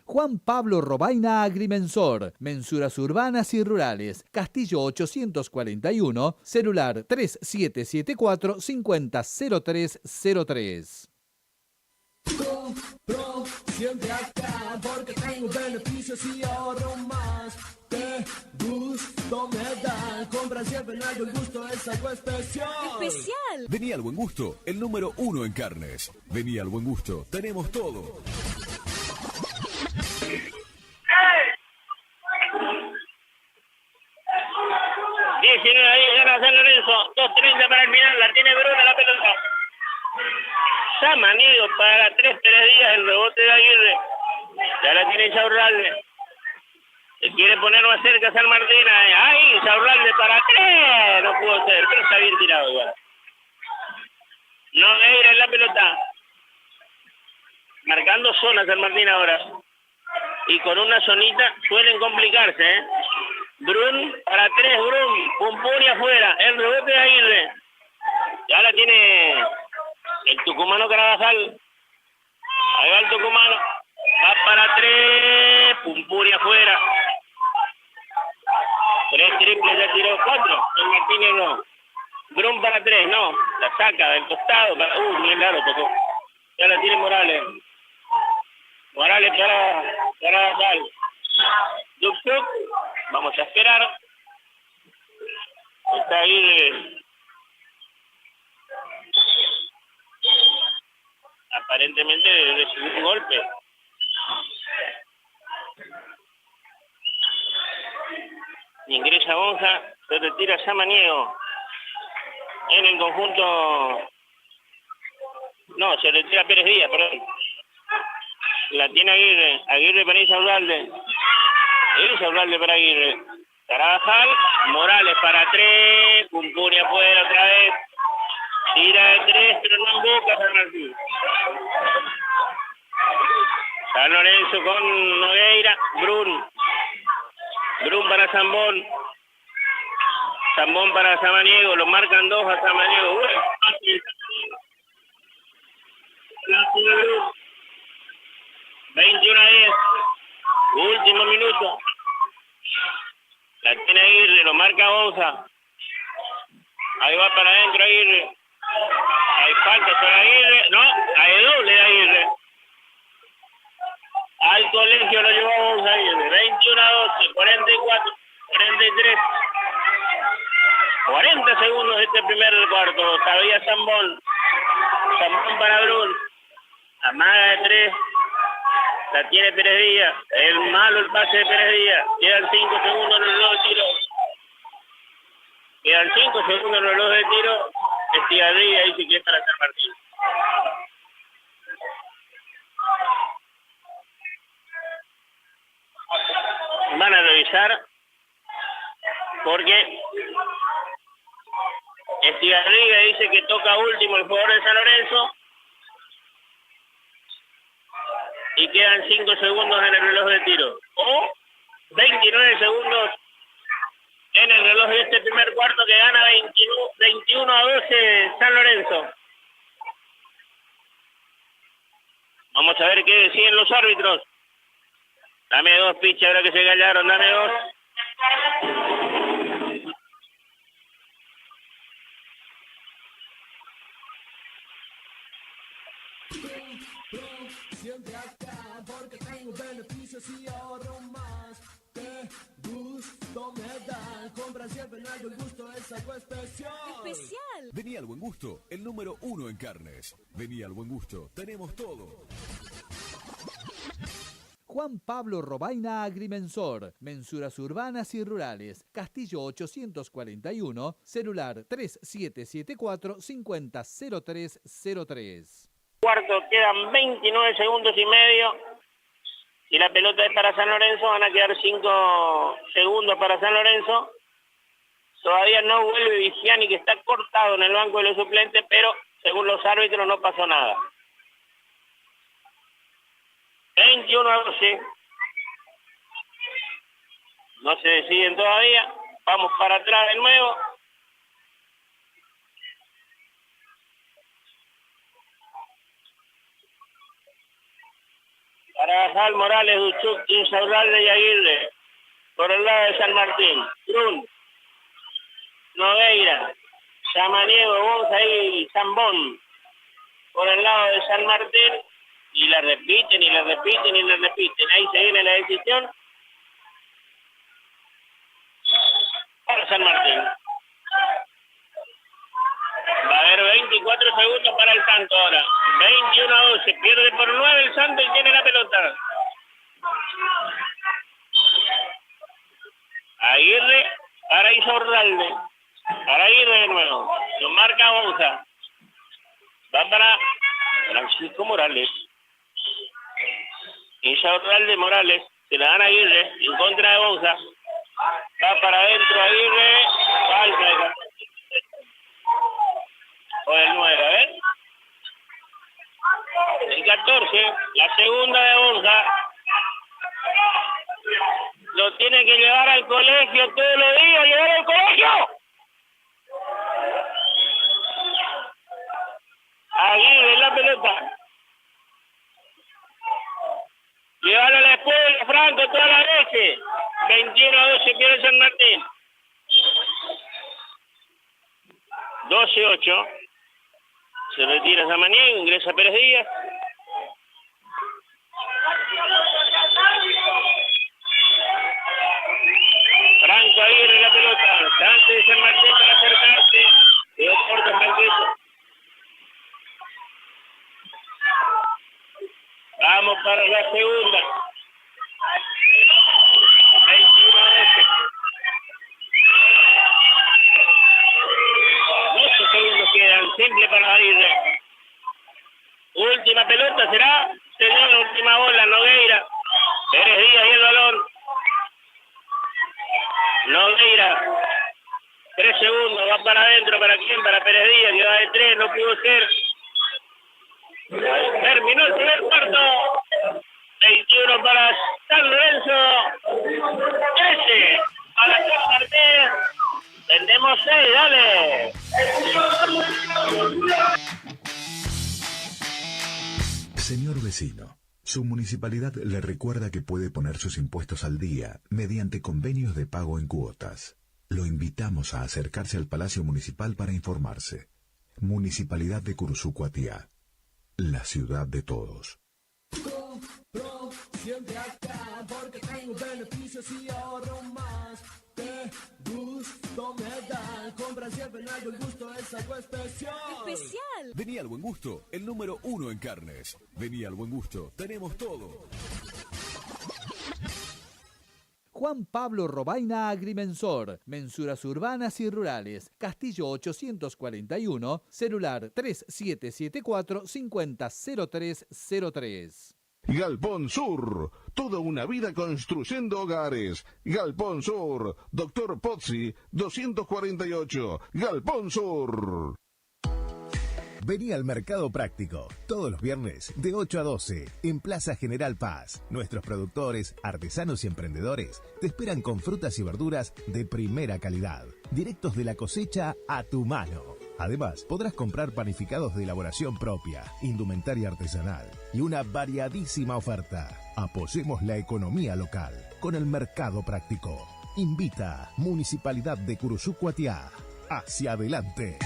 Juan Pablo Robaina Agrimensor, mensuras urbanas y rurales, Castillo 841, celular 3774-500303. Compro siempre acá porque tengo beneficios y ahorro más. Te gusto me da, compra siempre en El Buen Gusto, es algo especial. ¡Especial! Vení al Buen Gusto, el número 1 en carnes. Vení al Buen Gusto, tenemos todo. 19 ahí, gana San Lorenzo. 2:30 para el final, la tiene Bruna la pelota. Samaniego para 3 días, el rebote de Aguirre. Ya la tiene Chaurralde. Se quiere poner más cerca San Martín. Ahí, Chaurralde para 3. No pudo ser, pero está bien tirado igual. Nogueira en la pelota. Marcando zona San Martín ahora. Y con una zonita suelen complicarse, ¿eh? Brun para 3, Brun. Pumpuri afuera. El rebote de Aguirre. Ya la tiene el tucumano Carabajal. Ahí va el tucumano. Va para 3. Pumpuri afuera. 3 triples ya tiró. 4. El Martínez no. Brun para 3. No. La saca del costado. Bien raro tocó. Ya la tiene Morales. Morales para Carabajal. Duchuk. Vamos a esperar. Está ahí. Aparentemente recibió un golpe. Ingresa Bonja, se retira Samaniego. En el conjunto... No, se retira Pérez Díaz, perdón. La tiene Aguirre. Aguirre para Isaurralde. Isaurralde para Aguirre. Carabajal. Morales para 3. Pumpuri afuera otra vez. Tira de 3, pero no emboca San Martín. San Lorenzo con Nogueira. Brun. Brun para Zambón. Zambón para Samaniego. Lo marcan 2 a Samaniego. Bueno, 21-10. Último minuto. La tiene Aguirre. Lo marca Bonza. Ahí va para adentro Aguirre. Hay falta para Aguirre. No, hay doble de Aguirre. Al colegio lo llevó Bonza. vamos a ir de 21-12, 44, 43. 40 segundos de este primer cuarto. Todavía Zambón para Brun. Amaga de 3. La tiene Pérez Díaz. El malo el pase de Pérez Díaz. Quedan 5 segundos en el reloj de tiro. Quedan 5 segundos en el reloj de tiro. Estigarribia dice que es para San Martín. Van a revisar porque Estigarribia dice que toca último el jugador de San Lorenzo y quedan 5 segundos en el reloj de tiro o 29 segundos en el reloj de este primer cuarto que gana 21-12 San Lorenzo. Vamos a ver qué deciden los árbitros. Dame 2, picha, ahora que se callaron, dame 2. Siempre acá, porque tengo beneficios y ahorro más. Qué gusto me da. Compra siempre en El Buen Gusto, es algo especial. ¡Especial! Vení al Buen Gusto, el número 1 en carnes. Vení al Buen Gusto, tenemos todo. Juan Pablo Robaina Agrimensor, mensuras urbanas y rurales, Castillo 841, celular 3774-500303. Cuarto, quedan 29 segundos y medio. Si la pelota es para San Lorenzo, van a quedar 5 segundos para San Lorenzo. Todavía no vuelve Vigiani, que está cortado en el banco de los suplentes, pero según los árbitros no pasó nada. 21-12. No se deciden todavía. Vamos para atrás de nuevo. Carabajal, Morales, Duchuk, Insaurralde y Aguirre. Por el lado de San Martín. Brun, Nogueira, Samaniego, Bonza y Zambón. Por el lado de San Martín. Y la repiten, y la repiten, y la repiten. Ahí se viene la decisión. Para San Martín. Va a haber 24 segundos para el Santo ahora. 21-12. Pierde por 9 el Santo y tiene la pelota. Aguirre para Insaurralde. Para Aguirre de nuevo. Lo marca Bonza. Va para Francisco Morales. Insaurralde, Morales. Se la dan a Aguirre en contra de Bonza. Va para adentro Aguirre. Falta de o el 9, a ver. El 14, la segunda de Bonza. Lo tiene que llevar al colegio todos los días, llevar al colegio. Aguirre en la pelota. Llevarlo a la escuela, Franco, todas las veces. 21-12 pierde San Martín. 12-8. Se retira Samaniego, ingresa Pérez Díaz. Franco Aguirre la pelota. Chance de San Martín para acercarse. Quedó corto Franquito. Vamos para la segunda. 21-12. 12 segundos quedan, simple para Aguirre. Última pelota será, señor, última bola, Nogueira. Pérez Díaz y el balón. Nogueira. 3 segundos, va para adentro, ¿para quién? Para Pérez Díaz, que va de 3, no pudo ser. Terminó el primer cuarto. 21 para San Lorenzo. 13 para San Martín. Vendemos 6, dale. Señor vecino, su municipalidad le recuerda que puede poner sus impuestos al día mediante convenios de pago en cuotas. Lo invitamos a acercarse al Palacio Municipal para informarse. Municipalidad de Curuzú, Cuatiá. La ciudad de todos. siempre acá, porque tengo beneficios y ahorro más. Qué gusto me da, compra siempre en El Buen Gusto, es algo especial. ¡Especial! Vení al Buen Gusto, el número 1 en carnes. Vení al Buen Gusto, tenemos todo. Juan Pablo Robaina Agrimensor, mensuras urbanas y rurales, Castillo 841, celular 3774-500303. Galpón Sur, toda una vida construyendo hogares. Galpón Sur, Doctor Pozzi, 248, Galpón Sur. Vení al Mercado Práctico, todos los viernes de 8 a 12, en Plaza General Paz. Nuestros productores, artesanos y emprendedores te esperan con frutas y verduras de primera calidad, directos de la cosecha a tu mano. Además, podrás comprar panificados de elaboración propia, indumentaria artesanal y una variadísima oferta. Apoyemos la economía local con el Mercado Práctico. Invita Municipalidad de Curuzú Cuatiá. Hacia adelante.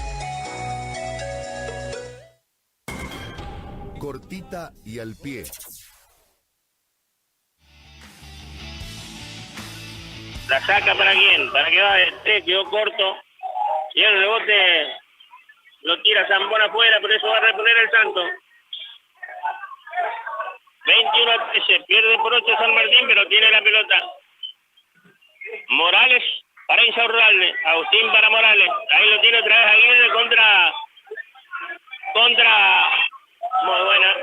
Cortita y al pie. La saca para quién, para que va, este quedó corto. Y el rebote lo tira Zambón afuera, por eso va a reponer el Santo. 21-13, pierde por 8 San Martín, pero tiene la pelota. Morales para Insaurralde, Agustín para Morales. Ahí lo tiene otra vez Aguirre contra. Muy buena.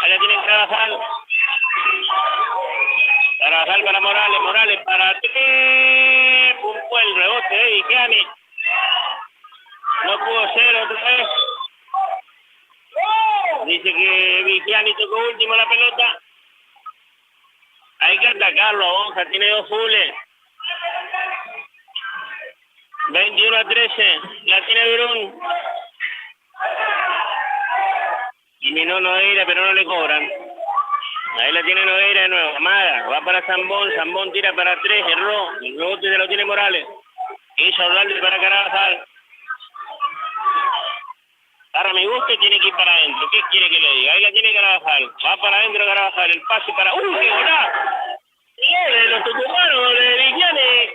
Ahí la tienen Carvajal. Carvajal para Morales. Morales para 3. Pumpó el rebote de Vigiani. No pudo ser otra vez. Dice que Vigiani tocó último la pelota. Hay que atacarlo a Bonja. Tiene 2 fules. 21-13. La tiene Brun. Y minó Nogueira, pero no le cobran. Ahí la tiene Nogueira de nuevo. Amada, va para Zambón. Zambón tira para 3, erró. El rebote se lo tiene Morales. Hizo Orlando para Carvajal. Para mi gusto tiene que ir para adentro. ¿Qué quiere que le diga? Ahí la tiene Carvajal. Va para adentro Carvajal. El pase para... ¡Uy, qué golazo! De los tucumanos, de Vigiani.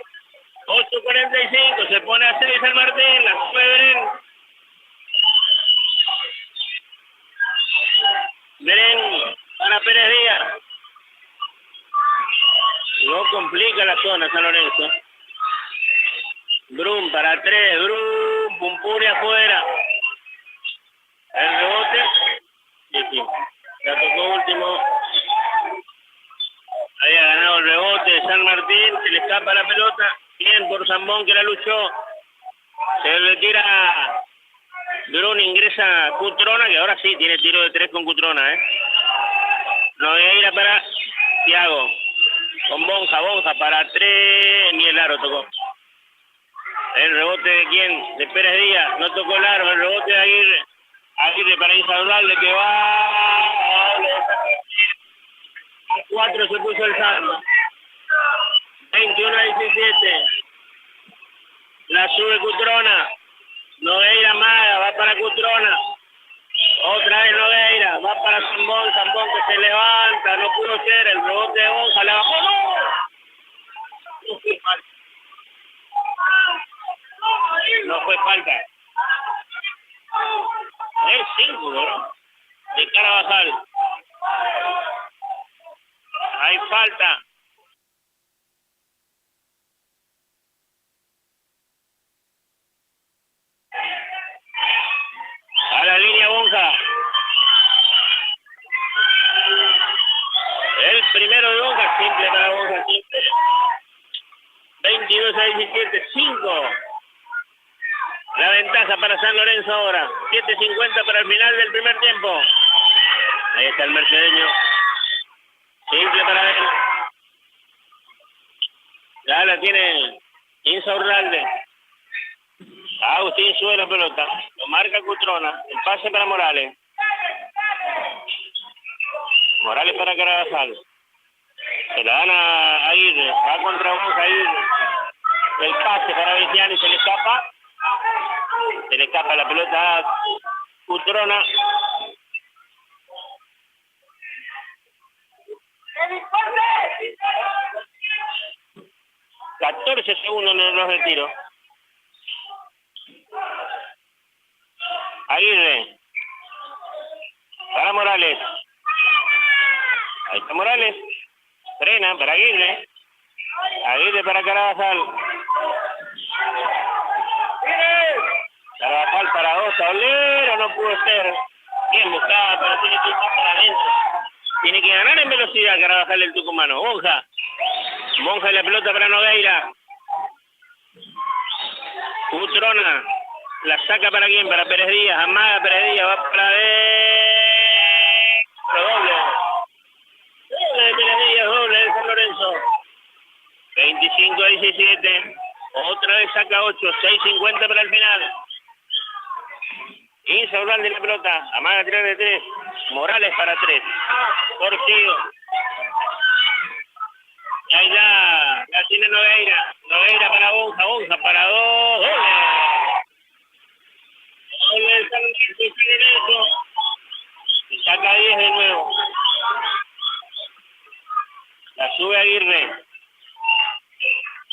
8:45. Se pone a 6 San Martín. La sube Bren. Bren para Pérez Díaz. No complica la zona San Lorenzo. Brum para 3. Brum. Pumpuri afuera. El rebote. Sí. La tocó último. Había ganado el rebote de San Martín. Se le escapa la pelota. Bien por Zambón que la luchó. Se retira Brun, ingresa Cutrona, que ahora sí tiene tiro de 3 con Cutrona, Nogueira para Thiago. Con Bonja para 3. Ni el aro tocó. El rebote de quién? De Pérez Díaz. No tocó el aro. El rebote de Aguirre. Aguirre para Insaurralde que va. 4 se puso el Santo. 21-17. La sube Cutrona. Nogueira Maga, va para Cutrona. Otra vez Nogueira, va para Zambón. Zambón que se levanta, no pudo ser. El rebote de Bonja le bajó. No fue falta. Es 5, ¿no? De Carvajal. Hay falta. A la línea Bonja. El primero de Bonja, simple para Bonja, simple. 22-17, 5. La ventaja para San Lorenzo ahora. 7:50 para el final del primer tiempo. Ahí está el mercedeño. Simple para él. Ya la tiene Insaurralde. Agustín sube la pelota. Lo marca Cutrona. El pase para Morales. Morales para Carvajal. Se la dan a Aguirre. Va contra Bonja Aguirre. El pase para Vigiani. Se le escapa. Se le escapa la pelota a Cutrona. 15 segundos en los retiro. Aguirre. Para Morales. Ahí está Morales. Frena para Aguirre. Aguirre para Carabajal. Carabajal para Osa. Olero, no pudo ser. Bien buscada, pero tiene que ir más para adentro. Tiene que ganar en velocidad Carabajal el tucumano. Monja. Monja y la pelota para Nogueira. Cutrona. La saca para quién, para Pérez Díaz. Amaga Pérez Díaz, va para doble. Doble de Pérez Díaz, doble de San Lorenzo. 25-17. Otra vez saca 8. 6.50 para el final. Insaurralde de la pelota. Amaga tirar de 3. Morales para 3. Torcido. Y ahí ya la tiene Nogueira. Nogueira para Bonja. Bonja para 2. Doble. Doble de San Lorenzo. Y saca 10 de nuevo. La sube Aguirre.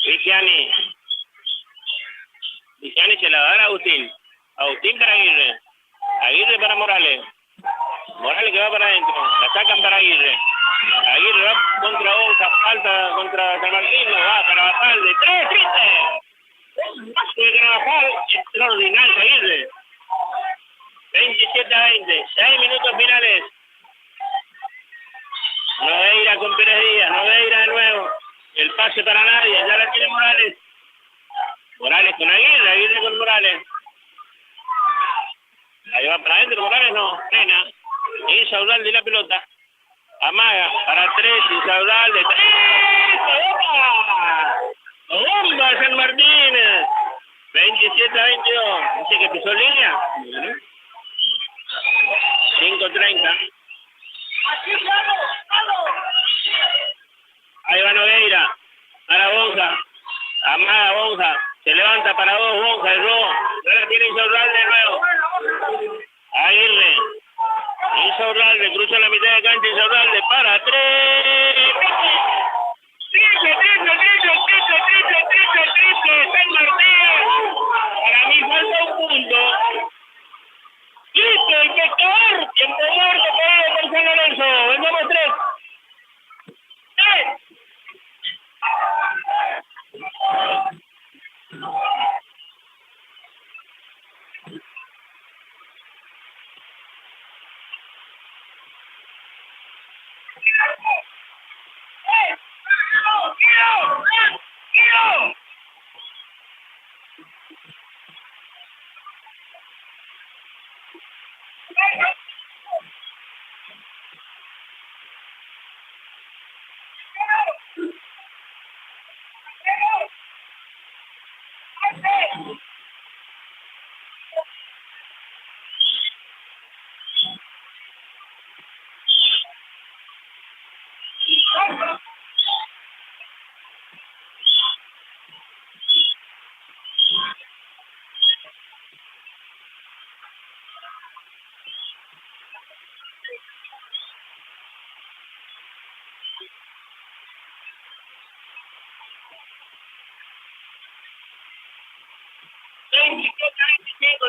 Vigiani. Vigiani se la va a dar a Agustín. Agustín para Aguirre. Aguirre para Morales. Morales que va para adentro. La sacan para Aguirre. Aguirre va contra Bonja. Falta contra San Martín. Va para Carabajal de 3. Un paso de Carabajal extraordinario Aguirre. 27-20. 6 minutos finales. Nogueira con Pérez Díaz. Nogueira de nuevo. El pase para nadie. Ya la tiene Morales. Morales con Aguirre. Aguirre con Morales. Ahí va para adentro. Morales no. Frena. Insaurralde la pelota. Amaga para 3. Insaurralde. 3. ¡Bomba! ¡Bomba San Martín! 27-22. Dice que pisó línea. 5.30. Ahí va Nogueira. Para Bonja. Amaga Bonja. Se levanta para 2. Bonja. El robo. Ahora tiene Insaurralde de nuevo. Aguirre. Insaurralde. Cruza la mitad de cancha. Insaurralde para 3. Triple. San Martín. Para mí falta un punto. Listo, el pescador, tiempo muerto pedido por San Lorenzo. Vendamos 3.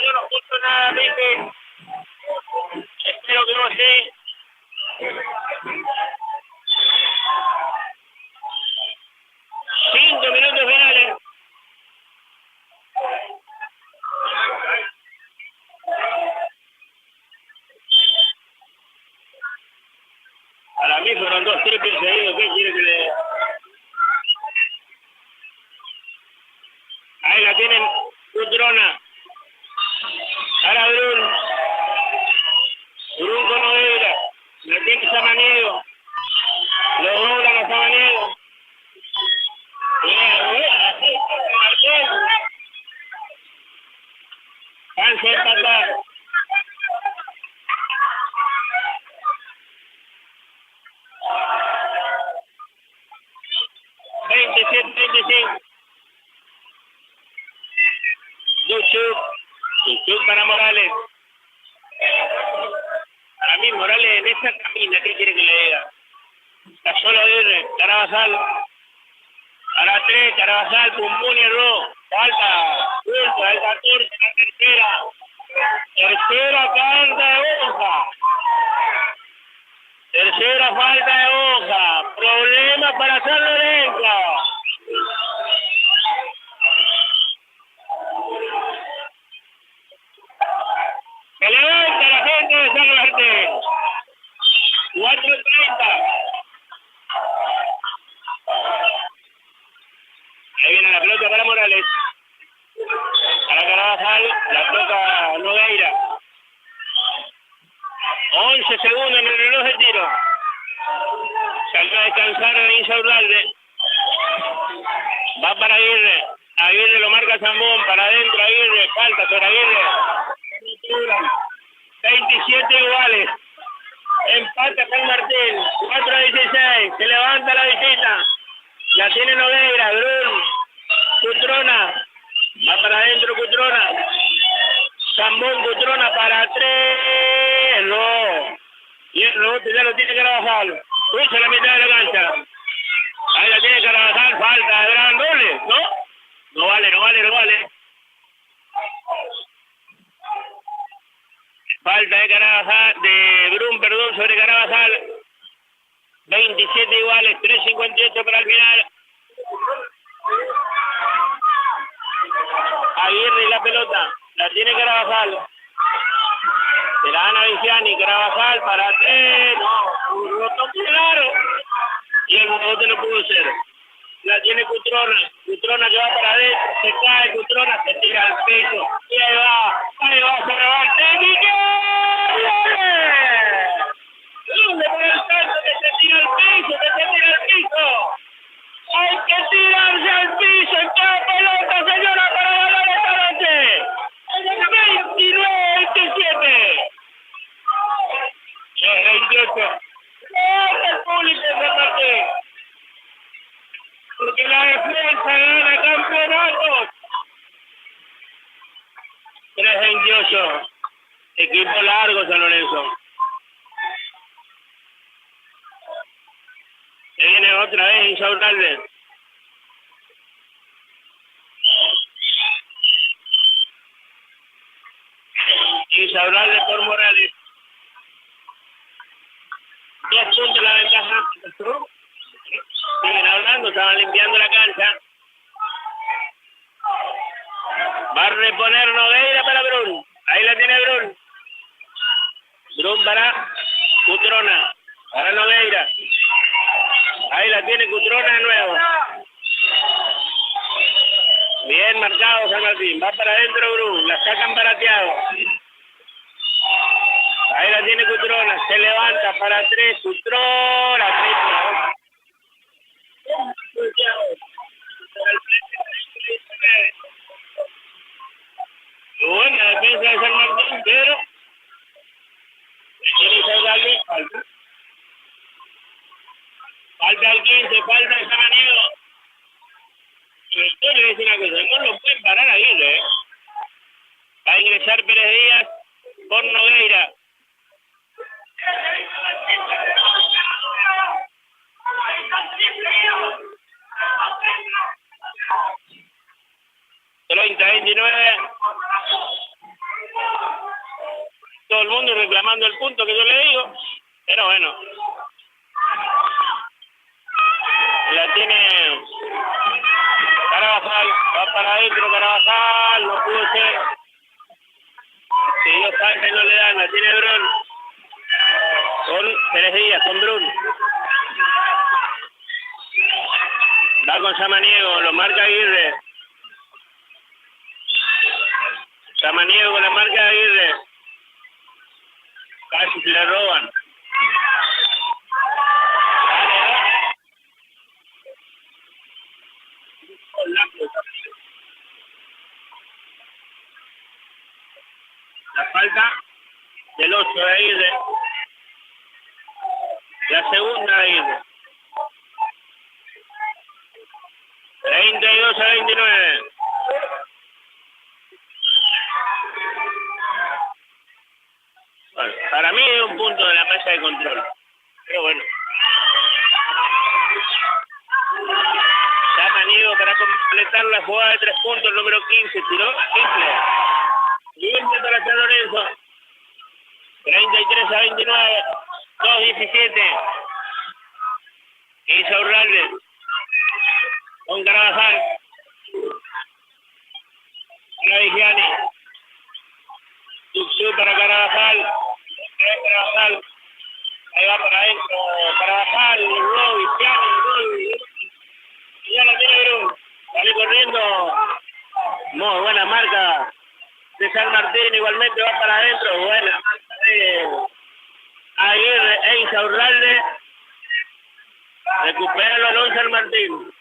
Yo no escucho nada, Pepe. Espero que no esté. Cinco minutos finales. Para mí fueron 2 triples seguidos. ¿Qué quiere que le... Ahí la tienen Cutrona. Ahora Brun. Brun con Nogueira. La tiene Samaniego. Lo doblan a Samaniego. Chance de empatar. Duchuk para Morales. Para mí Morales en esa camina, ¿qué quiere que le diga? Está solo Aguirre, Carabajal. Para 3, Carabajal, Pumpún y Ro. Falta, punto, el 14, la tercera. Tercera falta de Hoja. Tercera falta de Hoja. Problema para San Lorenzo. Se levanta la gente de San Martín. 4:30. Ahí viene la pelota para Morales. Para Carabajal, la pelota Nogueira. 11 segundos en el reloj de tiro. Salió a descansar en Insaurralde. Va para Aguirre. Aguirre lo marca Zambón. Para adentro Aguirre. Falta sobre Aguirre. 27 iguales. Empata San Martín. 4-16. Se levanta la visita. La tiene Nogueira. Brun. Cutrona. Va para adentro Cutrona. Zambón, Cutrona para 3. No. Y el rebote ya lo tiene Carabajal. Cruza la mitad de la cancha. Ahí la tiene Carabajal. Falta de gran doble. ¿No? No vale, no vale, no vale. Falta de Carabajal, de Brun, perdón, sobre Carabajal. 27 iguales, 3:58 para el final. Aguirre y la pelota. La tiene Carabajal. Se la dan a Vinciani. Carabajal para 3. No, lo tocó claro. Y el rebote no pudo ser. La tiene Cutrona. Cutrona que va para adentro. Se cae Cutrona, se tira al piso. Y ahí va, se levanta. ¿Dónde por el salto que se tira al piso? Que se tira al piso. Hay que tirarse al piso en cada pelota, señora, para ganar esta noche. 29-27. 28. El público de San Martín. Porque la defensa gana campeonatos. 3-28. Equipo largo San Lorenzo. Se viene otra vez Insaurralde. Insaurralde por Morales. 2 puntos la ventaja. Siguen hablando, estaban limpiando la cancha. Va a reponer Nogueira para Brun. Ahí la tiene Brun. Brun para Cutrona. Para Nogueira. Ahí la tiene Cutrona de nuevo. Bien marcado San Martín. Va para adentro Brun. La sacan para Thiago. Ahí la tiene Cutrona. Se levanta para 3. Cutrona. Buena defensa de San Martín, pero falta el 15, falta el Samaniego. Yo le voy a decir una cosa, no lo pueden parar ahí, ¿eh? Va a ingresar Pérez Díaz por Nogueira. Solo 29. Todo el mundo reclamando el punto que yo le digo, pero bueno. La tiene Carabajal, va para adentro Carabajal, no pudo ser. Si Dios sabe no le dan, la tiene Brun. Con Pérez Díaz, con Brun. Va con Samaniego, lo marca Aguirre. Samaniego con la marca de Aguirre. Casi se le roban. La falta del 8 de Aguirre. La segunda de Aguirre. 32-29. Bueno, para mí es un punto de la mesa de control. Pero bueno. completar la jugada de 3 puntos, el número 15, tiró simple. Limpio para San Lorenzo. 33-29, 2-17. Insaurralde con Carabajal. Vigiani. Tuxú para Carabajal. Carabajal. Ahí va para adentro. Carabajal, Vigiani, ya la tiene Brun. Sale corriendo. Muy buena marca de San Martín. Igualmente va para adentro. Buena marca de Aguirre e Insaurralde. Recupera el balón San Martín.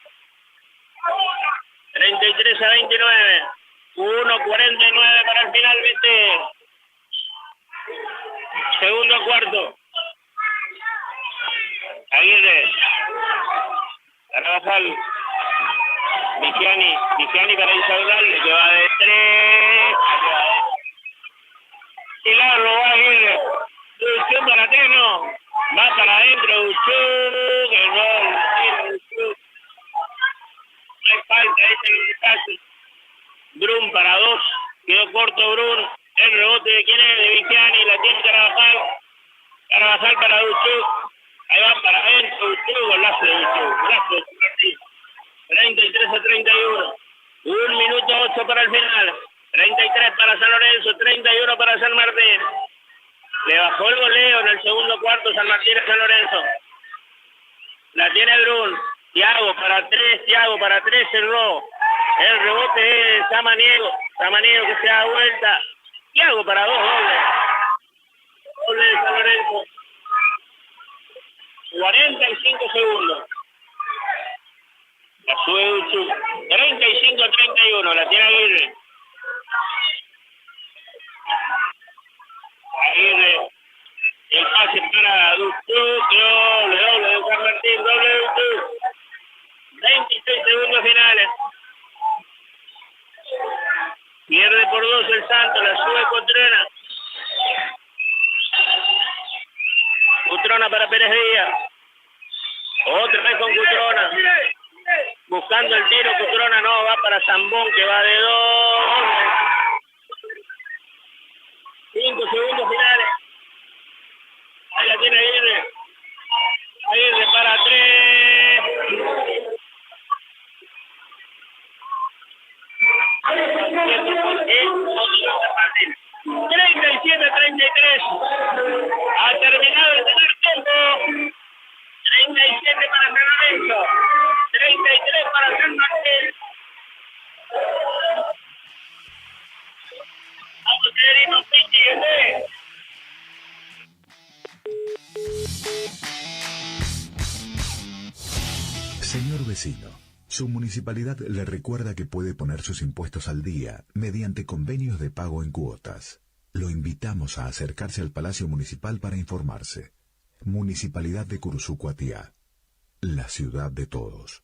33-29. 1:49 para el final, ¿viste? Segundo cuarto. Aguirre. Carabajal. Vigiani para Insaurralde, que va de 3. Y la robó Aguirre. Duchú para Teno. Va para adentro Duchú. Que gol. Duchú. No hay falta, este es el caso. Brun para 2. Quedó corto Brun. El rebote de quién es, de Vigiani. La tiene Carabajal. Carabajal para Duchú. Ahí va para adentro Duchú. Golazo de Duchú. Golazo de Duchú. 33-31. 1 minuto 8 para el final. 33 para San Lorenzo, 31 para San Martín. Le bajó el goleo en el segundo cuarto San Martín a San Lorenzo. La tiene Brun. Thiago para 3 cerró. El rebote es Samaniego que se da vuelta. Thiago para 2 dobles. Doble de San Lorenzo. 45 segundos. La sube Duchú. 35-31. La tiene Aguirre. Aguirre. El pase para Duchú. Doble de San Martín. Doble de Duchú. 26 segundos finales. Pierde por 2 el Santos. La sube Cotrona. Cotrona para Pérez Díaz. Otra vez con Cotrona. Buscando el tiro, Cotrona no, va para Zambón, que va de 2. 5 segundos finales. Ahí la tiene Aguirre. Aguirre para 3. 37-33. Ha terminado el primer tiempo. 37 para San Lorenzo. 33 para San Martín. Vamos a seguir Pichi. Señor vecino, su municipalidad le recuerda que puede poner sus impuestos al día mediante convenios de pago en cuotas. Lo invitamos a acercarse al Palacio Municipal para informarse. Municipalidad de Curuzú-Cuatiá, la ciudad de todos.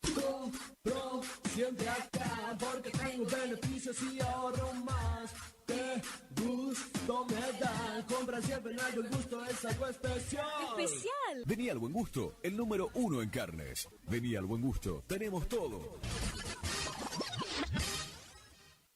Compro siempre acá porque tengo beneficios y ahorro más. Qué gusto me da. Compra siempre en El Buen Gusto, es algo especial. ¡Especial! Vení al Buen Gusto, el número 1 en carnes. Vení al Buen Gusto, tenemos todo.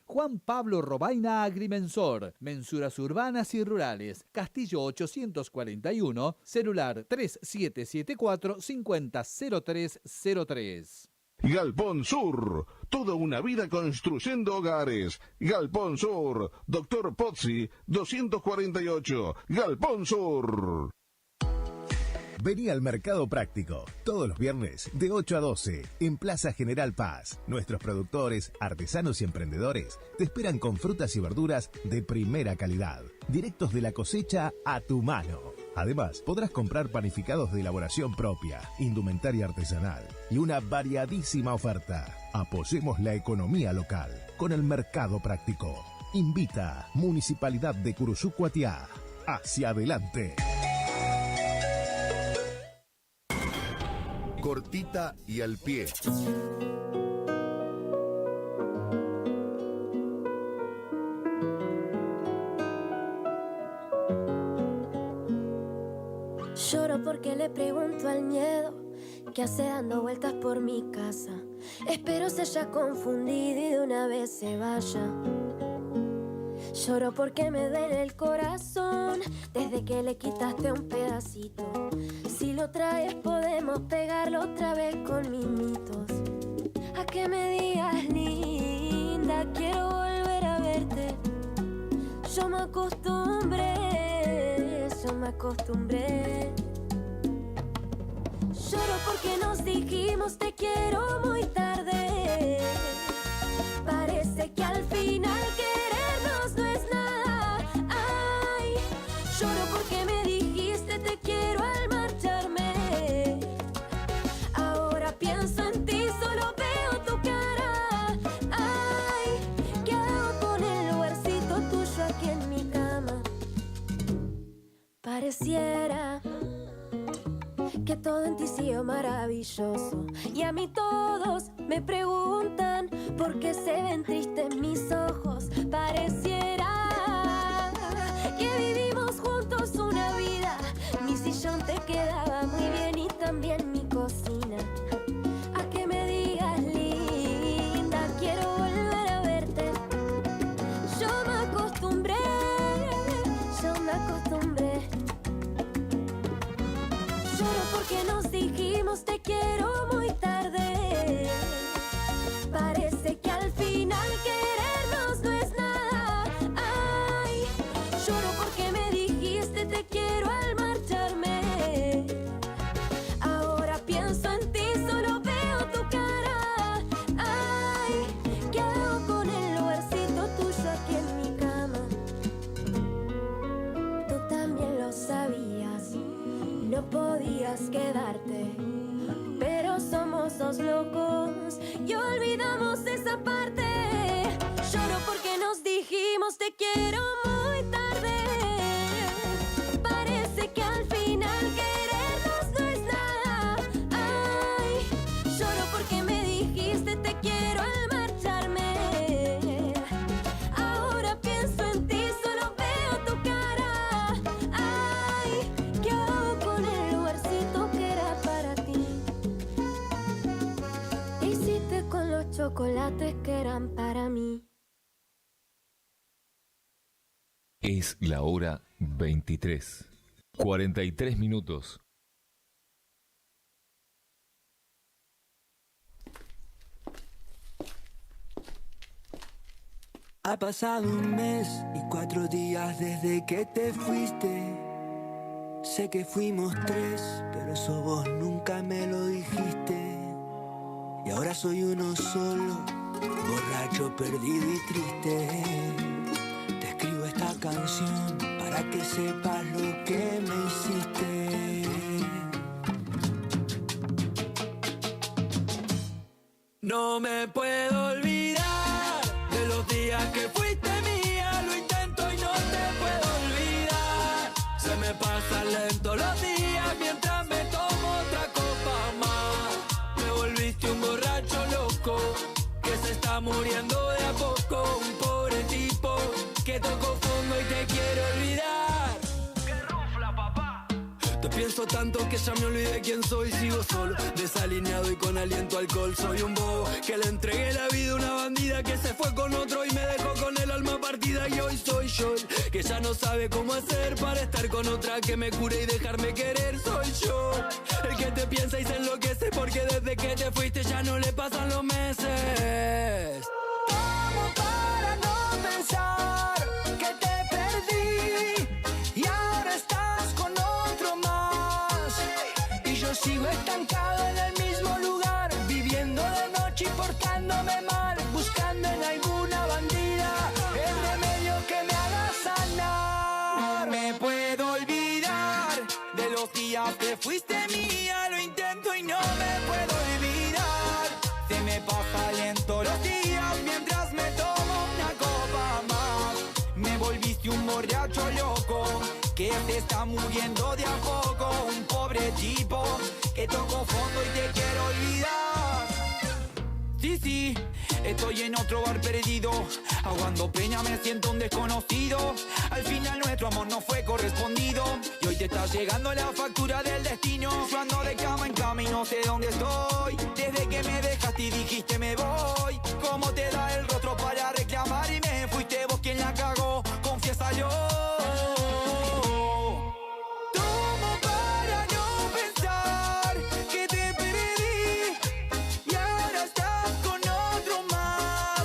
Juan Pablo Robaina Agrimensor, mensuras urbanas y rurales, Castillo 841, celular 3774-500303. Galpón Sur, toda una vida construyendo hogares. Galpón Sur, Dr. Pozzi, 248, Galpón Sur. Vení al Mercado Práctico, todos los viernes de 8 a 12, en Plaza General Paz. Nuestros productores, artesanos y emprendedores te esperan con frutas y verduras de primera calidad, directos de la cosecha a tu mano. Además, podrás comprar panificados de elaboración propia, indumentaria artesanal y una variadísima oferta. Apoyemos la economía local con el Mercado Práctico. Invita Municipalidad de Curuzú-Cuatiá. Hacia adelante. Cortita y al pie. Lloro porque le pregunto al miedo ¿Qué hace dando vueltas por mi casa? Espero se haya confundido y de una vez se vaya. Lloro porque me duele el corazón desde que le quitaste un pedacito. Si lo traes podemos pegarlo otra vez con mimitos. A que me digas linda, quiero volver a verte. Yo me acostumbré. Lloro porque nos dijimos te quiero muy tarde. Parece que al final querernos no es nada. Ay, lloro porque me dijiste te quiero al marcharme. Ahora pienso en ti, solo veo tu cara. Ay, ¿qué hago con el lugarcito tuyo aquí en mi cama? Pareciera que todo en ti sigue maravilloso. Y a mí todos me preguntan por qué se ven tristes mis ojos. Pareciera que vivimos juntos una vida. Mi sillón te quedaba muy bien y también mi cocina. A que me digas linda, quiero volver a verte. Yo me acostumbré. Lloro porque nos dijimos te quiero muy tarde. Parece que al final querernos no es nada. Ay, lloro porque me dijiste te quiero al marcharme. Ahora pienso en ti, solo veo tu cara. Ay, ¿qué hago con el lugarcito tuyo aquí en mi cama? Tú también lo sabías, no podías quedarte, pero somos dos locos y olvidamos esa parte. Lloro porque nos dijimos te quiero muy tarde. Parece que al final querernos no es nada. Ay, lloro porque me dijiste te quiero al marcharme. Ahora pienso en ti, solo veo tu cara. Ay, ¿qué hago con el lugarcito que era para ti? ¿Qué hiciste con los chocolates que eran para mí? Es la hora 23. 43 minutos. Ha pasado un mes y 4 días desde que te fuiste. Sé que fuimos 3, pero eso vos nunca me lo dijiste. Y ahora soy uno solo, borracho, perdido y triste. Te escribo esta canción para que sepas lo que me hiciste. No me puedo olvidar de los días que fuiste mía. Lo intento y no te puedo olvidar. Se me pasan lento los días mientras me tomo otra copa más. Me volviste un borracho loco que se está muriendo de a poco. Un pobre tipo que tocó fondo y te quiere olvidar. ¡Qué rufla, papá! Te pienso tanto que ya me olvidé quién soy. Sigo solo, desalineado y con aliento a alcohol. Soy un bobo que le entregué la vida a una bandida que se fue con otro y me dejó con el alma partida. Y hoy soy yo el que ya no sabe cómo hacer para estar con otra que me cure y dejarme querer. Soy yo el que te piensa y se enloquece porque desde que te fuiste ya no le pasan los meses. ¿Cómo para no pensar que te perdí y ahora estás con otro más? Y yo sigo estancado en el mismo lugar, viviendo de noche y portándome mal, buscando en alguna bandida el remedio que me haga sanar. No me puedo olvidar de los días que fuiste mía. Lo intento y no me puedo olvidar. Se me pasa lento los días mientras me tomo una copa más. Me volviste un borracho loco que se está muriendo de a poco. Un pobre tipo que tocó fondo y te quiero olvidar. Sí, sí, estoy en otro bar perdido, aguando peña me siento un desconocido. Al final nuestro amor no fue correspondido y hoy te está llegando la factura del destino. Yo ando de cama en cama y no sé dónde me voy. ¿Cómo te da el rostro para reclamar y me fuiste vos quien la cagó? Confiesa yo. Tomo para no pensar que te perdí y ahora estás con otro más.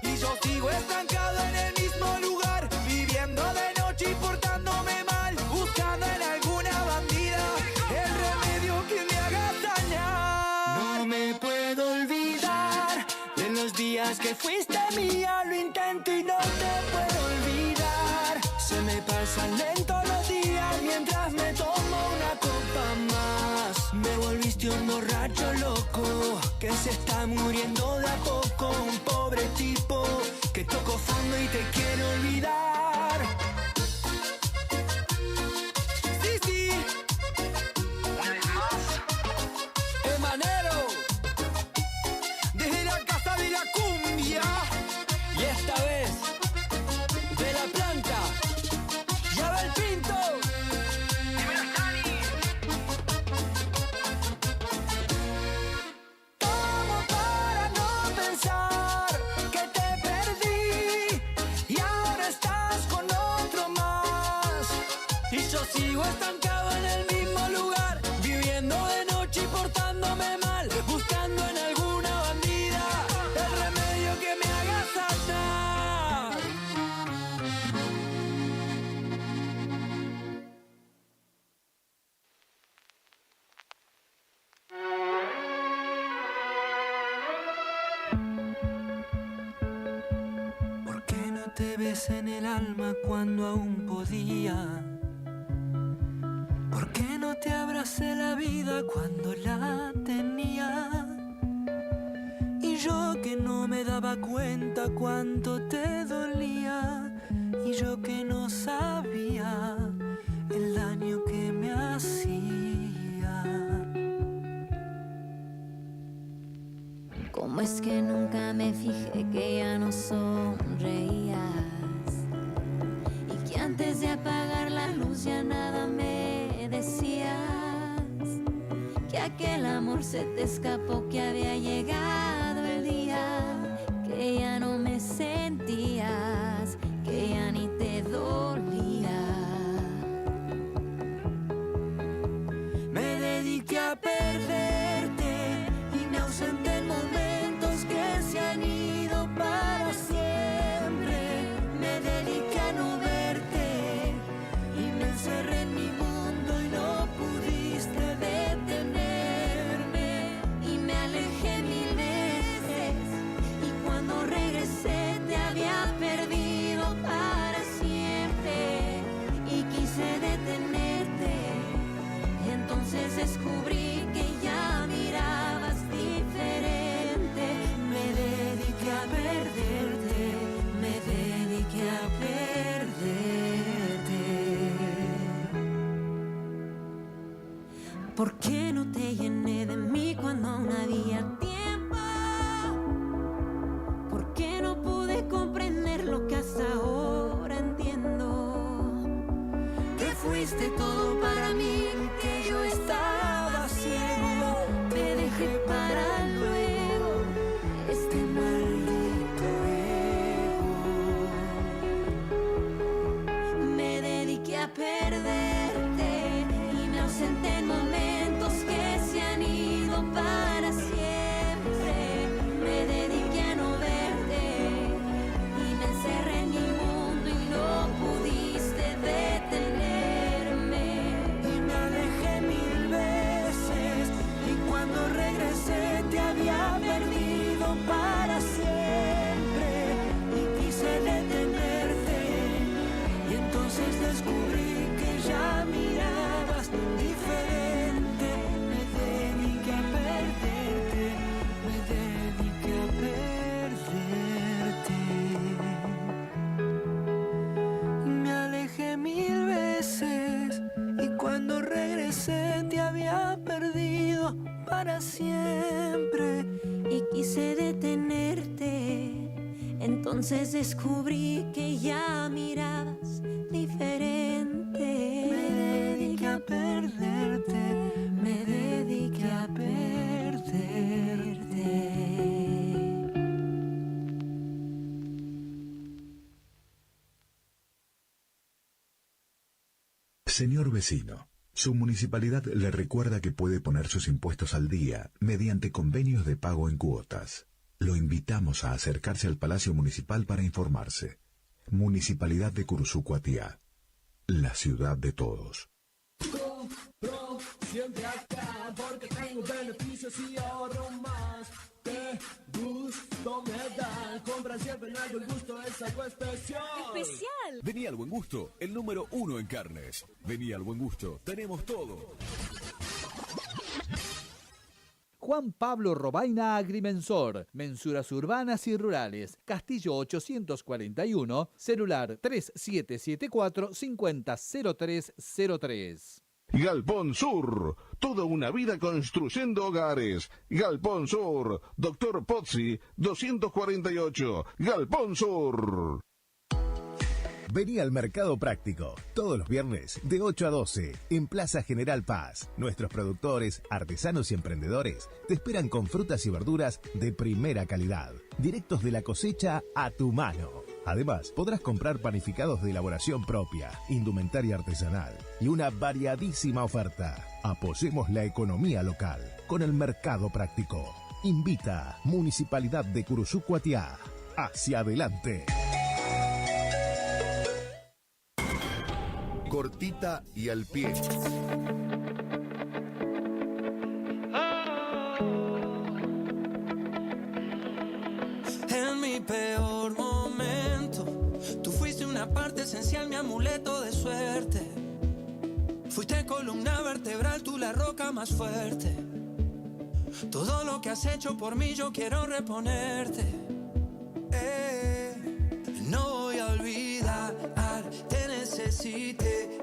Y yo sigo estancado en el mismo lugar, viviendo de noche y portándome mal, buscando en alguna bandida el remedio que me haga dañar. No me puedo olvidar de los días que fuiste mía, lo intento y no te puedo olvidar. Se me pasan lento los días mientras me tomo una copa más. Me volviste un borracho loco que se está muriendo de a poco, un pobre tipo que tocó fondo y te quiere olvidar. Sí, sí. Una vez más. Emanero, desde la casa de la cumbia. Y esta vez, de la planta, ya va el Pinto. Tomo para no pensar que te perdí y ahora estás con otro más. Y yo sigo estancado en el mismo lugar, viviendo de noche y portándome mal, buscando en alguna bandida el remedio que me haga saltar. ¿Por qué no te ves en el alma cuando aún podía? ¿Por qué no te abracé la vida cuando la tenía? Y yo que no me daba cuenta cuánto te dolía, y yo que no sabía el daño que me hacía. ¿Cómo es que nunca me fijé que ya no sonreías? Y que antes de apagar la luz ya nada me decías. Que aquel amor se te escapó, que había llegado el día, que ya no me sentías, que ya ni te dolía. Me dediqué a perderte y me ausenté en momentos que se han ido para siempre. Me dediqué a no verte y me encerré en mi mundo y no pudiste detenerme. Y me alejé mil veces y cuando regresé te había perdido para siempre. Y quise detenerte, entonces descubrí que ya mirabas diferente. Me dediqué a perderte, me dediqué a perderte. ¿Por qué no te llené de mí cuando aún había tiempo? ¿Por qué no pude comprender lo que hasta ahora entiendo? Que fuiste todo para mí, que yo estaba ciego. Te dejé para luego este maldito ego. Me dediqué a perderte y me ausenté en momentos que se han ido para siempre. Me dediqué a no verte y me encerré en mi mundo y no pudiste detenerme. Y me alejé mil veces y cuando regresé te había perdido para siempre. Y quise detenerte y entonces descubrí que ya mirabas diferente. Me dediqué a perderte, me dediqué a perderte. Y me alejé mil veces y cuando regresé te había perdido para siempre. Y quise detenerte, entonces descubrí que ya mirabas diferente. Me dediqué a perderte, me dediqué a perderte. Señor vecino, su municipalidad le recuerda que puede poner sus impuestos al día mediante convenios de pago en cuotas. Lo invitamos a acercarse al Palacio Municipal para informarse. Municipalidad de Curuzú-Cuatiá, la ciudad de todos. Compro siempre acá porque tengo beneficios y ahorro más. Qué gusto me da. Compra siempre en El Buen Gusto, es algo especial. ¡Especial! Vení al Buen Gusto, el número 1 en carnes. Vení al Buen Gusto, tenemos todo. Juan Pablo Robaina Agrimensor, mensuras urbanas y rurales, Castillo 841, celular 3774-500303. Galpón Sur, toda una vida construyendo hogares. Galpón Sur, Doctor Pozzi, 248, Galpón Sur. Vení al Mercado Práctico, todos los viernes de 8 a 12, en Plaza General Paz. Nuestros productores, artesanos y emprendedores te esperan con frutas y verduras de primera calidad, directos de la cosecha a tu mano. Además, podrás comprar panificados de elaboración propia, indumentaria artesanal y una variadísima oferta. Apoyemos la economía local con el Mercado Práctico. Invita Municipalidad de Curuzú-Cuatiá. Hacia adelante. Cortita y al pie. En mi peor momento, tú fuiste una parte esencial, mi amuleto de suerte. Fuiste columna vertebral, tú la roca más fuerte. Todo lo que has hecho por mí yo quiero reponerte. No voy a olvidar, te necesité,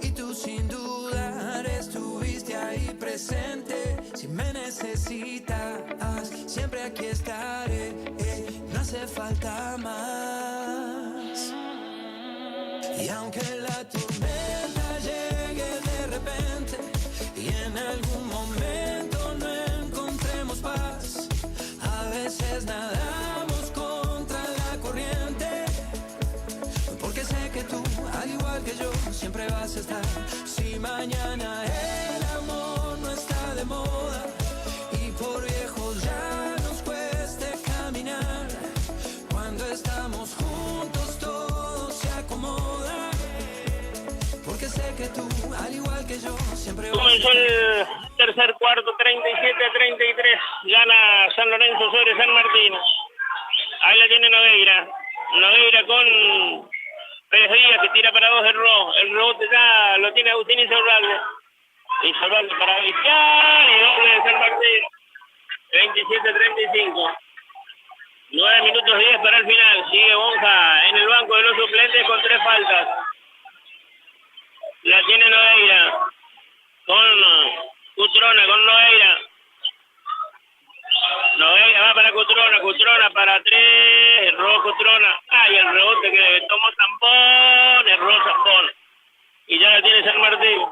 y tú sin dudar estuviste ahí presente. Si me necesitas, siempre aquí estaré, no hace falta más. Y aunque la tormenta llegue de repente y en algún momento no encontremos paz, a veces nadamos contra la corriente, porque sé que tú, al igual que yo, siempre vas a estar. Si mañana el amor no está de moda y por viejos ya nos cueste caminar, cuando estamos juntos todo se acomoda, porque sé que tú, al igual que yo, siempre vas a Comenzó estar. el tercer cuarto, 37-33. Gana San Lorenzo sobre San Martín. Ahí la tiene Nogueira. Nogueira con Pérez Díaz que tira para dos el rebote ya lo tiene Agustín Insaurralde. Insaurralde para Vizcar y doble de San Martín. 27-35. 9 minutos 10 para el final. Sigue Bonja en el banco de los suplentes con 3 faltas. La tiene Nogueira con Cutrona, con Nogueira. Nogueira va para Cutrona para 3, erró Cutrona. Ay, el rebote que tomó Zambón, erró Zambón. Y ya la tiene San Martín.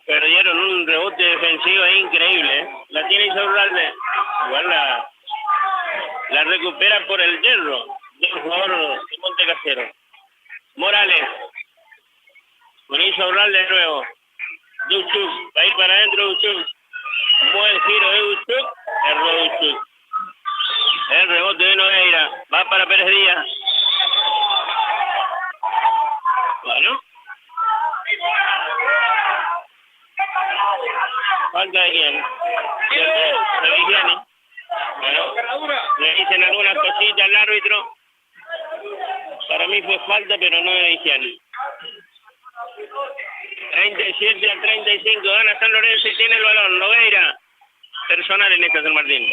Perdieron un rebote defensivo increíble, ¿eh? La tiene Insaurralde. Igual la recupera por el hierro del jugador de Montecasero. Morales. Con Insaurralde de nuevo. Duchuk, va a ir para adentro Duchuk. Buen giro de Duchuk, erró Duchuk. El rebote de Nogueira, va para Pérez Díaz. Bueno. ¿Falta de quién? De Vigiani. Bueno, le dicen algunas cositas al árbitro. Para mí fue falta, pero no de Vigiani. 37-35, gana San Lorenzo y tiene el balón. Nogueira, personal en esta San Martín.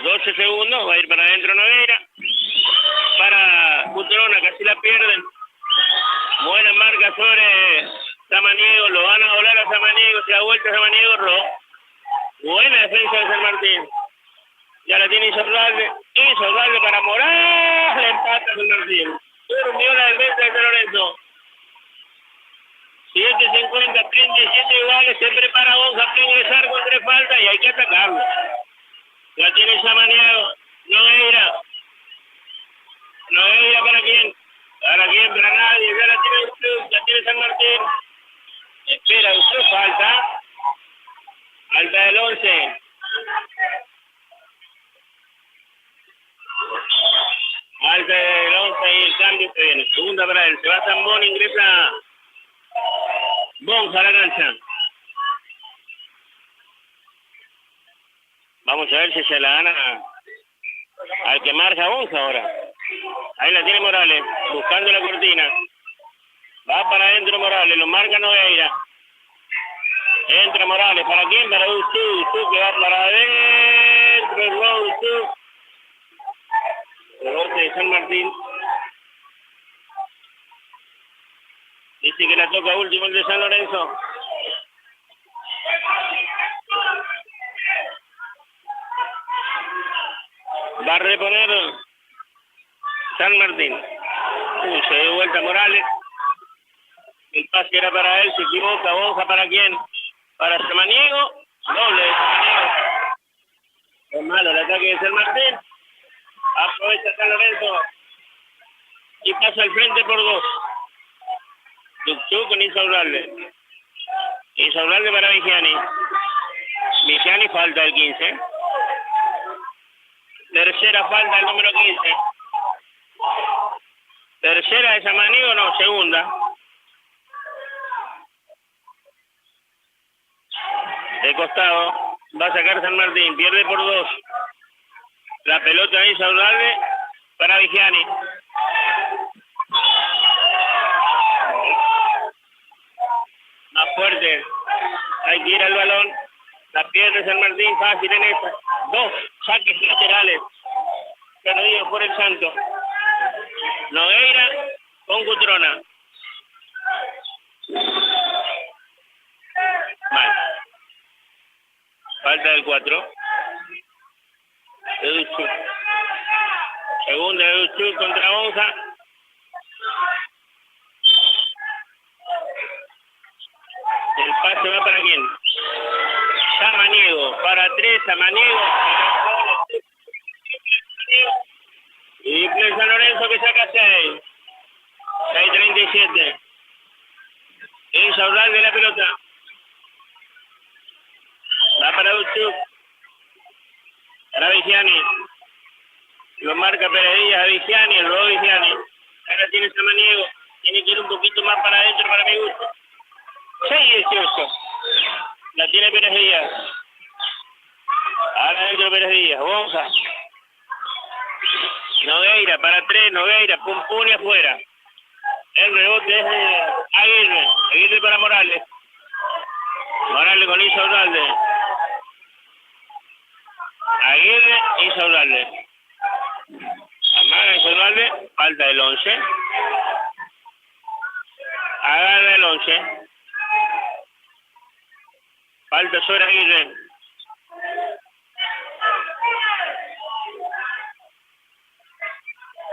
12 segundos, va a ir para adentro Nogueira. Para Cutrona, casi la pierden. Buena marca sobre Samaniego, lo van a volar a Samaniego, se da vuelta Samaniego, buena defensa de San Martín. Ya la tiene Insaurralde para Morales, le empata San Martín. Durmió la defensa de San Lorenzo. 7:50, 37 iguales, se prepara Bonja para ingresar con 3 faltas y hay que atacarlo. La tiene Samaniego, Nogueira para quién tiene para nadie, ya la tiene Uchuc, ya tiene San Martín. Espera, Uchuc, falta. Falta del 11. Falta del 11 y el cambio se viene. Segunda para él. Se va Zambón, ingresa Bonja a la cancha. Vamos a ver si se la gana al que marca Bonja ahora. Ahí la tiene Morales, buscando la cortina. Va para adentro Morales, lo marca Nogueira. Entra Morales, ¿para quién? Para Uchuc, que va para adentro, Uchuc. Rebote de San Martín. Dice que la toca último el de San Lorenzo. Va a reponer San Martín. Se dio vuelta Morales. El pase era para él, se equivoca. Bonja, ¿para quién? Para Samaniego. Doble de Samaniego. Es malo el ataque de San Martín. Aprovecha San Lorenzo. Y pasa al frente por 2. Uchuc con Insaurralde. Insaurralde para Vigiani. Vigiani falta el 15. Tercera falta el número 15. Tercera de Samaniego, no, segunda. De costado. Va a sacar San Martín. Pierde por 2. La pelota de Insaurralde para Vigiani. Más fuerte. Hay que ir al balón. La pierde San Martín fácil en esta. 2 saques laterales perdidos por el Santo. Nogueira con Cutrona. Mal. Falta del 4. De Uchuc. Segunda de Uchuc contra Bonja. El pase va para quién? Samaniego. Para 3, Samaniego. Y San Lorenzo que saca 6. 6:37. Insaurralde de la pelota. Va para Uchuc. Para Vigiani. Lo marca Pérez Díaz a Vigiani, el robo Vigiani. Ahora tiene Samaniego. Tiene que ir un poquito más para adentro para mi gusto. 6:18. La tiene Pérez Díaz. Ahora adentro Pérez Díaz. Bonja. Nogueira para 3. Nogueira. Pum pum y afuera. El rebote es de Aguirre. Aguirre para Morales. Morales con Insaurralde. Aguirre, Insaurralde. Amaga Insaurralde, falta el 11. Agarra el 11. Falta sobre Aguirre.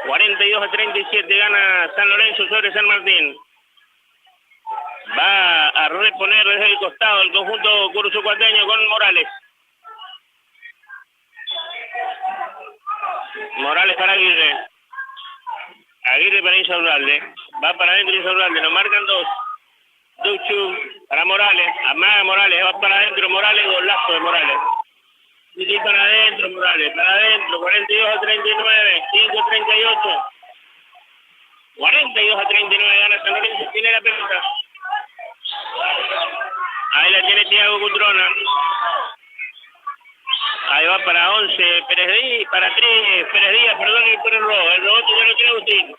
$42-37 gana San Lorenzo sobre San Martín. Va a reponer desde el costado el conjunto curuzcuateño con Morales. Morales para Aguirre. Aguirre para Insaurralde. Va para adentro Insaurralde. Lo marcan 2. Uchuc para Morales. Amaga Morales. Va para adentro Morales. Golazo de Morales. Y para adentro Morales. Para adentro. 42-39. 5-38. 42-39. Gana San Lorenzo. Tiene la pelota. Ahí la tiene Thiago Cutrona. Ahí va para 11, Pérez Díaz, para 3, Pérez Díaz, perdón, y por el robo. El rebote ya lo tiene Agustín.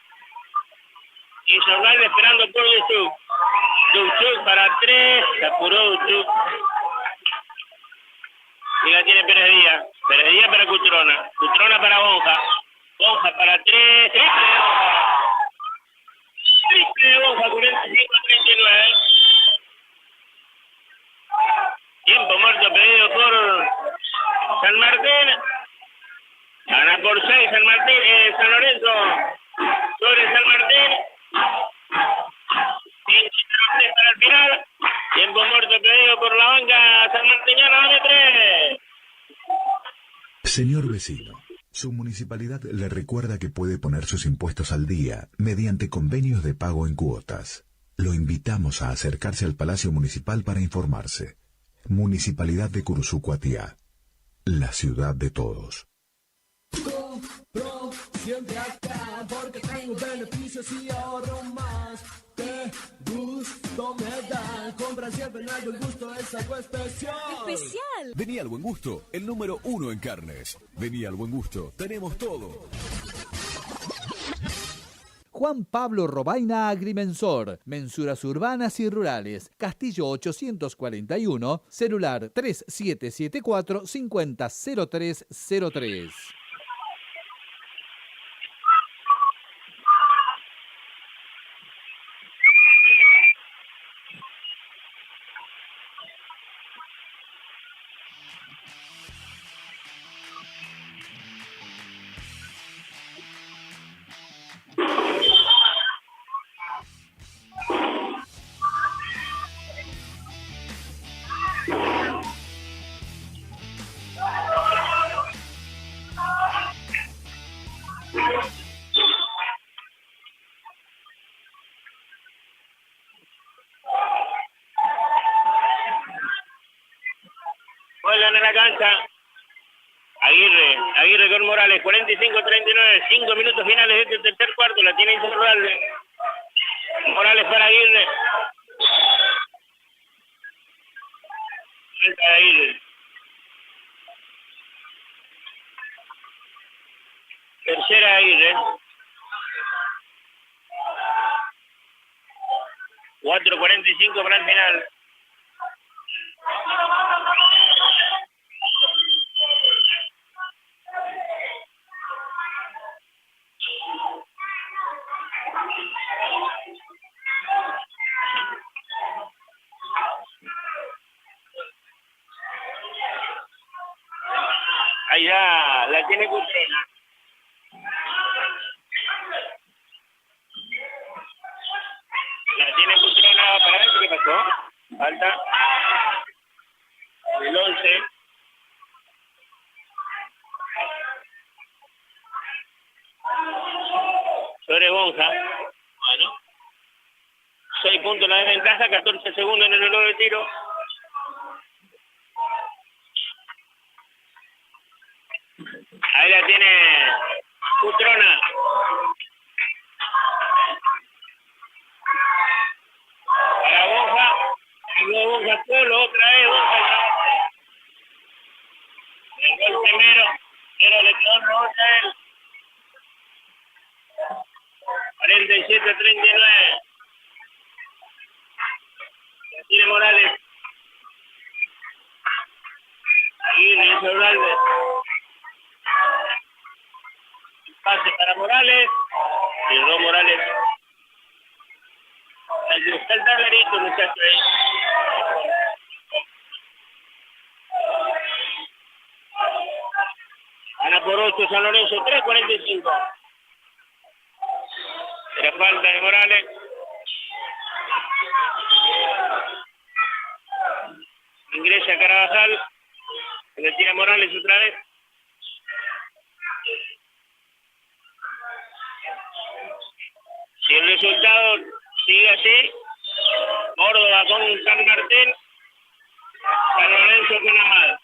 Insaurralde esperando por Uchuc. Uchuc para 3, se apuró Uchuc. Y la tiene Pérez Díaz. Pérez Díaz para Cutrona. Cutrona para Bonja. Bonja para 3. Triple de Bonja, 45-39. Tiempo muerto pedido por San Martín. Gana por 6 San Martín, San Lorenzo sobre San Martín. 5-3 para el final. Tiempo muerto pedido por la banca San Martiniana, dame 3. Señor vecino, Su municipalidad le recuerda que puede poner sus impuestos al día mediante convenios de pago en cuotas. Lo invitamos a acercarse al Palacio Municipal para informarse. Municipalidad de Cursucuatiá, la ciudad de todos. Compro siempre acá porque tengo beneficios y ahorro más. Qué gusto me da. Compra siempre en El Buen Gusto, es algo especial. ¡Especial! Vení al Buen Gusto, el número 1 en carnes. Vení al Buen Gusto, tenemos todo. Juan Pablo Robaina Agrimensor, mensuras urbanas y rurales, Castillo 841, celular 3774-500303. Vuelvan a la cancha. Aguirre con Morales, 45-39, 5 minutos finales de este tercer cuarto, la tiene Insaurralde. Morales para Aguirre. Falta de Aguirre. Tercera Aguirre. 4:45 para el final. Ahí ya la tiene Cutrona. La tiene Cutrona para ver qué pasó. Falta el 11. Sobre Bonja. Bueno. 6 puntos la desventaja, 14 segundos en el reloj de tiro. Ahí la tiene Cutrona. Para Bonja. Y luego Bonja solo, otra vez Bonja. El gol primero, pero le quedó rebote a él. 47-39. Tiene Morales. Aguirre, Insaurralde. Pase para Morales. Y dos Morales. Está el tablerito, muchachos. Gana por 8 San Lorenzo, 3:45. Era falta de Morales. Ingresa Carabajal. Se le tira Morales otra vez. Si el resultado sigue así, Córdoba con San Martín, San Lorenzo con Amada.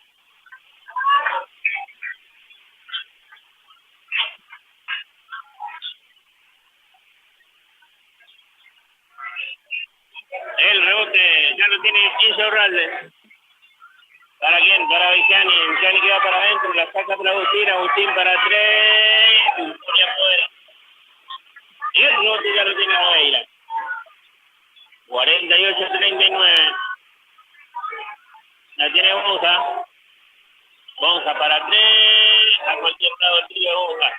El rebote ya lo tiene Insaurralde. ¿Para quién? Para Viciani. Viciani que va para adentro, la saca para Agustín para 3. Pone afuera. Y el rebote ya lo tiene Moreira. 48-39. La tiene Bonja. Bonja para 3. A cualquier lado el tiro de Bonja.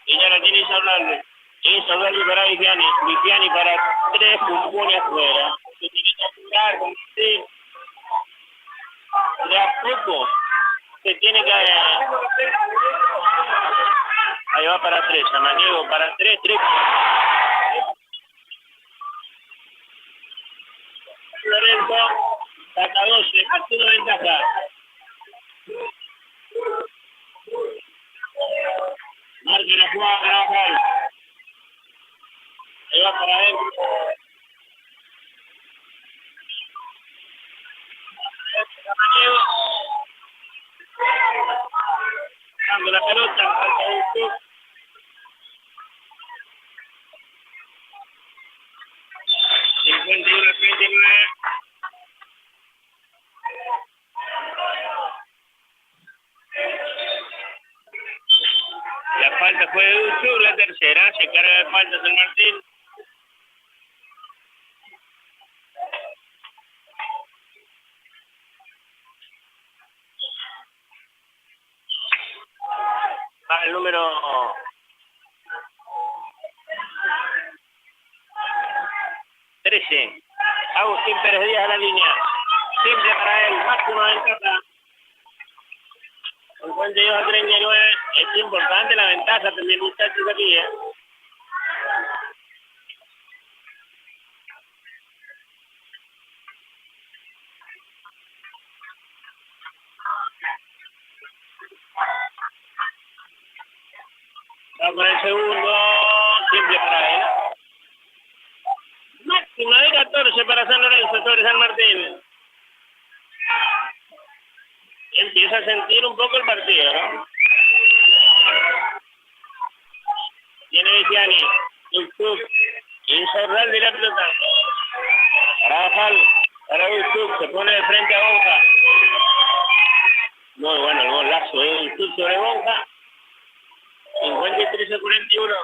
Y ya la tiene Insaurralde. Insaurralde para Viciani. Viciani para 3. Pone afuera. Se tiene que apurar con sí. De a poco se tiene que... Ahí va para 3, Samaniego para 3. Lorenzo saca 12, más que una ventaja. marca la jugada Carabajal. Ahí va para adentro. Dando la pelota, falta un club. La falta fue de Uchu, la tercera, se carga de falta San Martín. Va el número 13. Agustín Pérez Díaz a la línea. Simple para él, máxima ventaja. 52-39. Es importante la ventaja también, muchachos, aquí. Va con el segundo. Simple para él. Máxima de 14 para San Lorenzo sobre San Martín. Empieza a sentir un poco el partido, ¿no? Tiene Viciani, Uchuc, Insorral de la pelota. Carabajal, para Uchuc, se pone de frente a Bonja. Muy bueno el golazo de Uchuc sobre Bonja. 53-41.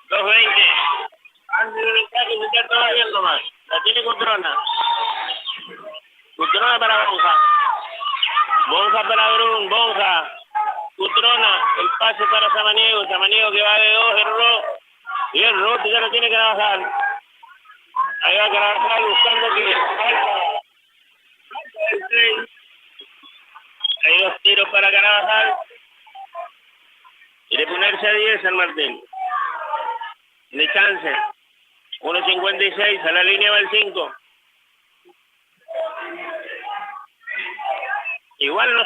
2-20. Antes de mensaje se está todavía más. La tiene Cutrona. Cutrona para Bonja. Bonja para Brun. Bonja. Cutrona. El pase para Samaniego. Samaniego que va de 2. Erró. Y erró. Ya no tiene que Carabajal. Ahí va Carabajal buscando que falta. Hay 2 tiros para Carabajal. Quiere ponerse a 10 San Martín. Tiene chance. 1.56, a la línea va el 5. Igual no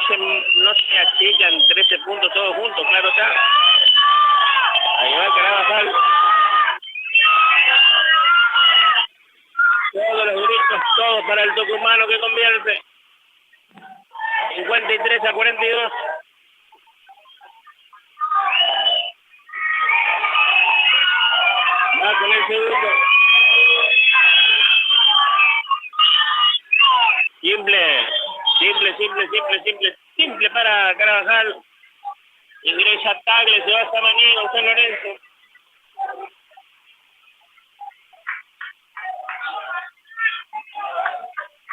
se achican 13 puntos todos juntos, claro está. Ahí va Carabajal. Todos los gritos, todos para el tucumano que convierte. 53-42. Va con el segundo. Simple para Carabajal. Ingresa Tagle, se va a Samaniego, San Lorenzo.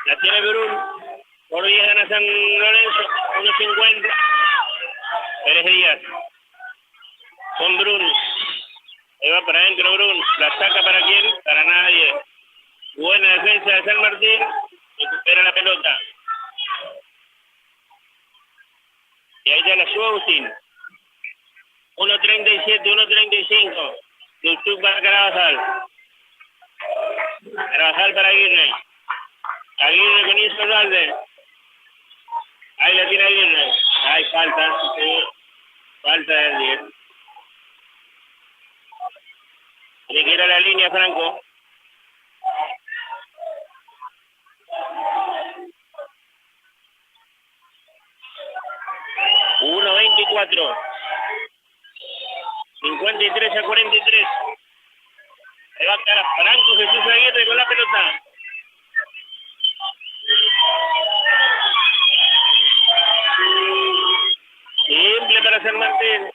La tiene Brun. Por 10 gana San Lorenzo. 1.50. Pérez Díaz. Con Brun. Ahí va para adentro Brun. La saca para quién? Para nadie. Buena defensa de San Martín. Recupera la pelota. Y ahí ya la sube Agustín. 1.37, 1.35. Tuchuk para Carabajal. Carabajal para Aguirre. Aguirre con Insorralde. Ahí la tiene Aguirre. Hay falta. Sí. Falta del 10. Tiene que ir a la línea Franco. ...1.24... 53-43... Ahí va a quedar Franco Jesús Aguirre con la pelota. Simple para San Martín.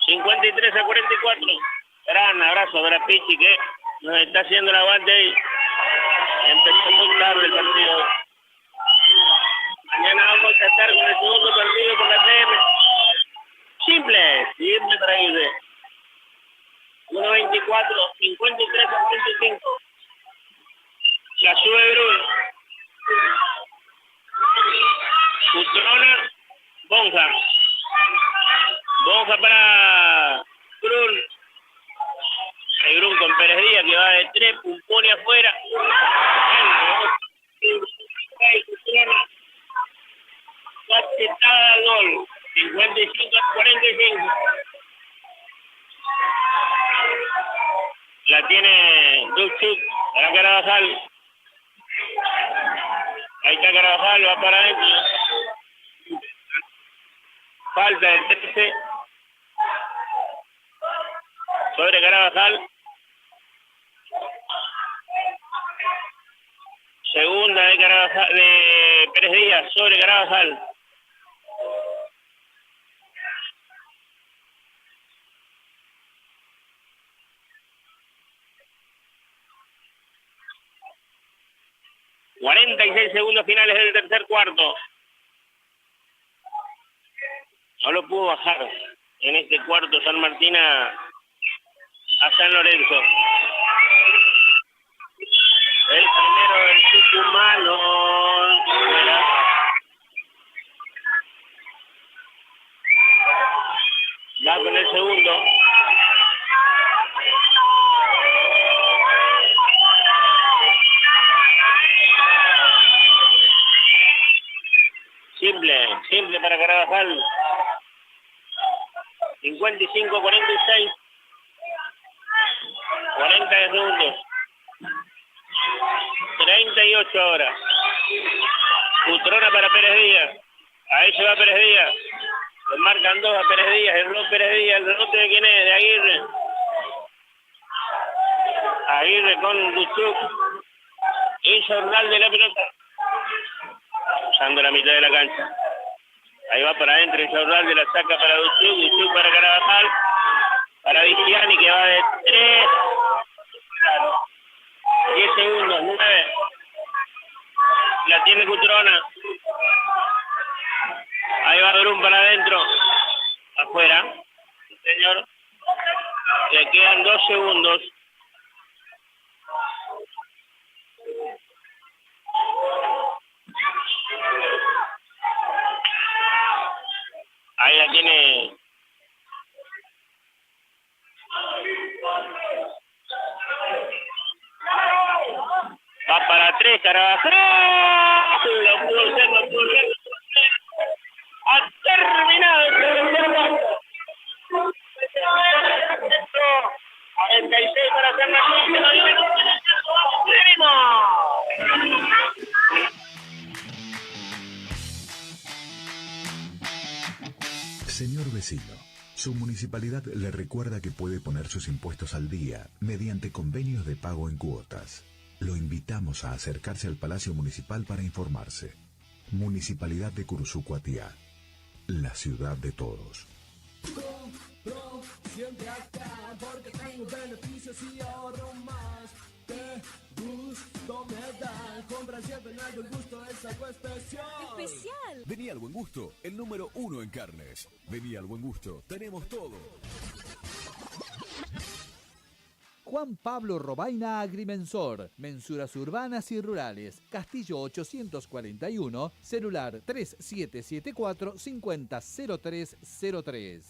53-44... Gran abrazo para Pichi que nos está haciendo el aguante ahí. Empezó muy tarde el partido. Mañana vamos a estar con el segundo partido por la PM. Simple para Aguirre. 1.24, 53-45. La sube Brun. Cutrona, Bonja. Bonja para Brun. Hay Brun con Pérez Díaz que va de 3, pone afuera. Cutrona. Cachetada al gol. 50-45. 55-45. La tiene Duchuk para Carabajal. Ahí está Carabajal, va para adentro. Falta del 13. Sobre Carabajal. Segunda de Carabajal, de Pérez Díaz sobre Carabajal. ...46 segundos finales del tercer cuarto. No lo pudo bajar en este cuarto San Martín a San Lorenzo. El primero del Tucumano. Va con el segundo. Simple para Carabajal. 55-46. 40 segundos. 38 ahora. Cutrona para Pérez Díaz. Ahí se va Pérez Díaz. Le marcan dos a Pérez Díaz. El reloj Pérez Díaz. ¿El reloj de quién es? De Aguirre. Aguirre con Duchuk. Insaurral de la pelota. Usando la mitad de la cancha. Ahí va para adentro Insaurral de la saca para Duchuk. Duchuk para Carabajal. Para Vigiani que va de 3. 10 segundos. 9. La tiene Cutrona. Ahí va Brum para adentro. Afuera. Sí, señor. Le quedan 2 segundos. Ahí la tiene. Va para 3, Carabajal. Lo pudo hacer, lo pudo hacer. Ha terminado el tercer cuarto. 46 para San Martín. Señor vecino, su municipalidad le recuerda que puede poner sus impuestos al día mediante convenios de pago en cuotas. Lo invitamos a acercarse al Palacio Municipal para informarse. Municipalidad de Curuzú-Cuatiá, la ciudad de todos. Compro siempre acá porque tengo beneficios y ahorro más. Qué gusto me da. Compra siempre en El Buen Gusto, es algo especial. ¡Especial! Vení al Buen Gusto, el número 1 en carnes. Vení al Buen Gusto, tenemos todo. Juan Pablo Robaina Agrimensor, mensuras urbanas y rurales, Castillo 841, celular 3774-500303.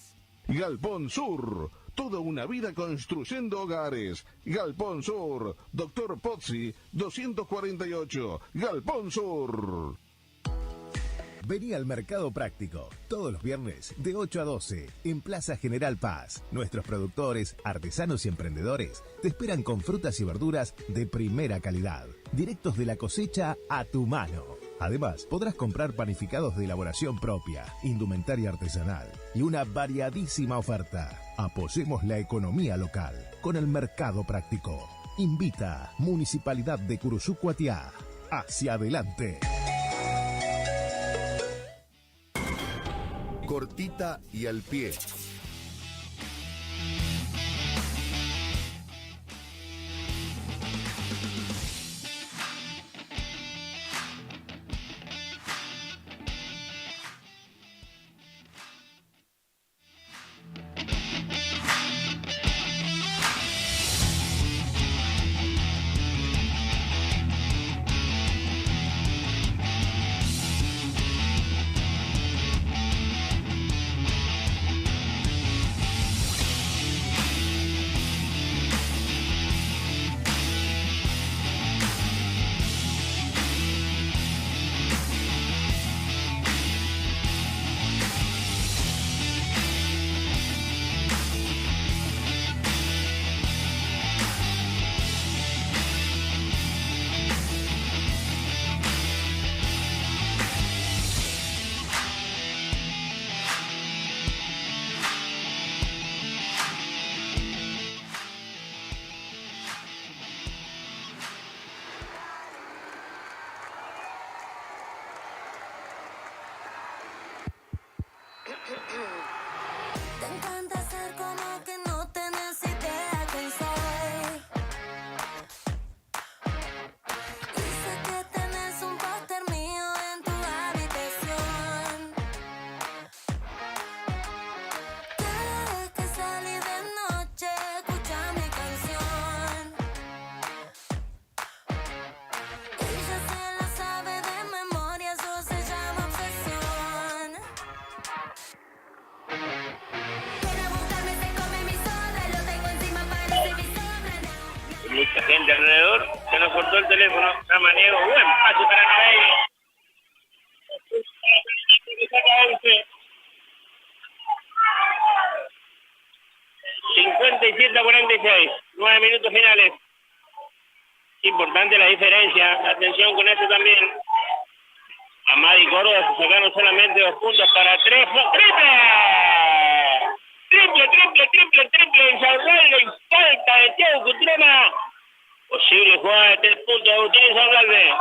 Galpón Sur, toda una vida construyendo hogares. Galpón Sur, Dr. Pozzi, 248, Galpón Sur. Vení al Mercado Práctico, todos los viernes de 8 a 12, en Plaza General Paz. Nuestros productores, artesanos y emprendedores te esperan con frutas y verduras de primera calidad, directos de la cosecha a tu mano. Además, podrás comprar panificados de elaboración propia, indumentaria artesanal y una variadísima oferta. Apoyemos la economía local con el Mercado Práctico. Invita Municipalidad de Curuzú-Cuatiá. Hacia adelante. Cortita y al pie. alrededor se nos cortó el teléfono. Samaniego, buen pase para Noveira. 57-46, 9 minutos finales. Importante la diferencia, atención con eso también. Amadi Córdoba se sacaron solamente 2 puntos para 3. Triple, Insaurralde y falta de Thiago Cutrona. Posible jugada de 3 puntos de Agustín Insaurralde.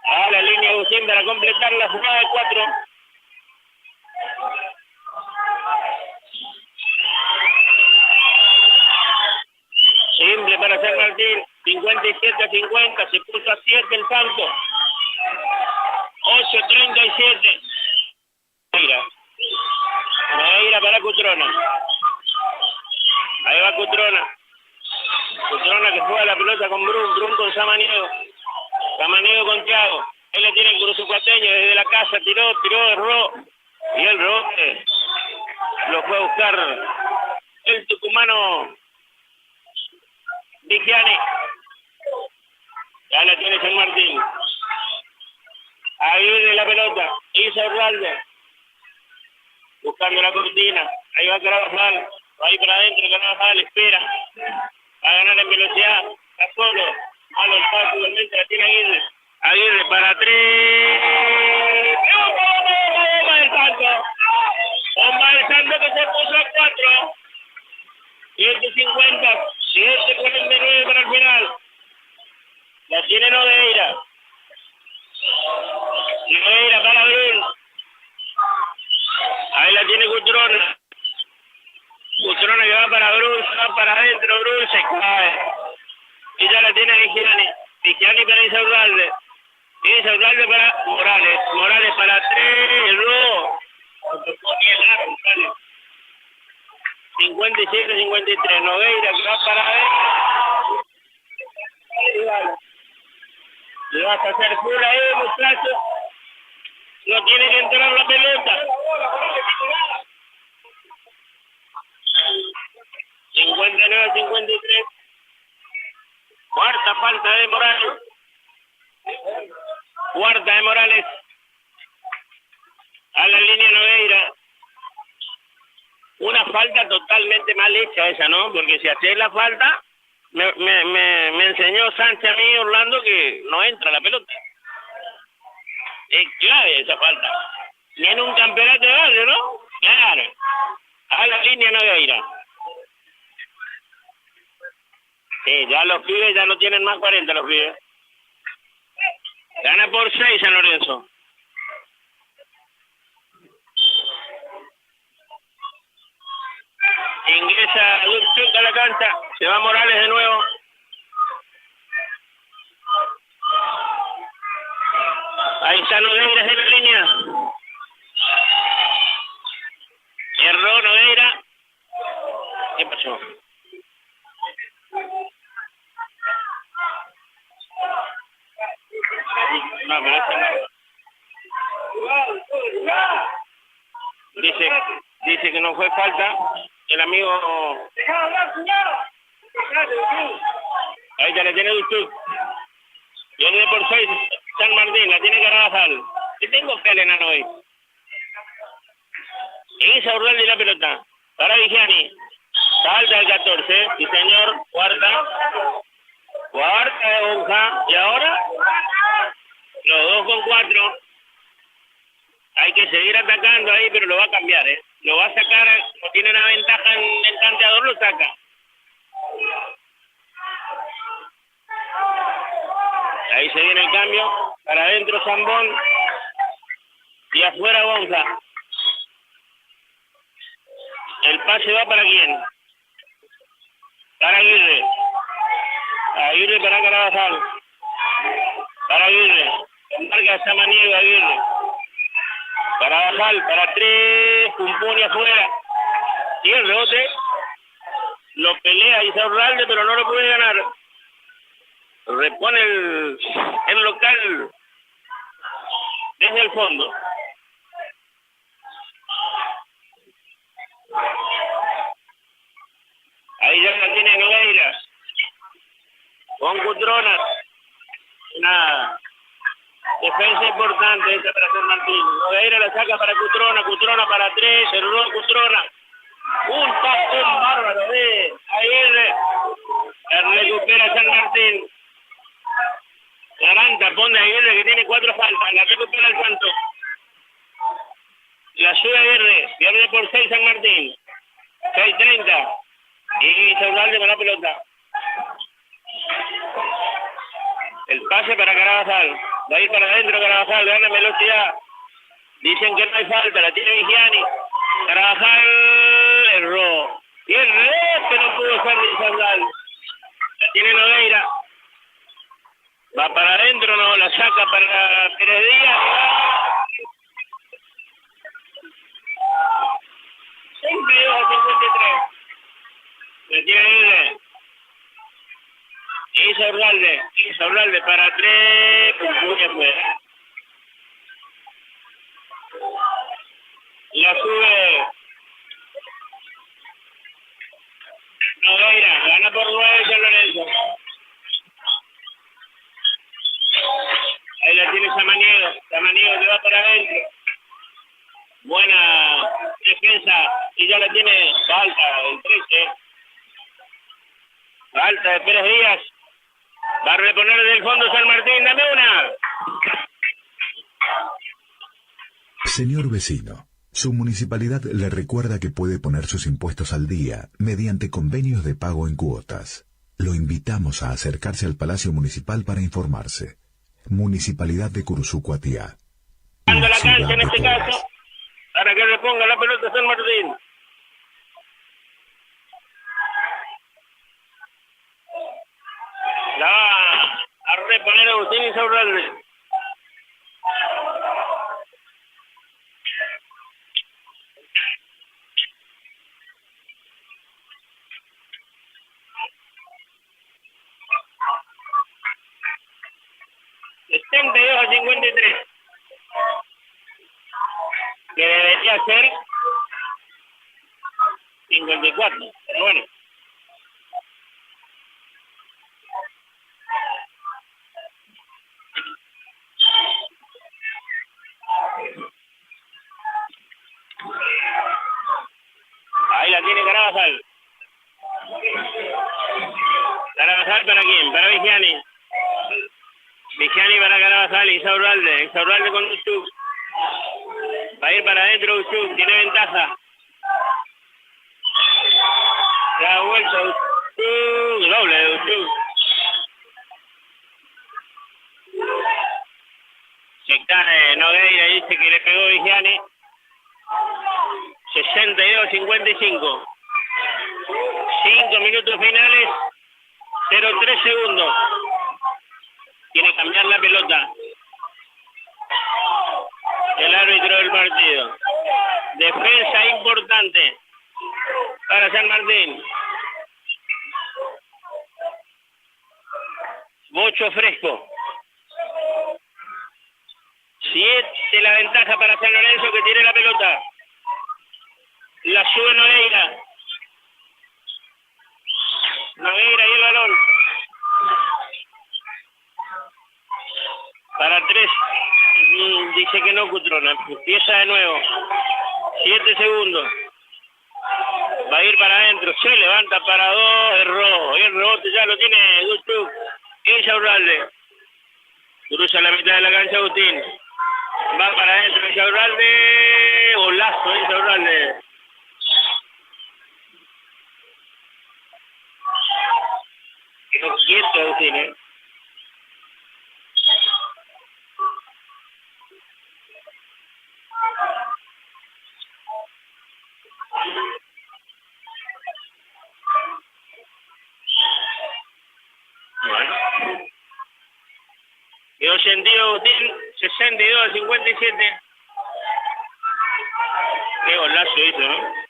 A la línea Agustín para completar la jugada de 4. Simple para San Martín, 57-50, se puso a 7 el Santo. 8-37. Noveira para Cutrona. Ahí va Cutrona. Cutrona que juega la pelota con Brun con Samaniego. Samaniego con Thiago. Él le tiene el cruzucuateño desde la casa, tiró, erró. Y el rebote lo fue a buscar el tucumano Vigiani. Ya la tiene San Martín. Ahí viene la pelota. Insaurralde. Buscando la cortina. Ahí va Carabajal. Va ahí para adentro. Carabajal espera. Va a ganar en velocidad. Está solo. Malo el pase. Igualmente la tiene Aguirre. Aguirre para 3. ¡Bomba del Santo! Bomba del Santo que se puso a 4. 7:50. 7:49 para el final. La tiene Noveira. Noveira para Brun. Ahí la tiene Cutrona. Cutrona que va para Brun, va para adentro, Brun se cae. Y ya la tiene Vigiani. Vigiani para Insaurralde. Insaurralde para Morales. Morales para 3. No. 57-53. Noveira que va para adentro. Le vas a hacer full ahí, muchachos. No tiene que entrar la pelota. 59-53. Cuarta falta de Morales. Cuarta de Morales. A la línea Noveira. Una falta totalmente mal hecha esa, ¿no? Porque si haces la falta, me enseñó Sánchez a mí, Orlando, que no entra la pelota. Es clave esa falta. Ni en un campeonato de barrio, ¿no? Claro. A la línea Noveira. Sí, ya los pibes ya no tienen más 40 los pibes. Gana por 6 San Lorenzo. Ingresa Duxuk a la cancha. Se va Morales de nuevo. Ahí está Noveira en la línea. Erró Noveira. ¿Qué pasó? No, pero esa no. Dice que no fue falta. El amigo... Ahí ya le tiene Duxuk. Viene por 6 San Martín, la tiene Carabajal. Y tengo fe al enano hoy. Insaurralde y la pelota. Para Vigiani. Falta el 14. Sí, señor. Cuarta. Cuarta de Bonja. Y ahora, los 2 con 4. Hay que seguir atacando ahí, pero lo va a cambiar, ¿eh? Lo va a sacar, no tiene una ventaja en el tanteador, lo saca. Ahí se viene el cambio. Para adentro Zambón. Y afuera Bonja. El pase va para quién? Para Aguirre. Aguirre para Carabajal. Para Aguirre. Marca Samaniego Aguirre. Carabajal para 3. Pumpuni afuera. Y el rebote. Lo pelea Insaurralde, pero no lo puede ganar. Repone el local desde el fondo. Ahí ya la tiene Nogueira. Con Cutrona. Una defensa importante esta para San Martín. Nogueira la saca para Cutrona. Cutrona para 3. Cerró Cutrona. Un tapón bárbaro de Aguirre. La recupera San Martín. Gran tapón de Aguirre que tiene 4 faltas. La recupera el Santo. La sube Aguirre. Pierde por 6 San Martín. 6:30. Y Saurralde con la pelota. El pase para Carabajal. Va a ir para adentro Carabajal. Gana velocidad. Dicen que no hay falta. La tiene Vigiani. Carabajal erró. Y el rebote no pudo ser de Saurralde. La tiene Nogueira. Va para adentro, no, la saca para Pérez Díaz. 52-53. La tiene Aguirre. Isaurralde para 3. Puntuña fuera. La sube Nogueira. Gana por 9 San Lorenzo. Ahí la tiene Samaniego que va para adentro. Buena defensa. Y ya la tiene falta, el 13. Falta de Pérez Díaz. Va a reponer desde el fondo San Martín. Dame una. Señor vecino, su municipalidad le recuerda que puede poner sus impuestos al día mediante convenios de pago en cuotas. Lo invitamos a acercarse al Palacio Municipal para informarse. Municipalidad de Curuzucuatiá. Dando la cancha en este caso, para que le ponga la pelota a San Martín. La va a reponer Agustín Isaurralde. a 53. Que debería ser 54, pero bueno. Ahí la tiene Carabajal. ¿Carabajal para quién? Para Vigiani. Vigiani para Carabajal y Isaurralde con Uchuk. Va a ir para adentro Uchuk, tiene ventaja. Se ha vuelto Uchuk, doble de Uchuk. Se cae Nogueira, dice que le pegó Vigiani. 62-55. 5 minutos finales, 0-3 segundos. Quiere cambiar la pelota el árbitro del partido. Defensa importante para San Martín. Bocho fresco. 7 la ventaja para San Lorenzo, que tiene la pelota. La sube Nogueira. Nogueira y el balón. Para 3. Dice que no, Cutrona. Empieza de nuevo. 7 segundos. Va a ir para adentro. Se levanta para 2. Erró. Y el rebote ya lo tiene Guchuk. Isaurralde. Cruza la mitad de la cancha Agustín. Va para adentro Isaurralde. Golazo Isaurralde. Quedó quieto Agustín, Bueno. Quedó sentido Agustín, 62-57. Qué golazo hizo, ¿no?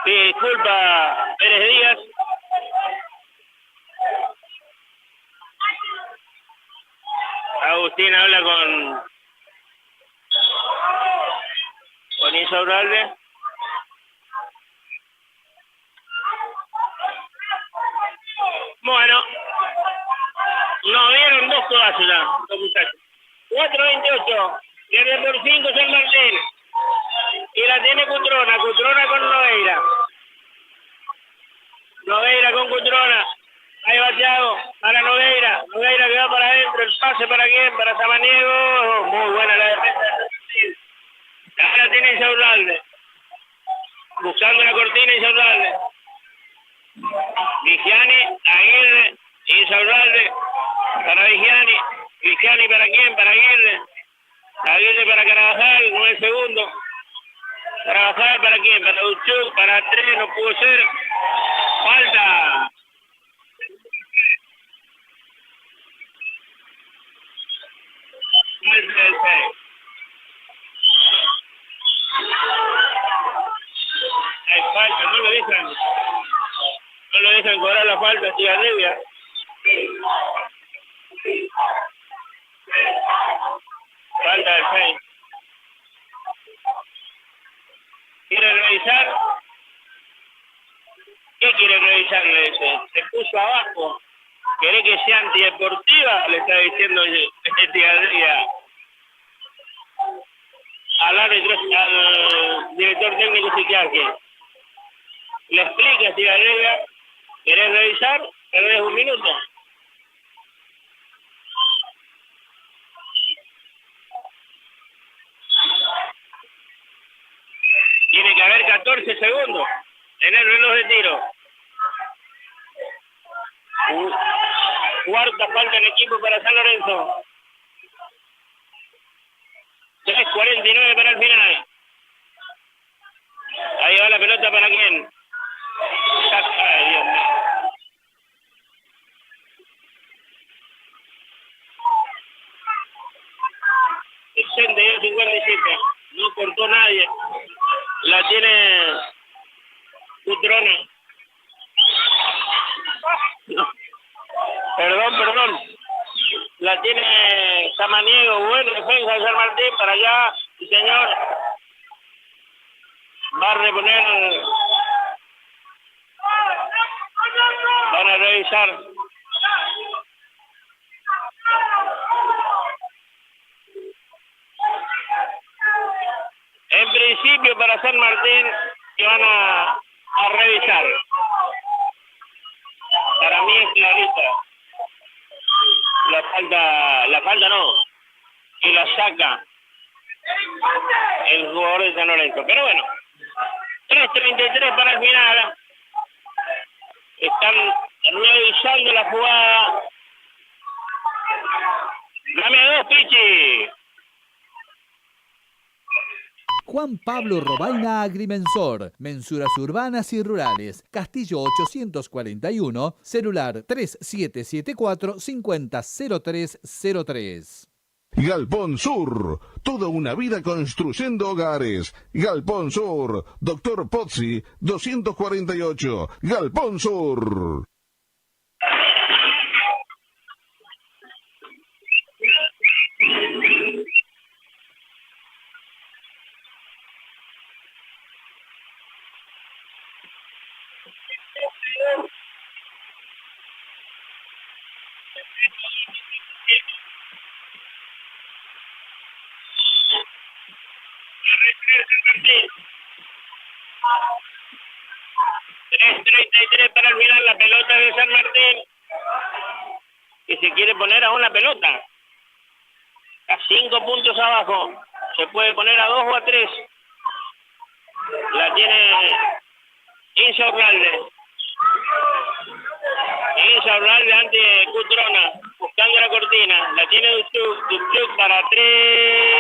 Pide disculpa Pérez Díaz. Agustín habla con Insaurralde. Bueno, nos dieron dos codazos ya, los muchachos. 4-28, pierde por 5 San Martín. Y la tiene Cutrona con Nogueira. Nogueira con Cutrona. Ahí va Thiago, para Nogueira que va para adentro, el pase para quién, para Samaniego. Muy buena la defensa. Ahora tiene Insaurralde. Buscando la cortina Insaurralde. Vigiani, Aguirre, Insaurralde, para Vigiani. Vigiani para quién, para Aguirre. Aguirre para Carabajal, 9 segundos. Carabajal para quién, para Uchuc, para 3, no pudo ser. Falta. Falta del 6. Hay falta, no lo dejan cobrar la falta, Estigarribia. Falta del 6. ¿Quiere revisar? ¿Qué quiere revisar? Le dice. Se puso abajo. ¿Querés que sea antideportiva? Le está diciendo Estigarribia al árbitro, al director técnico Siquiarqui. Le explica Estigarribia. ¿Querés revisar? Perdés un minuto. Tiene que haber 14 segundos en el reloj de tiro. Cuarta falta en equipo para San Lorenzo. 3:49 para el final. Ahí va la pelota para quién. Ay, Dios mío. El 62-57. No cortó nadie. La tiene Cutrona. No. Perdón. La tiene Samaniego. Bueno, defensa de San Martín para allá. Sí, señor. Va a reponer. Van a revisar. En principio para San Martín que van a revisar. Para mí es clarita. La falta no. Y la saca el jugador de San Lorenzo. Pero bueno, 3:33 para el final. Están revisando la jugada. Dame 2, Pichi. Juan Pablo Robaina Agrimensor, mensuras urbanas y rurales, Castillo 841, celular 3774-500303. Galpón Sur, toda una vida construyendo hogares. Galpón Sur, Dr. Pozzi, 248, Galpón Sur. Para el final la pelota de San Martín, que se quiere poner a una pelota a 5 puntos abajo, se puede poner a 2 o a 3. La tiene Insaurralde ante Cutrona, buscando la cortina, la tiene Duchuk para 3.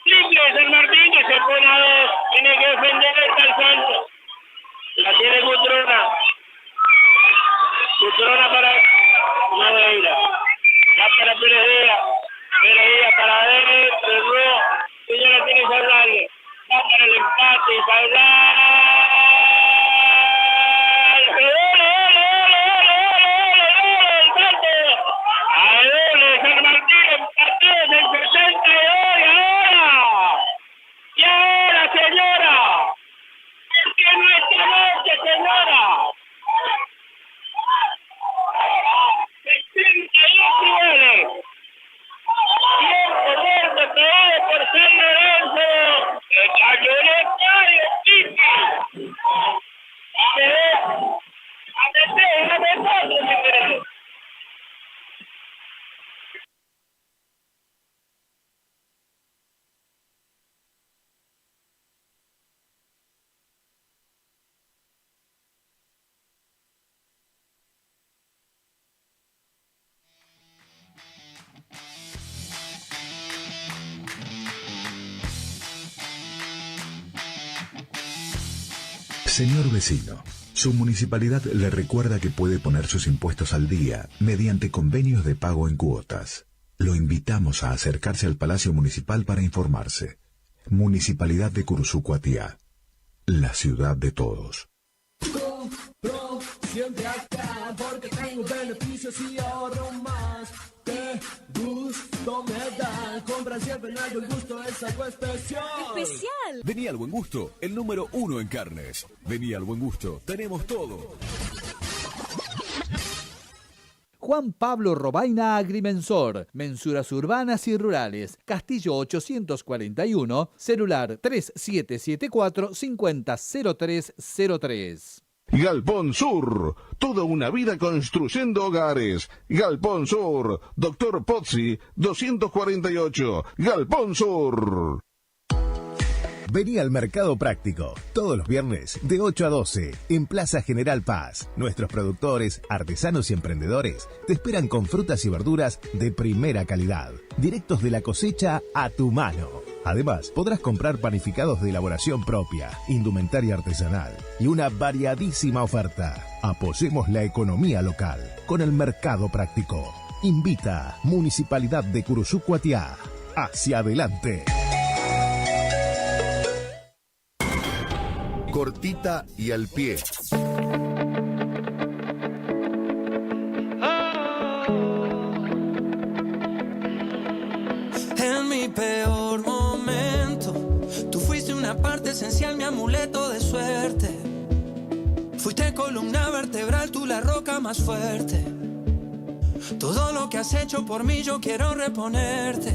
Triple de San Martín, que se pone a 2. Tiene que defender el Santos. La tiene Cutrona. Cutrona para Nogueira. Va para Pérez Díaz. Pérez Díaz para adentro. Ella la tiene Insaurralde. Va para el empate. Insaurralde. ¡Gol! ¡Gol! ¡Gol! ¡Gol! ¡Gol! ¡Gol! ¡Gol! ¡San Martín! ¡Empató en el 62! Señor vecino, su municipalidad le recuerda que puede poner sus impuestos al día mediante convenios de pago en cuotas. Lo invitamos a acercarse al Palacio Municipal para informarse. Municipalidad de Curuzú-Cuatiá, la ciudad de todos. Compro siempre acá porque tengo beneficios y ahorro más. Qué gusto me da. Compra siempre en El Buen Gusto, es algo especial. ¡Especial! Vení al Buen Gusto, el número 1 en carnes. Vení al Buen Gusto, tenemos todo. Juan Pablo Robaina Agrimensor, mensuras urbanas y rurales, Castillo 841, celular 3774-500303. Galpón Sur, toda una vida construyendo hogares. Galpón Sur, Doctor Pozzi, 248, Galpón Sur. Vení al Mercado Práctico, todos los viernes de 8 a 12, en Plaza General Paz. Nuestros productores, artesanos y emprendedores te esperan con frutas y verduras de primera calidad, directos de la cosecha a tu mano. Además, podrás comprar panificados de elaboración propia, indumentaria artesanal y una variadísima oferta. Apoyemos la economía local con el Mercado Práctico. Invita Municipalidad de Curuzú-Cuatiá. Hacia adelante. Cortita y al pie. En mi peor momento, tú fuiste una parte esencial, mi amuleto de suerte. Fuiste columna vertebral, tú la roca más fuerte. Todo lo que has hecho por mí yo quiero reponerte.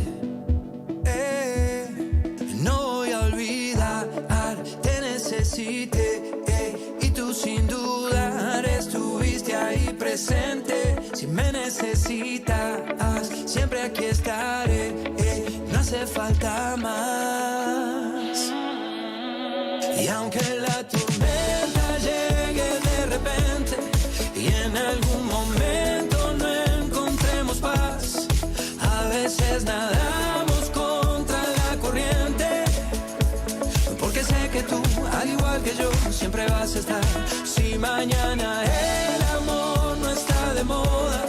No voy a olvidar, te necesité, y tú sin dudar estuviste ahí presente. Si me necesitas, siempre aquí estaré, no hace falta más. Y aunque la tormenta llegue de repente y en algún momento no encontremos paz, a veces nadamos contra la corriente, porque sé que tú, al igual que yo, siempre vas a estar. Si mañana el amor no está de moda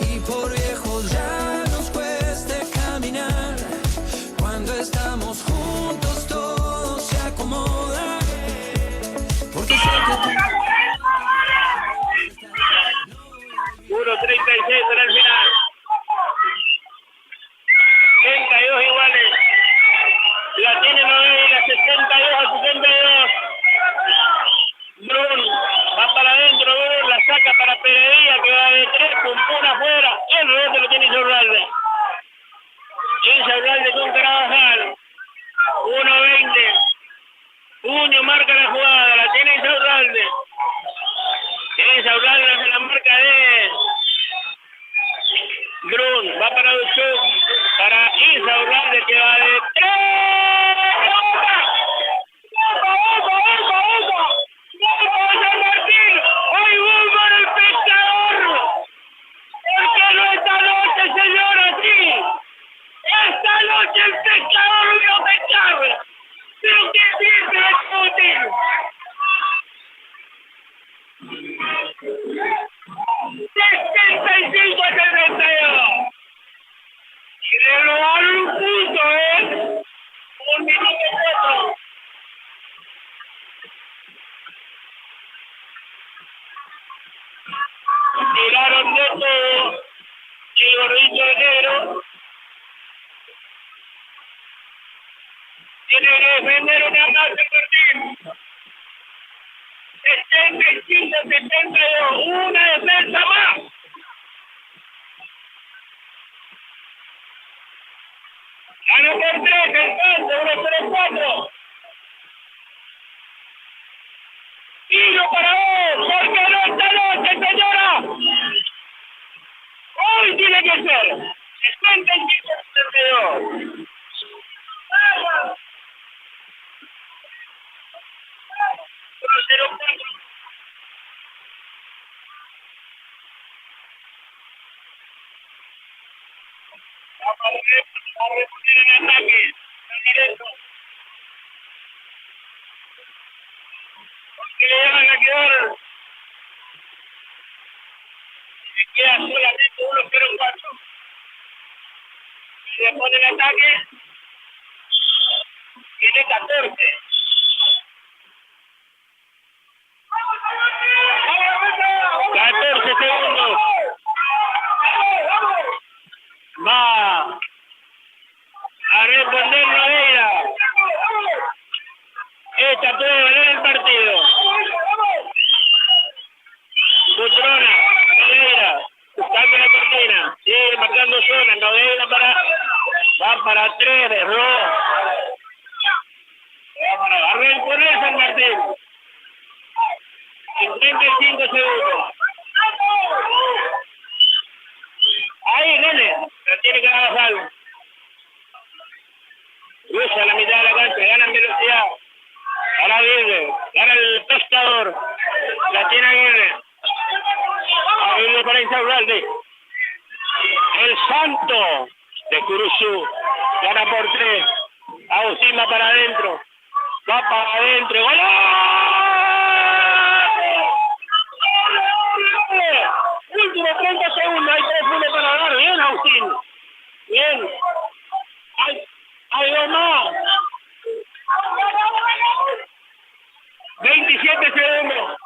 y por viejos ya nos cueste caminar, cuando estamos juntos todo se acomoda, porque sé que tú... 1.36 para el final. 32 iguales. La tiene Novelia, 72 a 62. Brun va para adentro, Brun la saca para Pereira, que va de 3, con una afuera. El rebote lo tiene Insaurralde. Insaurralde con Carabajal. 1.20. Puño marca la jugada, la tiene Insaurralde. Insaurralde hace la marca de Brun, va para Duchuk, para Insaurralde, que va de 3. ¡Hay gol para el pescador! Porque no esta noche, señora, sí. Esta noche el pescador vino a pescar. Pero qué bien se va a discutir. 65 a 32. Y de robar un punto, un minuto y cuatro. Tiraron de todo el gordito de negro. Tiene que defender una más de Martín. 75-72, una defensa más. Ganó por 3, el canto, 1-0-4. Tiro para vos, porque no esta noche, señora. Hoy tiene que ser 65-72. ¡Vamos! 1-0-4. A reponer el ataque. Está directo. Ok, que le van a quedar. Le queda solamente 1-0-4. Se le pone el ataque. Tiene 14. Segundos. Va a responder Nogueira. Esta puede ganar el partido. Cutrona, Nogueira, buscando la cortina. Sigue marcando zona. Nogueira va para 3 de Ro. Va a reimponer San Martín. 55 segundos. Ahí, nene. Pero tiene que dar algo. Cruza la mitad de la cancha. Gana en velocidad. Ahora Aguirre. Gana el pescador. La tiene Aguirre. Aguirre para Insaurralde. El Santo de Curuzú. Gana por 3. Agustín va para adentro. Va para adentro. ¡Gol! Último 30 segundos, hay 3 puntos para ganar. Bien, Agustín. Bien. Hay 2 más. 27 segundos.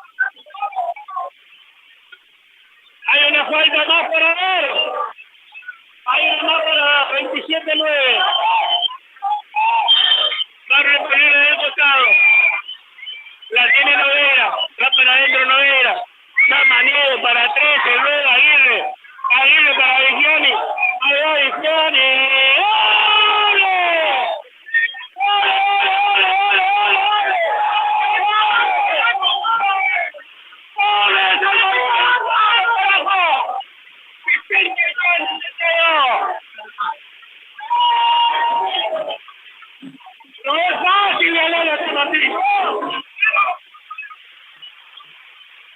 Hay una falta más para dar. Hay una más para dar. 27-9. Va a reponer en el costado. La tiene Nogueira. Va para adentro Nogueira. Da Manedo para 13, luego Aguirre. Aguirre para Vigiani. Ahí va Vigiani. ¡Ole! No es fácil ganar a San Martín.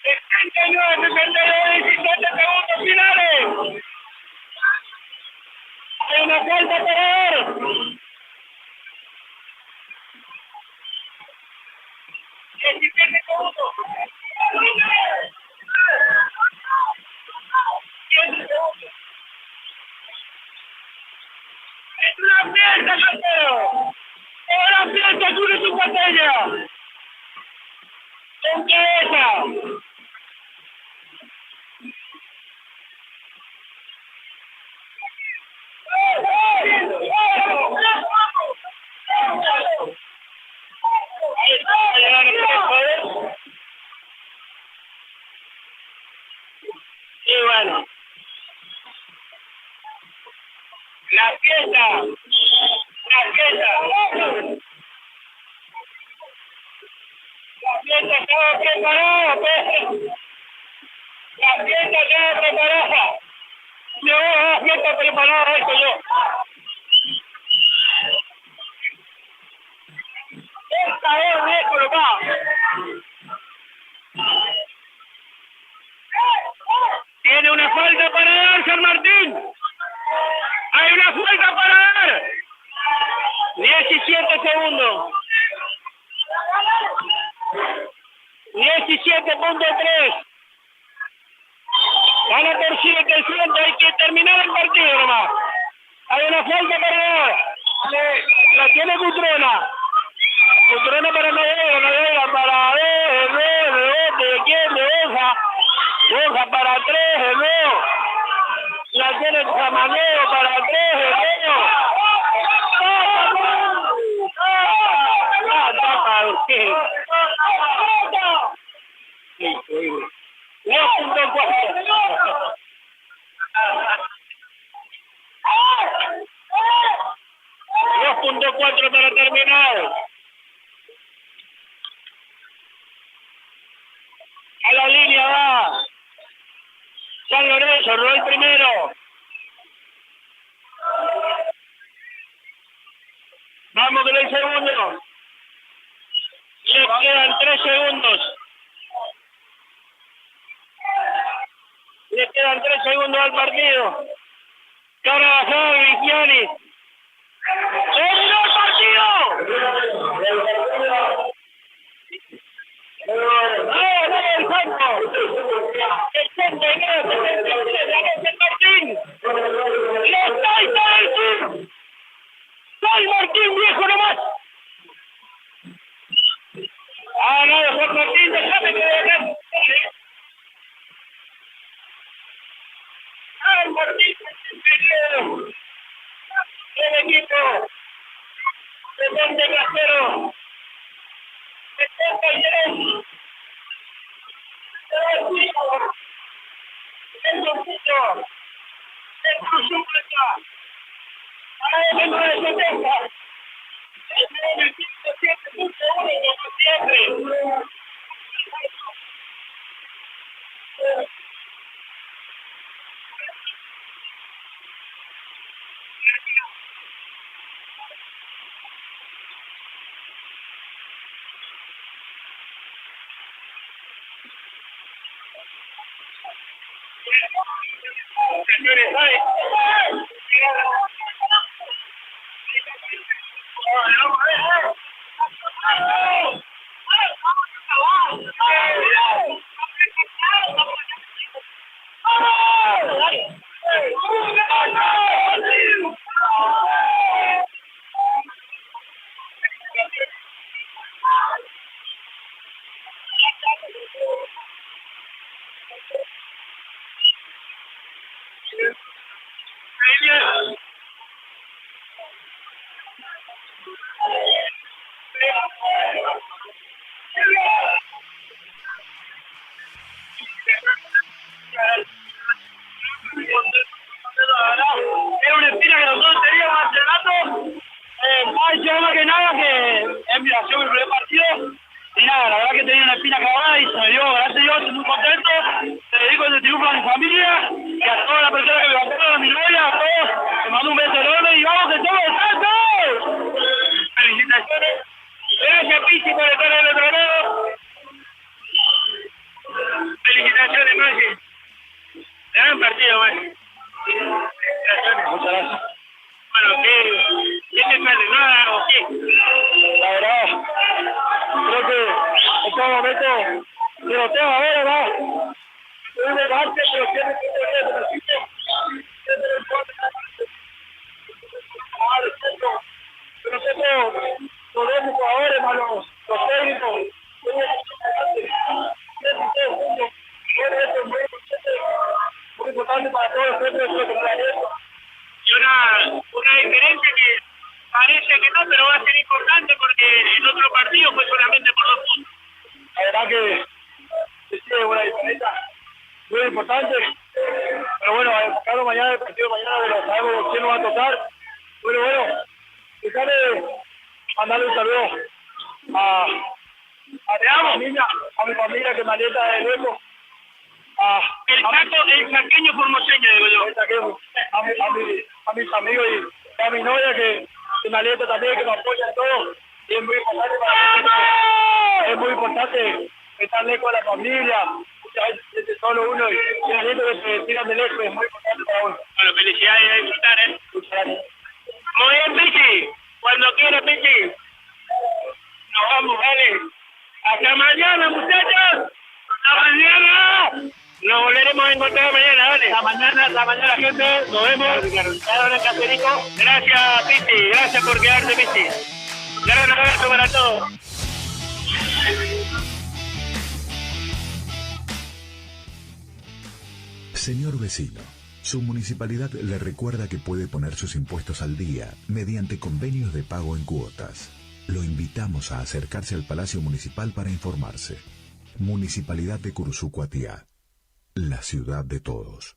69, 62, 17 segundos finales. Hay una falta para ver. 17 segundos. 7 segundos. Es una fiesta, Cantero. Es una fiesta, cubre tu pantalla. Con cabeza. Y bueno, la fiesta estaba preparada, la fiesta estaba preparada. Yo la fiesta preparada, esto yo. Esta es bien colocada. Tiene una falta para dar San Martín. Hay una falta para dar. 17 segundos. 17.3. Gana por 7 el frente. Hay que terminar el partido nomás. Hay una falta para dar. La tiene Cutrona. Cutrona para Nogueira para de quién, de Borja. Borja para 3, de nuevo. La tiene Samaneo para 3, de nuevo. Increíble. 2.4. .4 para terminar. A la línea va San Lorenzo, robó el primero. Vamos con el segundo. Le quedan 3 segundos. Le quedan 3 segundos al partido. Carabajal, Vigiani. ¡Terminó el partido! Martín! ¡Los Taita del Sur! ¡San Martín, viejo nomás! ¡Ah, no, San Martín, déjame que de acá! ¡San Martín, el equipo! ¡De Monte Casero! ¡De Copa y Jerez! ¡El Loquito! ¡El Cruzumata! ¡Ahora el 970! ¡El 907.1 como siempre! Señores, ¿sabes? Era una espina que nosotros teníamos hace rato. Yo más que nada que es mi acción el primer partido. Y nada, la verdad que tenía una espina clavada y se me dio, gracias a Dios, estoy muy contento. Le dedico este triunfo a mi familia y a todas las personas que me bancaron, a mi novia, a todos. Les mando un beso enorme y vamos de todo, ¡Santos! Felicitaciones. Gracias, Pichi, por estar en el otro lado. Felicitaciones, Maxi. Gran partido, Maxi. Muchas gracias. Bueno, ¿qué te sale? ¿Nada o qué? La verdad, creo que en todo momento se lo tengo a ver, ¿verdad? Soy de parte, pero siempre pero nosotros, los jugadores, más los técnicos, muy importante para todos los centros. Y una diferencia que parece que no, pero va a ser importante porque el otro partido fue solamente por 2 puntos. La verdad que sí es una diferencia muy importante, pero bueno, a enfocarlo mañana, el partido de mañana, de lo sabemos quién nos va a tocar. Bueno, dejaré mandarle un saludo a mi familia que me alienta de lejos. El saqueño formoseño, digo yo. A mis amigos y a mi novia que me alienta también, que me apoya en todo. Y es muy importante para mí, es muy importante estar lejos de la familia. Muchas veces es solo uno y me alienta que se tiran de lejos, es muy importante para uno. Bueno, felicidades y a disfrutar, ¿eh? Muchas gracias. Muy bien, Pichi. Cuando quiera, Pichi. Nos vamos, vale. Hasta mañana, muchachos. Hasta mañana. Nos volveremos a encontrar mañana, ¿vale? Hasta mañana, gente. Nos vemos. Gracias, Pichi. Gracias por quedarte, Pichi. Un abrazo para todos. Señor vecino, su municipalidad le recuerda que puede poner sus impuestos al día mediante convenios de pago en cuotas. Lo invitamos a acercarse al Palacio Municipal para informarse. Municipalidad de Cursucuatiá, la ciudad de todos.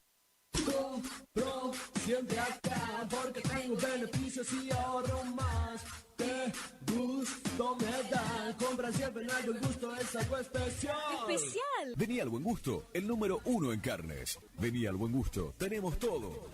Compro siempre acá porque tengo beneficios y ahorro más. Qué gusto me da. Compra siempre en El Buen Gusto, es algo especial. ¡Especial! Vení al Buen Gusto, el número 1 en carnes. Vení al Buen Gusto, tenemos todo.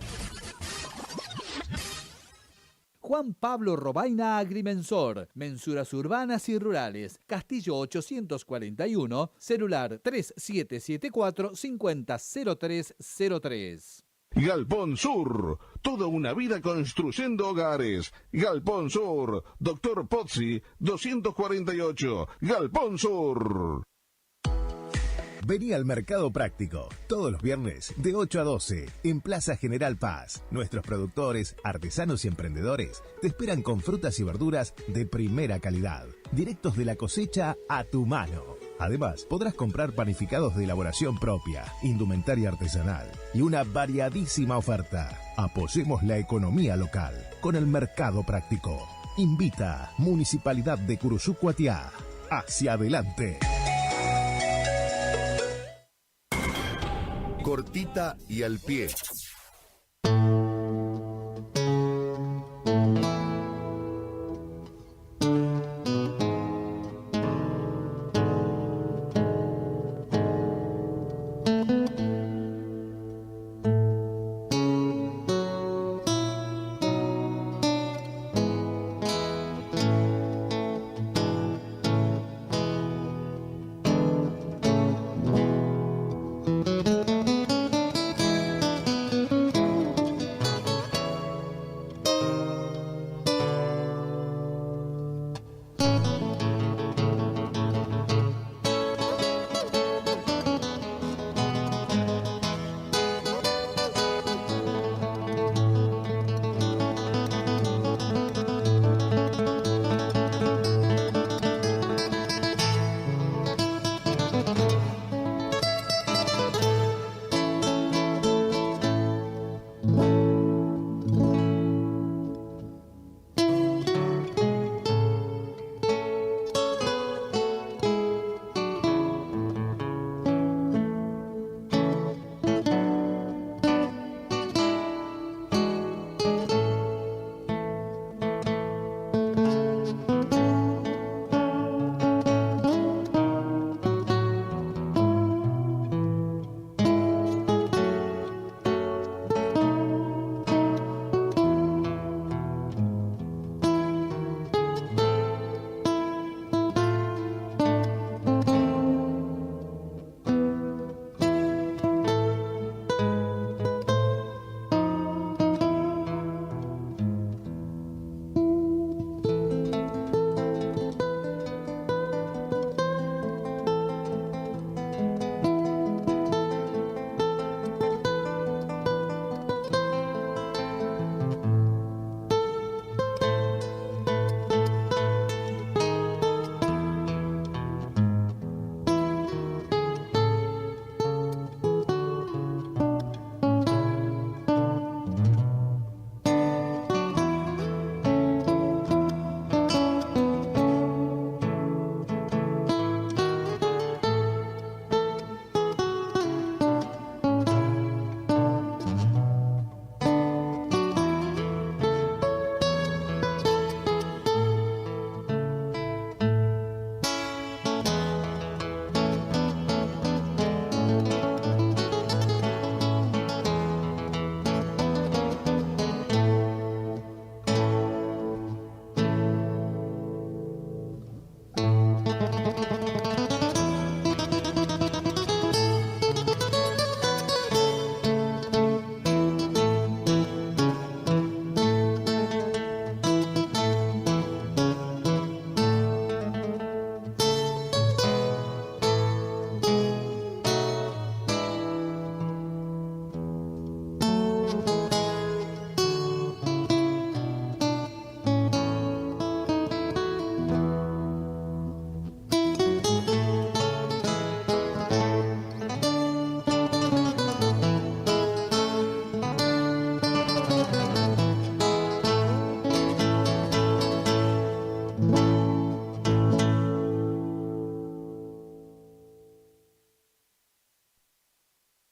Juan Pablo Robaina Agrimensor, mensuras urbanas y rurales, Castillo 841, celular 3774-500303. Galpón Sur, toda una vida construyendo hogares. Galpón Sur, Dr. Pozzi, 248, Galpón Sur. Vení al Mercado Práctico, todos los viernes de 8 a 12, en Plaza General Paz. Nuestros productores, artesanos y emprendedores te esperan con frutas y verduras de primera calidad, directos de la cosecha a tu mano. Además, podrás comprar panificados de elaboración propia, indumentaria artesanal y una variadísima oferta. Apoyemos la economía local con el Mercado Práctico. Invita Municipalidad de Curuzú Cuatiá. Hacia adelante. Cortita y al pie.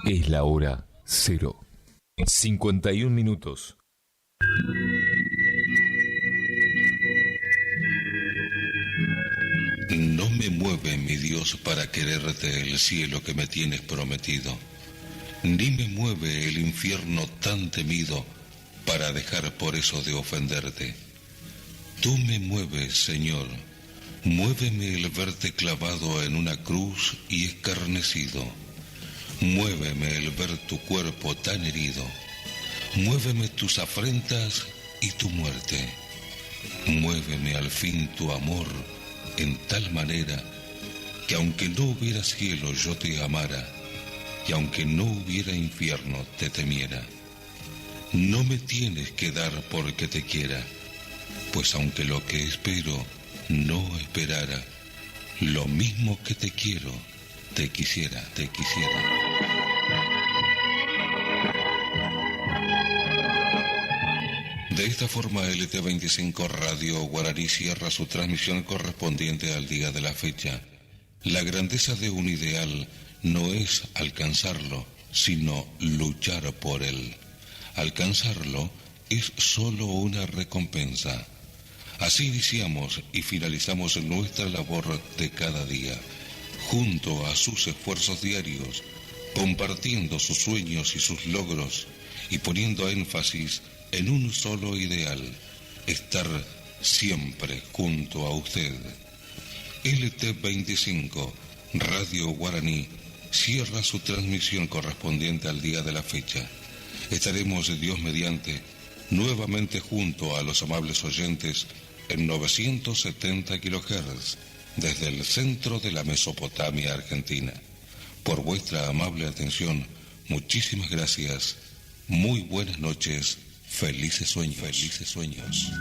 Es la hora 0. 51 minutos. No me mueve, mi Dios, para quererte el cielo que me tienes prometido, ni me mueve el infierno tan temido para dejar por eso de ofenderte. Tú me mueves, Señor, muéveme el verte clavado en una cruz y escarnecido. Muéveme el ver tu cuerpo tan herido, muéveme tus afrentas y tu muerte, muéveme al fin tu amor en tal manera que aunque no hubiera cielo yo te amara, y aunque no hubiera infierno te temiera. No me tienes que dar porque te quiera, pues aunque lo que espero no esperara, lo mismo que te quiero, te quisiera, te quisiera. De esta forma LT25 Radio Guaraní cierra su transmisión correspondiente al día de la fecha. La grandeza de un ideal no es alcanzarlo, sino luchar por él. Alcanzarlo es solo una recompensa. Así iniciamos y finalizamos nuestra labor de cada día, junto a sus esfuerzos diarios, compartiendo sus sueños y sus logros y poniendo énfasis en un solo ideal, estar siempre junto a usted. LT25, Radio Guaraní, cierra su transmisión correspondiente al día de la fecha. Estaremos, Dios mediante, nuevamente junto a los amables oyentes en 970 kHz desde el centro de la Mesopotamia argentina. Por vuestra amable atención, muchísimas gracias. Muy buenas noches, felices sueños. Felices sueños.